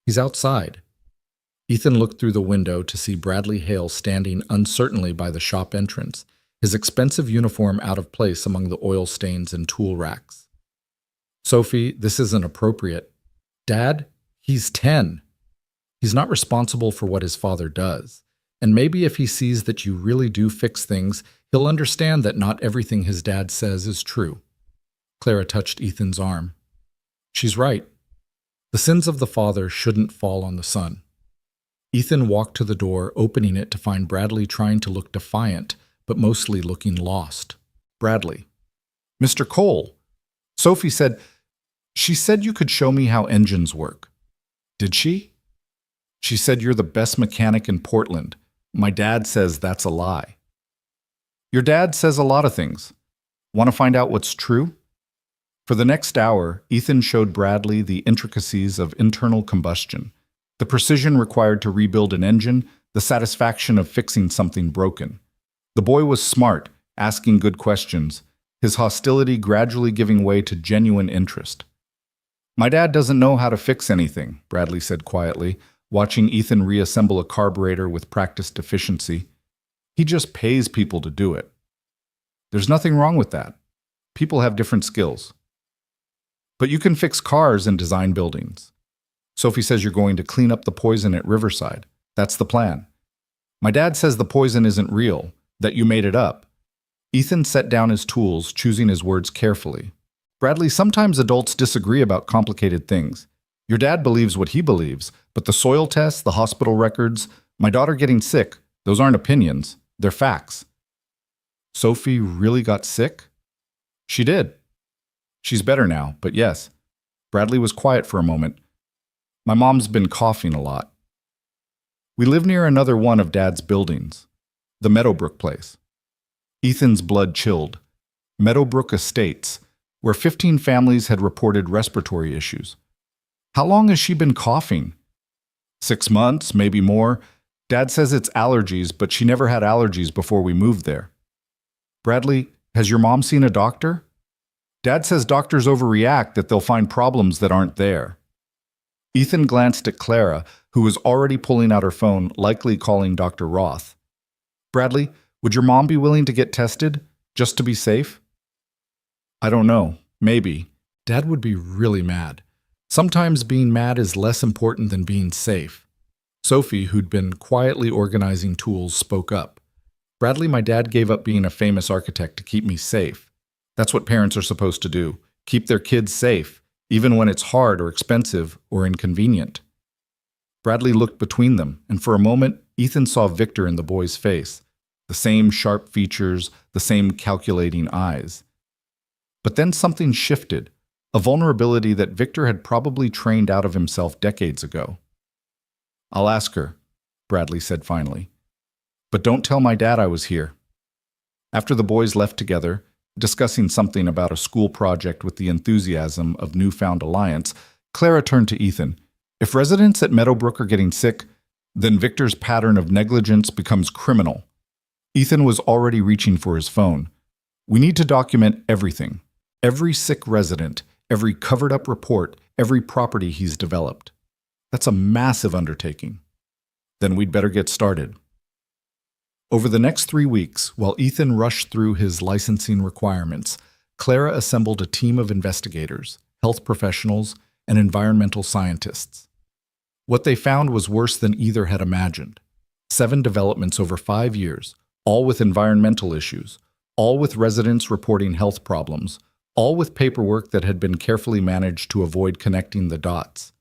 "He's outside." Ethan looked through the window to see Bradley Hale standing uncertainly by the shop entrance, his expensive uniform out of place among the oil stains and tool racks. "Sophie, this isn't appropriate." "Dad, he's 10. He's not responsible for what his father does. And maybe if he sees that you really do fix things, he'll understand that not everything his dad says is true." Clara touched Ethan's arm. "She's right. The sins of the father shouldn't fall on the son." Ethan walked to the door, opening it to find Bradley trying to look defiant, but mostly looking lost. "Bradley." "Mr. Cole, Sophie said, she said you could show me how engines work." "Did she?" "She said you're the best mechanic in Portland. My dad says that's a lie." "Your dad says a lot of things. Want to find out what's true?" For the next hour, Ethan showed Bradley the intricacies of internal combustion, the precision required to rebuild an engine, the satisfaction of fixing something broken. The boy was smart, asking good questions, his hostility gradually giving way to genuine interest. "My dad doesn't know how to fix anything," Bradley said quietly, watching Ethan reassemble a carburetor with practiced efficiency. "He just pays people to do it." "There's nothing wrong with that. People have different skills." "But you can fix cars and design buildings. Sophie says you're going to clean up the poison at Riverside. That's the plan." My dad says the poison isn't real, that you made it up. Ethan set down his tools, choosing his words carefully. Bradley, sometimes adults disagree about complicated things. Your dad believes what he believes, but the soil tests, the hospital records, my daughter getting sick, those aren't opinions, they're facts. Sophie really got sick? She did. She's better now, but yes. Bradley was quiet for a moment. My mom's been coughing a lot. We live near another one of Dad's buildings, the Meadowbrook place. Ethan's blood chilled. Meadowbrook Estates, where 15 families had reported respiratory issues. How long has she been coughing? 6 months, maybe more. Dad says it's allergies, but she never had allergies before we moved there. Bradley, has your mom seen a doctor? Dad says doctors overreact, that they'll find problems that aren't there. Ethan glanced at Clara, who was already pulling out her phone, likely calling Dr. Roth. Bradley, would your mom be willing to get tested, just to be safe? I don't know. Maybe. Dad would be really mad. Sometimes being mad is less important than being safe. Sophie, who'd been quietly organizing tools, spoke up. Bradley, my dad gave up being a famous architect to keep me safe. That's what parents are supposed to do. Keep their kids safe, even when it's hard or expensive or inconvenient. Bradley looked between them, and for a moment, Ethan saw Victor in the boy's face. The same sharp features, the same calculating eyes. But then something shifted, a vulnerability that Victor had probably trained out of himself decades ago. I'll ask her, Bradley said finally. But don't tell my dad I was here. After the boys left together, discussing something about a school project with the enthusiasm of newfound alliance, Clara turned to Ethan. If residents at Meadowbrook are getting sick, then Victor's pattern of negligence becomes criminal. Ethan was already reaching for his phone. We need to document everything. Every sick resident, every covered-up report, every property he's developed. That's a massive undertaking. Then we'd better get started. Over the next 3 weeks, while Ethan rushed through his licensing requirements, Clara assembled a team of investigators, health professionals, and environmental scientists. What they found was worse than either had imagined. 7 developments over 5 years, all with environmental issues, all with residents reporting health problems, all with paperwork that had been carefully managed to avoid connecting the dots.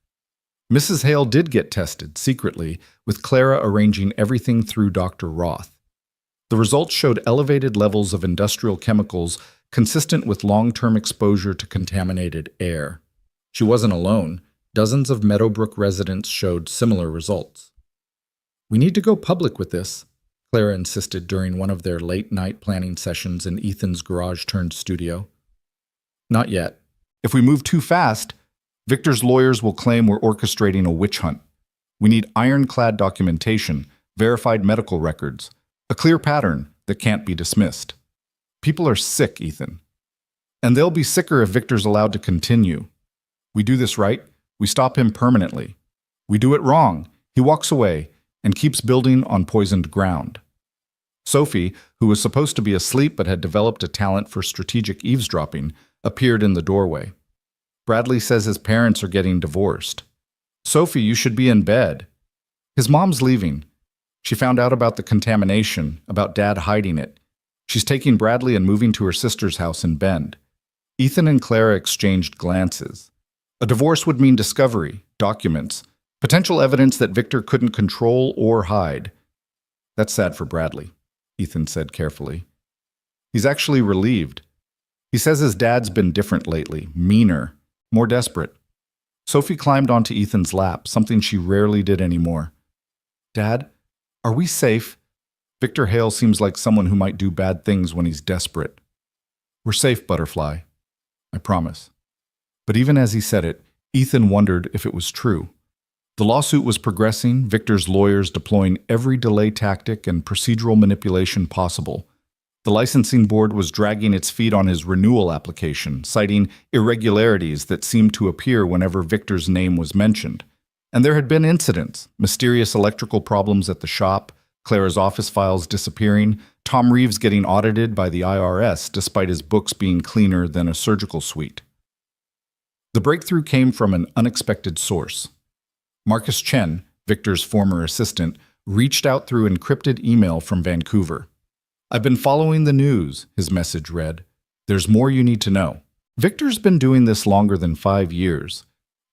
Mrs. Hale did get tested, secretly, with Clara arranging everything through Dr. Roth. The results showed elevated levels of industrial chemicals consistent with long-term exposure to contaminated air. She wasn't alone. Dozens of Meadowbrook residents showed similar results. We need to go public with this, Clara insisted during one of their late-night planning sessions in Ethan's garage-turned-studio. Not yet. If we move too fast, Victor's lawyers will claim we're orchestrating a witch hunt. We need ironclad documentation, verified medical records, a clear pattern that can't be dismissed. People are sick, Ethan. And they'll be sicker if Victor's allowed to continue. We do this right, we stop him permanently. We do it wrong, he walks away and keeps building on poisoned ground. Sophie, who was supposed to be asleep but had developed a talent for strategic eavesdropping, appeared in the doorway. Bradley says his parents are getting divorced. Sophie, you should be in bed. His mom's leaving. She found out about the contamination, about Dad hiding it. She's taking Bradley and moving to her sister's house in Bend. Ethan and Clara exchanged glances. A divorce would mean discovery, documents, potential evidence that Victor couldn't control or hide. That's sad for Bradley, Ethan said carefully. He's actually relieved. He says his dad's been different lately, meaner, more desperate. Sophie climbed onto Ethan's lap, something she rarely did anymore. Dad, are we safe? Victor Hale seems like someone who might do bad things when he's desperate. We're safe, Butterfly. I promise. But even as he said it, Ethan wondered if it was true. The lawsuit was progressing, Victor's lawyers deploying every delay tactic and procedural manipulation possible. The licensing board was dragging its feet on his renewal application, citing irregularities that seemed to appear whenever Victor's name was mentioned. And there had been incidents, mysterious electrical problems at the shop, Clara's office files disappearing, Tom Reeves getting audited by the IRS despite his books being cleaner than a surgical suite. The breakthrough came from an unexpected source. Marcus Chen, Victor's former assistant, reached out through encrypted email from Vancouver. "I've been following the news," his message read. "There's more you need to know. Victor's been doing this longer than 5 years.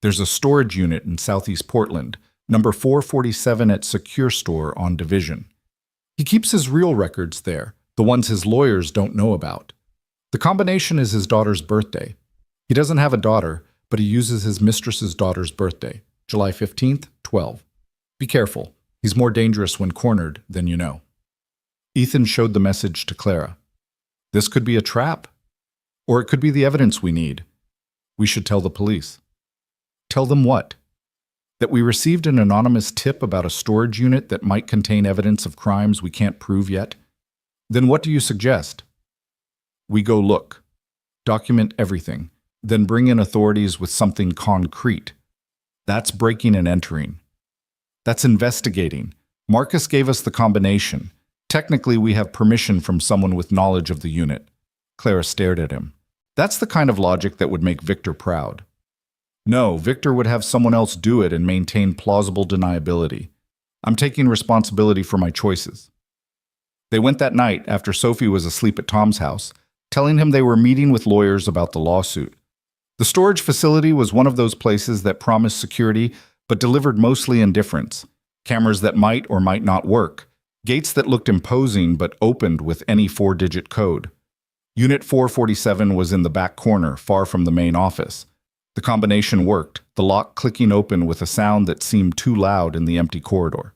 There's a storage unit in Southeast Portland, number 447 at Secure Store on Division. He keeps his real records there, the ones his lawyers don't know about. The combination is his daughter's birthday. He doesn't have a daughter, but he uses his mistress's daughter's birthday, July 15th, 12. Be careful. He's more dangerous when cornered than you know." Ethan showed the message to Clara. "This could be a trap. Or it could be the evidence we need. We should tell the police." "Tell them what?" "That we received an anonymous tip about a storage unit that might contain evidence of crimes we can't prove yet." "Then what do you suggest?" "We go look. Document everything. Then bring in authorities with something concrete. That's breaking and entering. That's investigating. Marcus gave us the combination. Technically, we have permission from someone with knowledge of the unit." Clara stared at him. "That's the kind of logic that would make Victor proud." "No, Victor would have someone else do it and maintain plausible deniability. I'm taking responsibility for my choices." They went that night after Sophie was asleep at Tom's house, telling him they were meeting with lawyers about the lawsuit. The storage facility was one of those places that promised security but delivered mostly indifference. Cameras that might or might not work. Gates that looked imposing but opened with any 4-digit code. Unit 447 was in the back corner, far from the main office. The combination worked, the lock clicking open with a sound that seemed too loud in the empty corridor.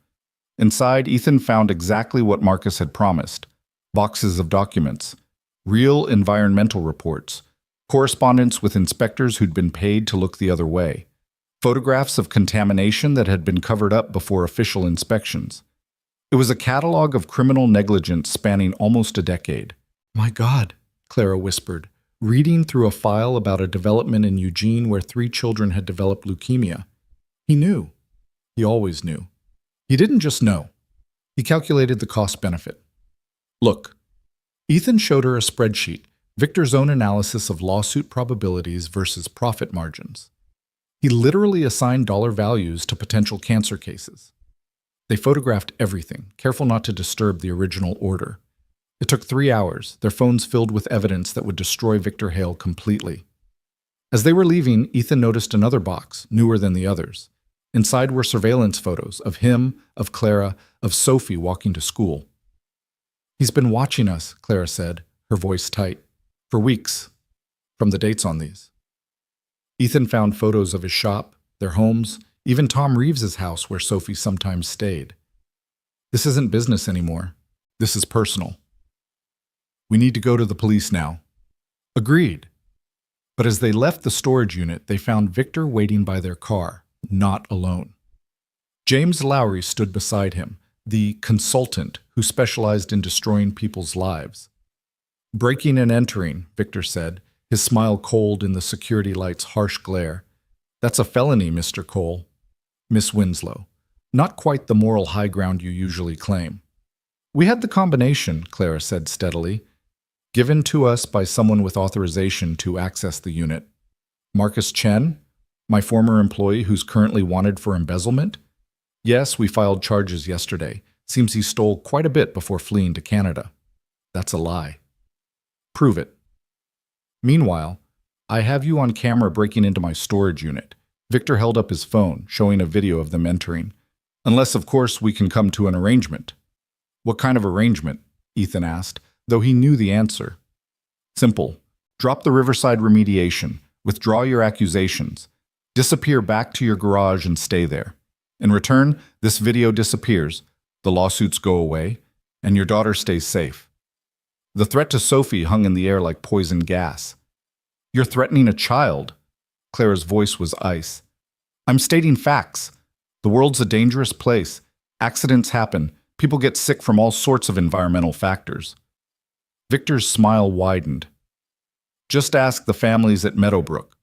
Inside, Ethan found exactly what Marcus had promised. Boxes of documents. Real environmental reports. Correspondence with inspectors who'd been paid to look the other way. Photographs of contamination that had been covered up before official inspections. It was a catalog of criminal negligence spanning almost a decade. "My God," Clara whispered, reading through a file about a development in Eugene where 3 children had developed leukemia. He knew. He always knew. He didn't just know. He calculated the cost-benefit. "Look." Ethan showed her a spreadsheet, Victor's own analysis of lawsuit probabilities versus profit margins. He literally assigned dollar values to potential cancer cases. They photographed everything, careful not to disturb the original order. It took 3 hours, their phones filled with evidence that would destroy Victor Hale completely. As they were leaving, Ethan noticed another box, newer than the others. Inside were surveillance photos of him, of Clara, of Sophie walking to school. "He's been watching us," Clara said, her voice tight, "for weeks, from the dates on these." Ethan found photos of his shop, their homes, even Tom Reeves's house where Sophie sometimes stayed. "This isn't business anymore. This is personal. We need to go to the police now." Agreed. But as they left the storage unit, they found Victor waiting by their car, not alone. James Lowry stood beside him, the consultant who specialized in destroying people's lives. "Breaking and entering," Victor said, his smile cold in the security light's harsh glare. "That's a felony, Mr. Cole." "Miss Winslow. Not quite the moral high ground you usually claim." "We had the combination," Clara said steadily, "given to us by someone with authorization to access the unit. Marcus Chen, my former employee who's currently wanted for embezzlement? Yes, we filed charges yesterday. Seems he stole quite a bit before fleeing to Canada." "That's a lie." "Prove it." "Meanwhile, I have you on camera breaking into my storage unit." Victor held up his phone, showing a video of them entering. "Unless, of course, we can come to an arrangement." "What kind of arrangement?" Ethan asked, though he knew the answer. "Simple. Drop the Riverside remediation, withdraw your accusations, disappear back to your garage and stay there. In return, this video disappears, the lawsuits go away, and your daughter stays safe." The threat to Sophie hung in the air like poison gas. "You're threatening a child." Clara's voice was ice. "I'm stating facts. The world's a dangerous place. Accidents happen. People get sick from all sorts of environmental factors." Victor's smile widened. "Just ask the families at Meadowbrook."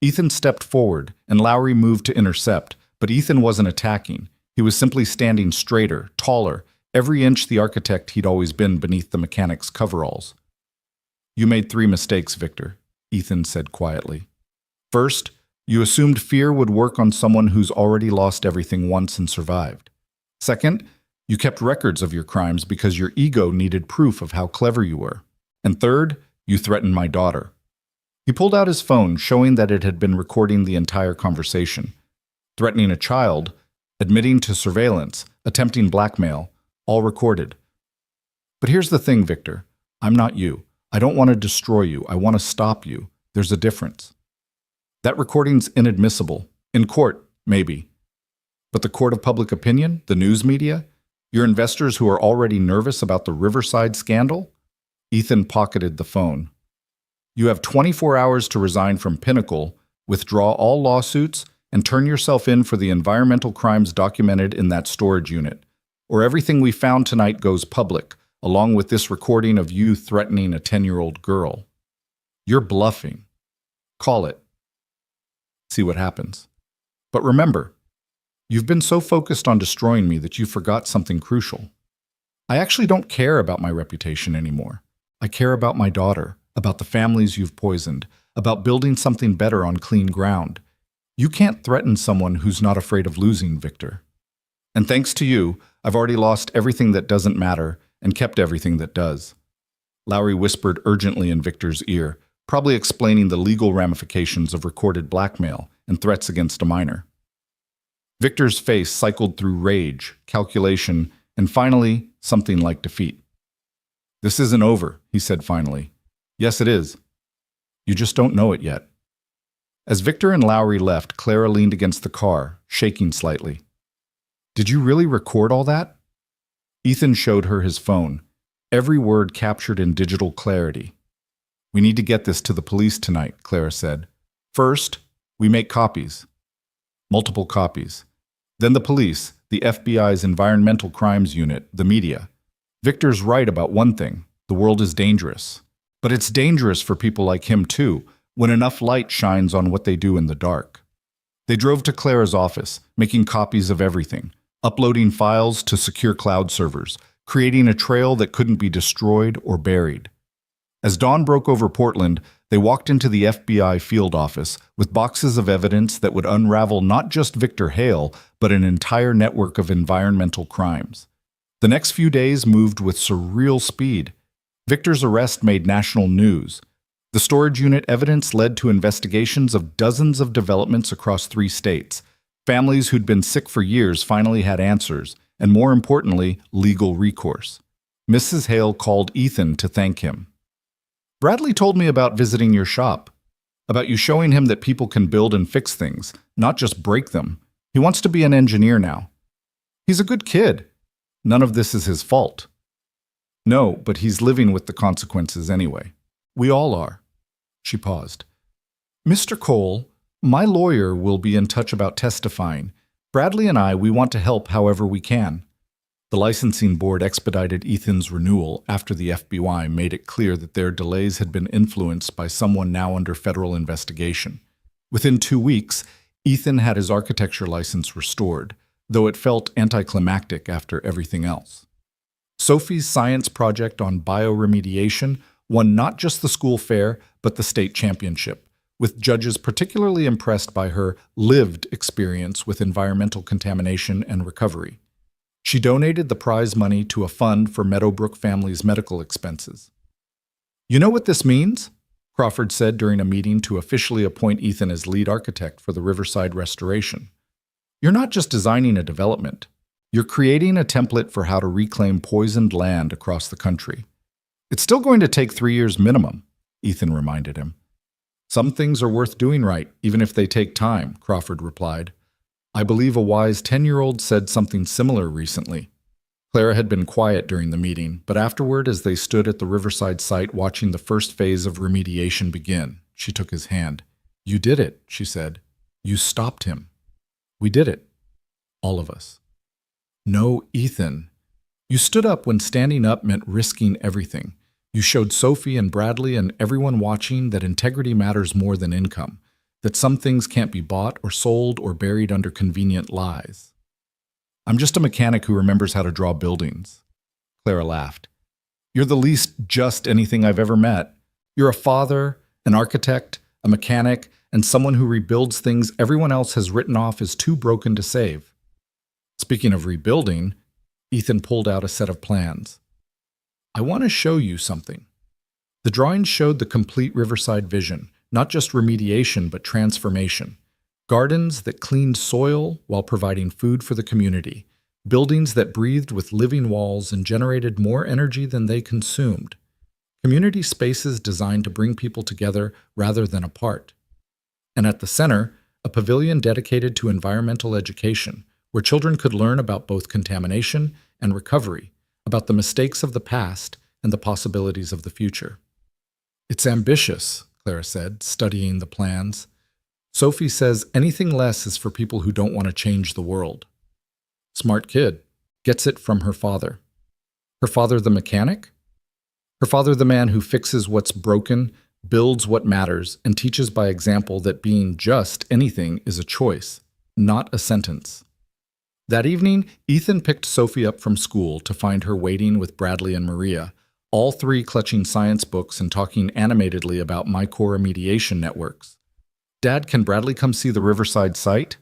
Ethan stepped forward, and Lowry moved to intercept, but Ethan wasn't attacking. He was simply standing straighter, taller, every inch the architect he'd always been beneath the mechanic's coveralls. "You made 3 mistakes, Victor," Ethan said quietly. "First, you assumed fear would work on someone who's already lost everything once and survived. Second, you kept records of your crimes because your ego needed proof of how clever you were. And third, you threatened my daughter. He pulled out his phone, showing that it had been recording the entire conversation. Threatening a child, admitting to surveillance, attempting blackmail, all recorded. But here's the thing, Victor. I'm not you. I don't want to destroy you. I want to stop you. There's a difference. That recording's inadmissible. In court, maybe. But the court of public opinion, the news media, your investors who are already nervous about the Riverside scandal? Ethan pocketed the phone. You have 24 hours to resign from Pinnacle, withdraw all lawsuits, and turn yourself in for the environmental crimes documented in that storage unit, or everything we found tonight goes public, along with this recording of you threatening a 10-year-old girl. You're bluffing. Call it. See what happens. But remember, you've been so focused on destroying me that you forgot something crucial. I actually don't care about my reputation anymore. I care about my daughter, about the families you've poisoned, about building something better on clean ground. You can't threaten someone who's not afraid of losing, Victor. And thanks to you, I've already lost everything that doesn't matter and kept everything that does. Lowry whispered urgently in Victor's ear, probably explaining the legal ramifications of recorded blackmail and threats against a minor. Victor's face cycled through rage, calculation, and finally, something like defeat. This isn't over, he said finally. Yes, it is. You just don't know it yet. As Victor and Lowry left, Clara leaned against the car, shaking slightly. Did you really record all that? Ethan showed her his phone, every word captured in digital clarity. We need to get this to the police tonight, Clara said. First, we make copies. Multiple copies. Then the police, the FBI's Environmental Crimes Unit, the media. Victor's right about one thing. The world is dangerous. But it's dangerous for people like him too, when enough light shines on what they do in the dark. They drove to Clara's office, making copies of everything, uploading files to secure cloud servers, creating a trail that couldn't be destroyed or buried. As dawn broke over Portland, they walked into the FBI field office with boxes of evidence that would unravel not just Victor Hale, but an entire network of environmental crimes. The next few days moved with surreal speed. Victor's arrest made national news. The storage unit evidence led to investigations of dozens of developments across 3 states. Families who'd been sick for years finally had answers, and more importantly, legal recourse. Mrs. Hale called Ethan to thank him. Bradley told me about visiting your shop, about you showing him that people can build and fix things, not just break them. He wants to be an engineer now. He's a good kid. None of this is his fault. No, but he's living with the consequences anyway. We all are. She paused. Mr. Cole, my lawyer will be in touch about testifying. Bradley and we want to help however we can. The licensing board expedited Ethan's renewal after the FBI made it clear that their delays had been influenced by someone now under federal investigation. Within 2 weeks, Ethan had his architecture license restored, though it felt anticlimactic after everything else. Sophie's science project on bioremediation won not just the school fair, but the state championship, with judges particularly impressed by her lived experience with environmental contamination and recovery. She donated the prize money to a fund for Meadowbrook family's medical expenses. You know what this means? Crawford said during a meeting to officially appoint Ethan as lead architect for the Riverside restoration. You're not just designing a development. You're creating a template for how to reclaim poisoned land across the country. It's still going to take 3 years minimum, Ethan reminded him. Some things are worth doing right, even if they take time, Crawford replied. I believe a wise 10-year-old said something similar recently. Clara had been quiet during the meeting, but afterward, as they stood at the Riverside site watching the first phase of remediation begin, she took his hand. You did it, she said. You stopped him. We did it. All of us. No, Ethan. You stood up when standing up meant risking everything. You showed Sophie and Bradley and everyone watching that integrity matters more than income, that some things can't be bought or sold or buried under convenient lies. I'm just a mechanic who remembers how to draw buildings. Clara laughed. You're the least just anything I've ever met. You're a father, an architect, a mechanic, and someone who rebuilds things everyone else has written off as too broken to save. Speaking of rebuilding, Ethan pulled out a set of plans. I want to show you something. The drawings showed the complete Riverside vision, not just remediation, but transformation. Gardens that cleaned soil while providing food for the community. Buildings that breathed with living walls and generated more energy than they consumed. Community spaces designed to bring people together rather than apart. And at the center, a pavilion dedicated to environmental education, where children could learn about both contamination and recovery, about the mistakes of the past and the possibilities of the future. It's ambitious, Clara said, studying the plans. Sophie says anything less is for people who don't want to change the world. Smart kid. Gets it from her father. Her father the mechanic? Her father the man who fixes what's broken, builds what matters, and teaches by example that being just anything is a choice, not a sentence. That evening, Ethan picked Sophie up from school to find her waiting with Bradley and Maria, all three clutching science books and talking animatedly about mycorremediation networks. Dad, can Bradley come see the Riverside site?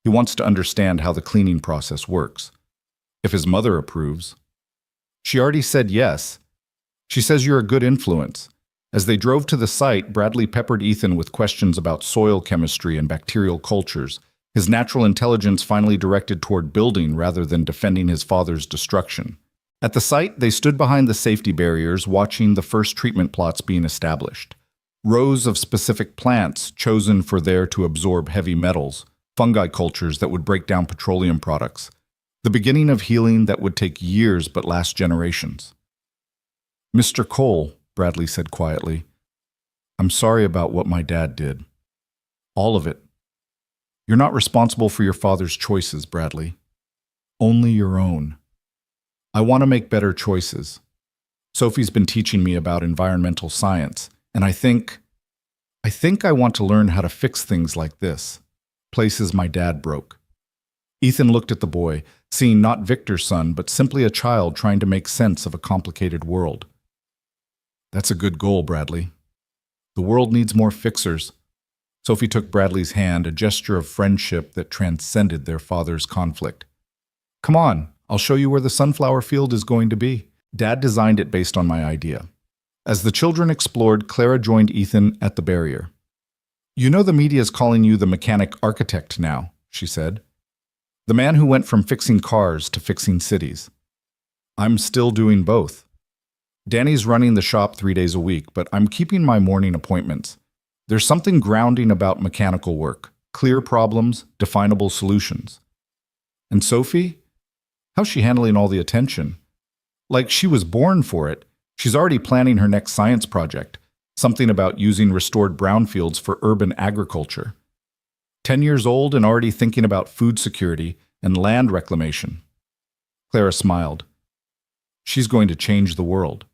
He wants to understand how the cleaning process works. If his mother approves. She already said yes. She says you're a good influence. As they drove to the site, Bradley peppered Ethan with questions about soil chemistry and bacterial cultures, his natural intelligence finally directed toward building rather than defending his father's destruction. At the site, they stood behind the safety barriers, watching the first treatment plots being established. Rows of specific plants chosen for there to absorb heavy metals, fungi cultures that would break down petroleum products. The beginning of healing that would take years but last generations. Mr. Cole, Bradley said quietly, I'm sorry about what my dad did. All of it. You're not responsible for your father's choices, Bradley. Only your own. I want to make better choices. Sophie's been teaching me about environmental science, and I think I want to learn how to fix things like this. Places my dad broke. Ethan looked at the boy, seeing not Victor's son, but simply a child trying to make sense of a complicated world. That's a good goal, Bradley. The world needs more fixers. Sophie took Bradley's hand, a gesture of friendship that transcended their father's conflict. Come on, I'll show you where the sunflower field is going to be. Dad designed it based on my idea. As the children explored, Clara joined Ethan at the barrier. You know the media is calling you the mechanic architect now, she said. The man who went from fixing cars to fixing cities. I'm still doing both. Danny's running the shop 3 days a week, but I'm keeping my morning appointments. There's something grounding about mechanical work, clear problems, definable solutions. And Sophie? How's she handling all the attention? Like she was born for it. She's already planning her next science project, something about using restored brownfields for urban agriculture. 10 years old and already thinking about food security and land reclamation. Clara smiled. She's going to change the world.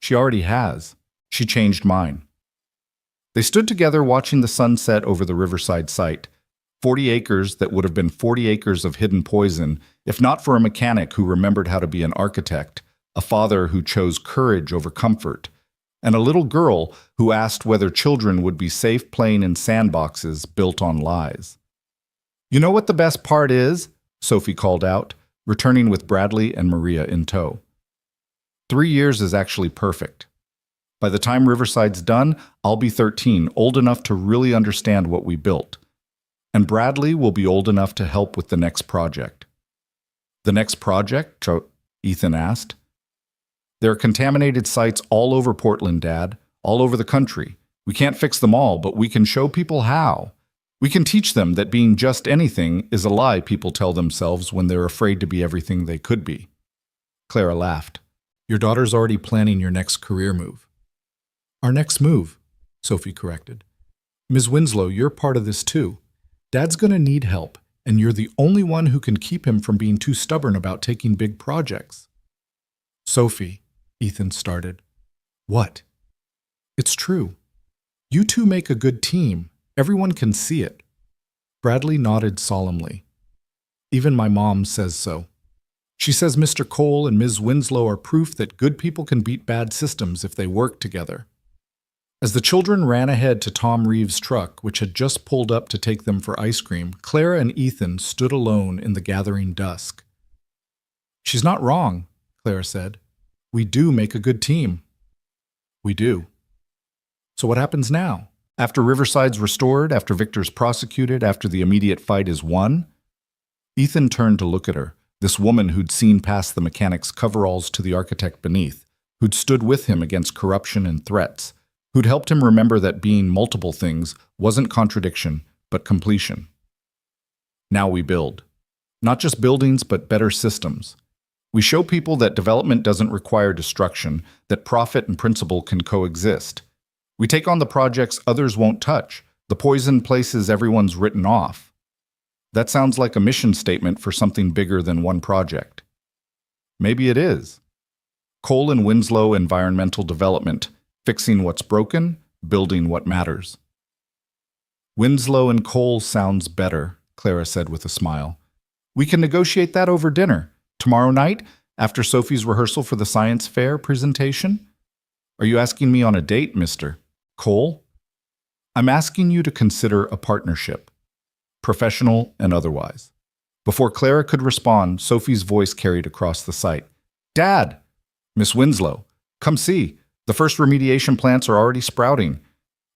She already has. She changed mine. They stood together watching the sun set over the Riverside site, 40 acres that would have been 40 acres of hidden poison, if not for a mechanic who remembered how to be an architect, a father who chose courage over comfort, and a little girl who asked whether children would be safe playing in sandboxes built on lies. You know what the best part is? Sophie called out, returning with Bradley and Maria in tow. 3 years is actually perfect. By the time Riverside's done, I'll be 13, old enough to really understand what we built. And Bradley will be old enough to help with the next project. The next project? Ethan asked. There are contaminated sites all over Portland, Dad, all over the country. We can't fix them all, but we can show people how. We can teach them that being just anything is a lie people tell themselves when they're afraid to be everything they could be. Clara laughed. Your daughter's already planning your next career move. Our next move, Sophie corrected. Ms. Winslow, you're part of this too. Dad's going to need help, and you're the only one who can keep him from being too stubborn about taking big projects. Sophie, Ethan started. What? It's true. You two make a good team. Everyone can see it. Bradley nodded solemnly. Even my mom says so. She says Mr. Cole and Ms. Winslow are proof that good people can beat bad systems if they work together. As the children ran ahead to Tom Reeves' truck, which had just pulled up to take them for ice cream, Clara and Ethan stood alone in the gathering dusk. "She's not wrong," Clara said. "We do make a good team." "We do." "So what happens now? After Riverside's restored, after Victor's prosecuted, after the immediate fight is won?" Ethan turned to look at her, this woman who'd seen past the mechanic's coveralls to the architect beneath, who'd stood with him against corruption and threats, who'd helped him remember that being multiple things wasn't contradiction, but completion. "Now we build. Not just buildings, but better systems. We show people that development doesn't require destruction, that profit and principle can coexist. We take on the projects others won't touch, the poisoned places everyone's written off." That sounds like a mission statement for something bigger than one project. Maybe it is. Cole and Winslow Environmental Development, fixing what's broken, building what matters. "Winslow and Cole sounds better," Clara said with a smile. "We can negotiate that over dinner. Tomorrow night, after Sophie's rehearsal for the science fair presentation?" "Are you asking me on a date, Mr. Cole?" "I'm asking you to consider a partnership, professional and otherwise." Before Clara could respond, Sophie's voice carried across the site. "Dad! Miss Winslow, come see. The first remediation plants are already sprouting."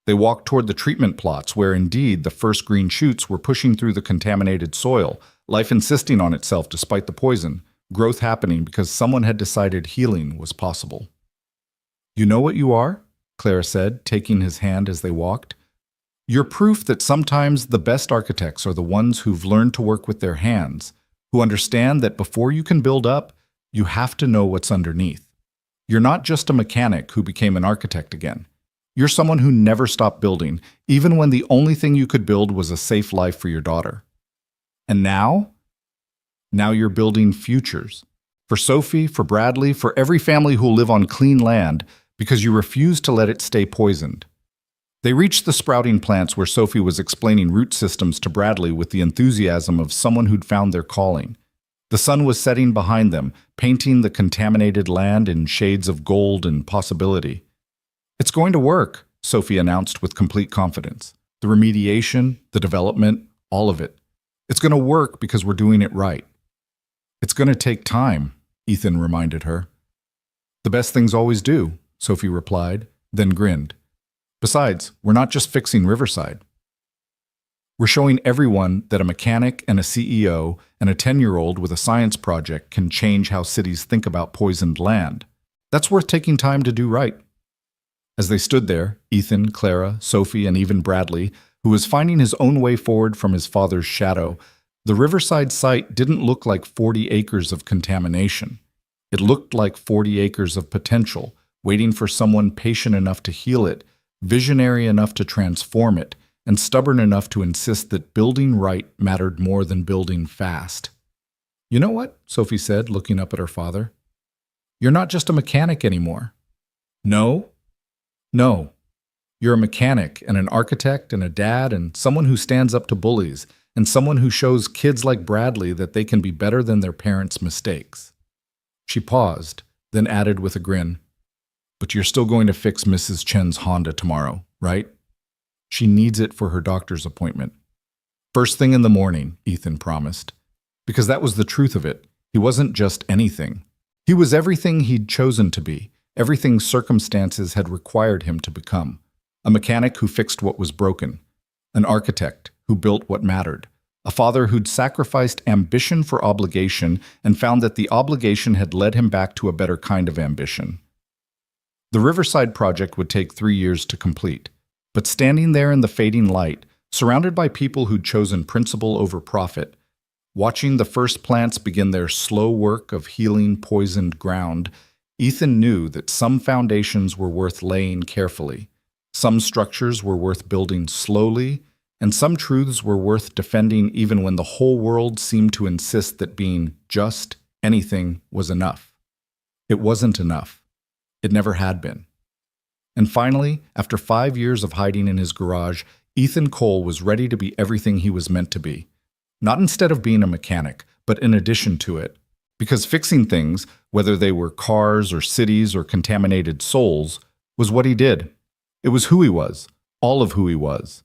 They walked toward the treatment plots where indeed the first green shoots were pushing through the contaminated soil, life insisting on itself despite the poison, growth happening because someone had decided healing was possible. "You know what you are?" Clara said, taking his hand as they walked. "You're proof that sometimes the best architects are the ones who've learned to work with their hands, who understand that before you can build up, you have to know what's underneath. You're not just a mechanic who became an architect again. You're someone who never stopped building, even when the only thing you could build was a safe life for your daughter. And now? Now you're building futures. For Sophie, for Bradley, for every family who'll live on clean land, because you refuse to let it stay poisoned." They reached the sprouting plants where Sophie was explaining root systems to Bradley with the enthusiasm of someone who'd found their calling. The sun was setting behind them, painting the contaminated land in shades of gold and possibility. "It's going to work," Sophie announced with complete confidence. "The remediation, the development, all of it. It's going to work because we're doing it right." "It's going to take time," Ethan reminded her. "The best things always do," Sophie replied, then grinned. "Besides, we're not just fixing Riverside. We're showing everyone that a mechanic and a CEO and a 10-year-old with a science project can change how cities think about poisoned land. That's worth taking time to do right." As they stood there, Ethan, Clara, Sophie, and even Bradley, who was finding his own way forward from his father's shadow, the Riverside site didn't look like 40 acres of contamination. It looked like 40 acres of potential, waiting for someone patient enough to heal it, visionary enough to transform it, and stubborn enough to insist that building right mattered more than building fast. "You know what?" Sophie said, looking up at her father. "You're not just a mechanic anymore." "No? No. You're a mechanic and an architect and a dad and someone who stands up to bullies and someone who shows kids like Bradley that they can be better than their parents' mistakes." She paused, then added with a grin, "But you're still going to fix Mrs. Chen's Honda tomorrow, right? She needs it for her doctor's appointment." "First thing in the morning," Ethan promised. Because that was the truth of it. He wasn't just anything. He was everything he'd chosen to be, everything circumstances had required him to become. A mechanic who fixed what was broken, an architect who built what mattered, a father who'd sacrificed ambition for obligation and found that the obligation had led him back to a better kind of ambition. The Riverside project would take 3 years to complete, but standing there in the fading light, surrounded by people who'd chosen principle over profit, watching the first plants begin their slow work of healing poisoned ground, Ethan knew that some foundations were worth laying carefully, some structures were worth building slowly, and some truths were worth defending even when the whole world seemed to insist that being just anything was enough. It wasn't enough. It never had been. And finally, after 5 years of hiding in his garage, Ethan Cole was ready to be everything he was meant to be. Not instead of being a mechanic, but in addition to it. Because fixing things, whether they were cars or cities or contaminated souls, was what he did. It was who he was, all of who he was.